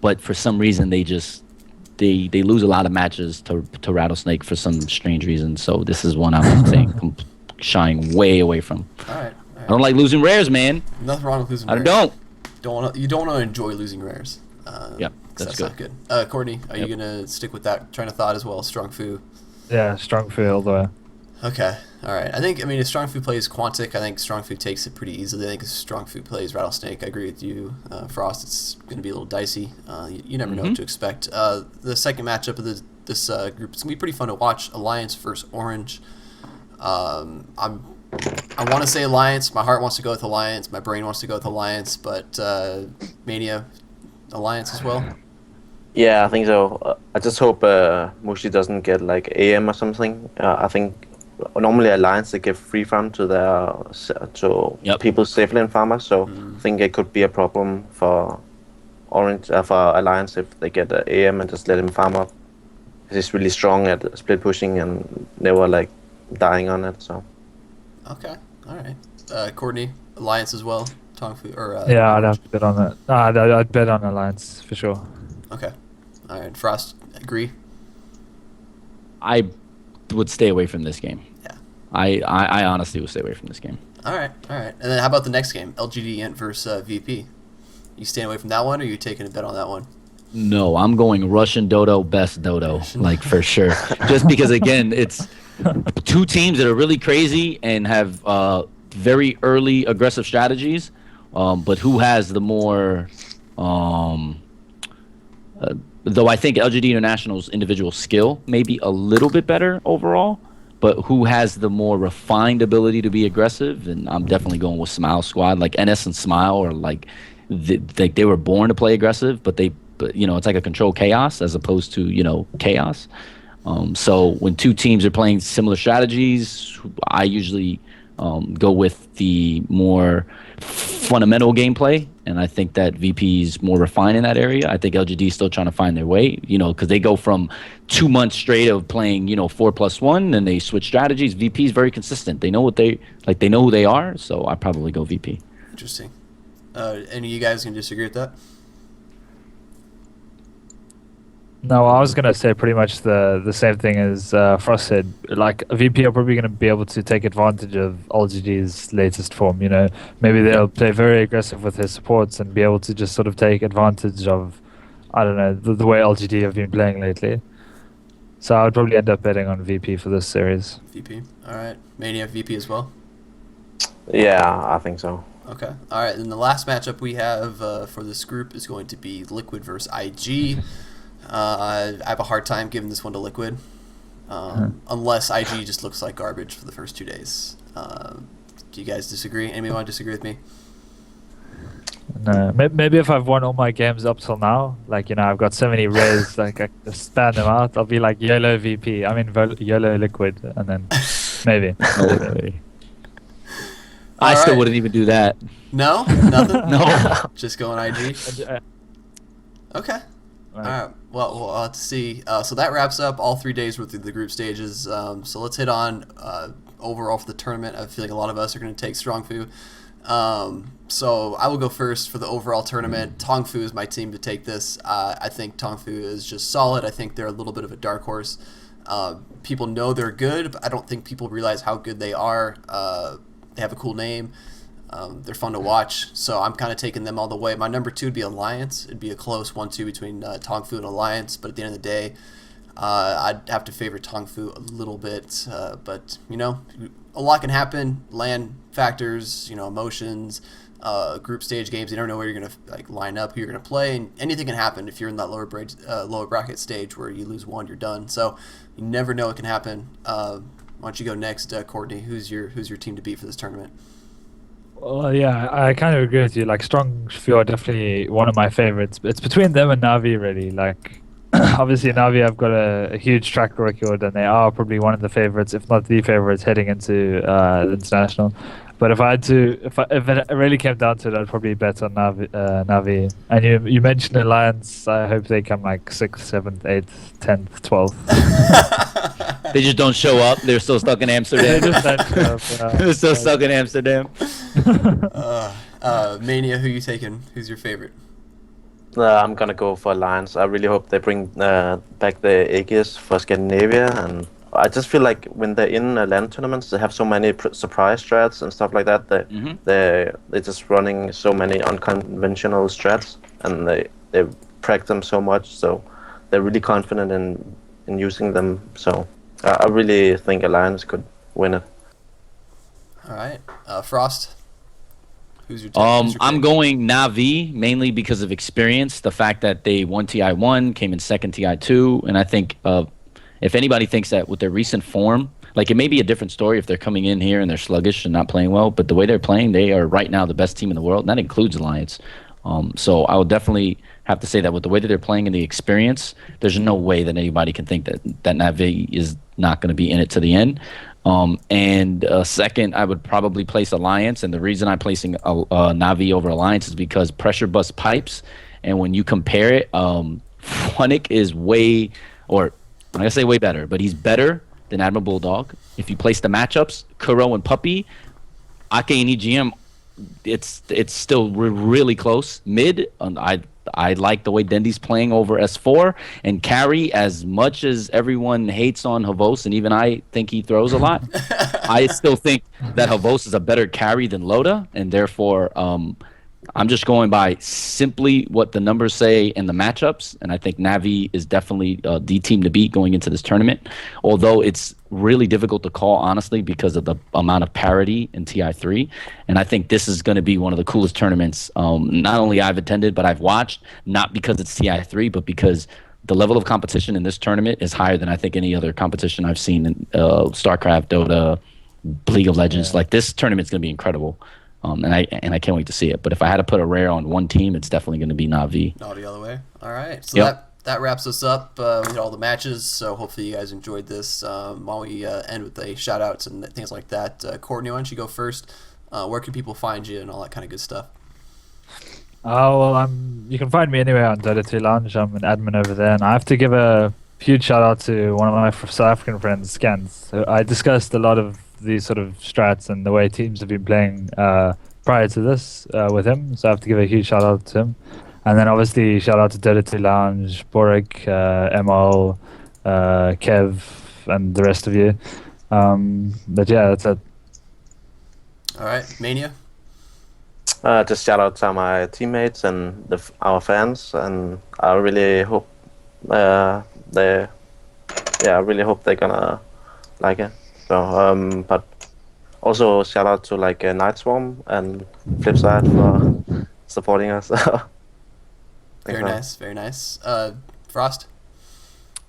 but for some reason they lose a lot of matches to Rattlesnake for some strange reason. So this is one I'm saying shying way away from. All right. I don't like losing rares, man. Nothing wrong with losing rares. You don't want to enjoy losing rares. Yeah, that's not good. Courtney, are you gonna stick with that train of thought as well? Strong Fu. Yeah, Strong Fu all the way. Okay, all right. If Strong Fu plays Quantic, I think Strong Fu takes it pretty easily. I think if Strong Fu plays Rattlesnake, I agree with you, Frost. It's going to be a little dicey. You never know what to expect. The second matchup of this group, it's going to be pretty fun to watch. Alliance versus Orange. I want to say Alliance. My heart wants to go with Alliance. My brain wants to go with Alliance. But Mania, Alliance as well? Yeah, I think so. I just hope Mushi doesn't get AM or something. I think normally Alliance they give free farm to people safely in farmers, so I think it could be a problem for Orange for Alliance if they get AM and just let him farm up. He's really strong at split pushing and never dying on it. So. Okay, all right. Courtney, Alliance as well. Yeah, I'd have to bet on that. I'd bet on Alliance for sure. Okay. All right. Frost, agree? I would stay away from this game. Yeah. I honestly would stay away from this game. All right. And then how about the next game? LGD Int versus VP. You staying away from that one, or are you taking a bet on that one? No, I'm going Russian Dodo, best Dodo, like for sure. Just because, again, it's two teams that are really crazy and have very early aggressive strategies, but who has the more though I think LGD International's individual skill may be a little bit better overall, but who has the more refined ability to be aggressive? And I'm definitely going with Smile Squad. Like NS and Smile are like they were born to play aggressive, but it's like a controlled chaos as opposed to chaos. So when two teams are playing similar strategies, I usually go with the more fundamental gameplay, and I think that VP is more refined in that area. I think LGD is still trying to find their way, because they go from 2 months straight of playing, 4+1, and they switch strategies. VP is very consistent. They know what they know who they are, so I probably go VP. Interesting. Any of you guys can disagree with that? No, I was gonna say pretty much the same thing as Frost said. Like VP are probably gonna be able to take advantage of LGD's latest form. Maybe they'll play very aggressive with their supports and be able to just sort of take advantage of, I don't know, the way LGD have been playing lately. So I would probably end up betting on VP for this series. VP. All right. Mania VP as well. Yeah, I think so. Okay. All right. And the last matchup we have for this group is going to be Liquid versus IG. I have a hard time giving this one to Liquid, unless IG just looks like garbage for the first 2 days. Do you guys disagree? Anybody want to disagree with me? No, maybe if I've won all my games up till now, like I've got so many rares, like I can just span them out. I'll be like YOLO VP. I mean YOLO Liquid, and then maybe. I still wouldn't even do that. No, nothing. No, just going IG. Okay. All right. Well, we'll have to see. So that wraps up all 3 days worth of the group stages. So let's hit on overall for the tournament. I have a feeling a lot of us are going to take Strongfu. So I will go first for the overall tournament. Tongfu is my team to take this. I think Tongfu is just solid. I think they're a little bit of a dark horse. People know they're good, but I don't think people realize how good they are. They have a cool name. They're fun to watch, so I'm kind of taking them all the way. My number 2 would be Alliance. It'd be a close 1-2 between Tongfu and Alliance, but at the end of the day, I'd have to favor Tongfu a little bit. But, a lot can happen. Land factors, emotions, group stage games. You never know where you're going to line up, who you're going to play, and anything can happen if you're in that lower bracket stage where you lose one, you're done. So you never know what can happen. Why don't you go next, Courtney? Who's your team to beat for this tournament? Well, yeah, I kind of agree with you. Like, Strongfu are definitely one of my favorites. It's between them and Navi, really. Like, obviously, Navi have got a huge track record, and they are probably one of the favorites, if not the favorites, heading into the international. But if it really came down to it, I'd probably bet on Navi. And you mentioned Alliance. I hope they come like 6th, 7th, 8th, 10th, 12th. They just don't show up. They're still stuck in Amsterdam. They're still stuck in Amsterdam. Mania, who you taking? Who's your favorite? I'm gonna go for Alliance. I really hope they bring back the Aegis for Scandinavia, and I just feel like when they're in LAN tournaments, they have so many surprise strats and stuff like that. They're just running so many unconventional strats, and they practice them so much, so they're really confident in using them. So I really think Alliance could win it. All right, Frost. Who's your team? I'm going Navi mainly because of experience. The fact that they won TI1, came in second TI2, and I think if anybody thinks that with their recent form, like it may be a different story if they're coming in here and they're sluggish and not playing well, but the way they're playing, they are right now the best team in the world, and that includes Alliance. So I would definitely have to say that with the way that they're playing and the experience, there's no way that anybody can think that Navi is not going to be in it to the end. And second, I would probably place Alliance, and the reason I'm placing Navi over Alliance is because pressure bust pipes, and when you compare it, Funnick is way, or I'm going to say way better, but he's better than Admiral Bulldog. If you place the matchups, Kuro and Puppy, Ake and EGM, it's still really close. Mid, I like the way Dendy's playing over S4, and carry, as much as everyone hates on Havos, and even I think he throws a lot, I still think that Havos is a better carry than Loda, and therefore I'm just going by simply what the numbers say in the matchups, and I think Navi is definitely the team to beat going into this tournament. Although it's really difficult to call, honestly, because of the amount of parity in TI3, and I think this is going to be one of the coolest tournaments. Not only I've attended, but I've watched. Not because it's TI3, but because the level of competition in this tournament is higher than I think any other competition I've seen in StarCraft, Dota, League of Legends. Like, this tournament's going to be incredible. And I can't wait to see it. But if I had to put a rare on one team, it's definitely going to be Na'Vi. Not the other way. All right. So Yep. that wraps us up. We hit all the matches. So hopefully you guys enjoyed this. While we end with a shout outs and things like that, Courtney, why don't you go first? Where can people find you and all that kind of good stuff? Well, you can find me anywhere on Dota 2 Lounge. I'm an admin over there, and I have to give a huge shout out to one of my South African friends, Scans. So I discussed a lot of these sort of strats and the way teams have been playing prior to this with him. So I have to give a huge shout out to him. And then obviously shout out to Dota 2 Lounge, Borik, ML, Kev, and the rest of you. But yeah, that's it. All right. Mania? Just shout out to my teammates and our fans, and I really hope I really hope they're gonna like it. So, but also shout out to like Night Swarm and Flipside for supporting us. Very nice. Very nice. Frost?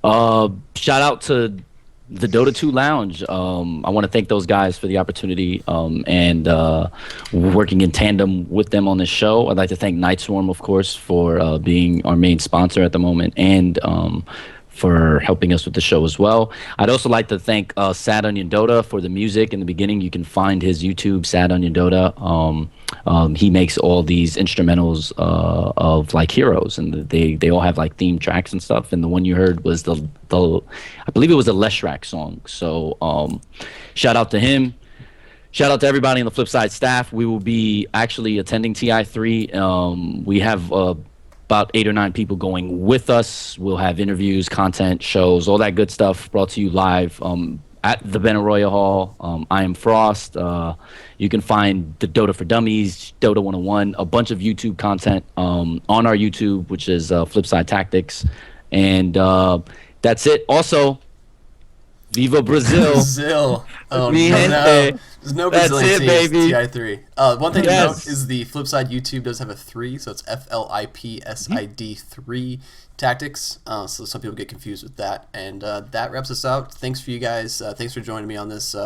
Shout out to the Dota 2 Lounge. I want to thank those guys for the opportunity and working in tandem with them on this show. I'd like to thank Night Swarm, of course, for being our main sponsor at the moment, and for helping us with the show as well. I'd also like to thank Sad Onion Dota for the music in the beginning. You can find his YouTube, Sad Onion Dota. He makes all these instrumentals of like heroes, and they all have like theme tracks and stuff. And the one you heard was the I believe it was a Leshrac song. So shout out to him. Shout out to everybody in the Flipside staff. We will be actually attending TI3. We have about 8 or 9 people going with us. We'll have interviews, content, shows, all that good stuff brought to you live at the Benaroya Hall. I am Frost. You can find the Dota for Dummies, Dota 101, a bunch of YouTube content on our YouTube, which is Flipside Tactics. And that's it. Also, Viva Brazil. Brazil. Oh, Mi no. gente. There's no That's Brazilian it, teams, baby. TI3. One thing to Yes. note is the Flipside YouTube does have a 3, so it's FLIPSID 3 tactics. So some people get confused with that. And that wraps us out. Thanks for you guys. Thanks for joining me on this.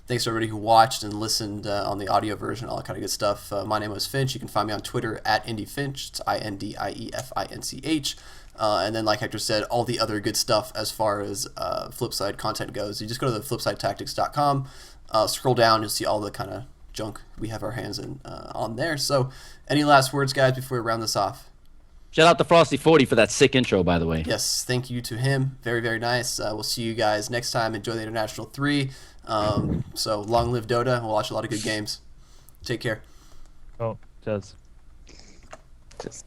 Thanks to everybody who watched and listened on the audio version, all that kind of good stuff. My name was Finch. You can find me on Twitter at IndieFinch. It's INDIEFINCH. And then, like Hector said, all the other good stuff as far as Flipside content goes. You just go to the flipsidetactics.com, scroll down, you'll see all the kind of junk we have our hands in on there. So, any last words, guys, before we round this off? Shout out to Frosty40 for that sick intro, by the way. Yes, thank you to him. Very, very nice. We'll see you guys next time. Enjoy the International 3. So, long live Dota. We'll watch a lot of good games. Take care. Oh, cheers. Just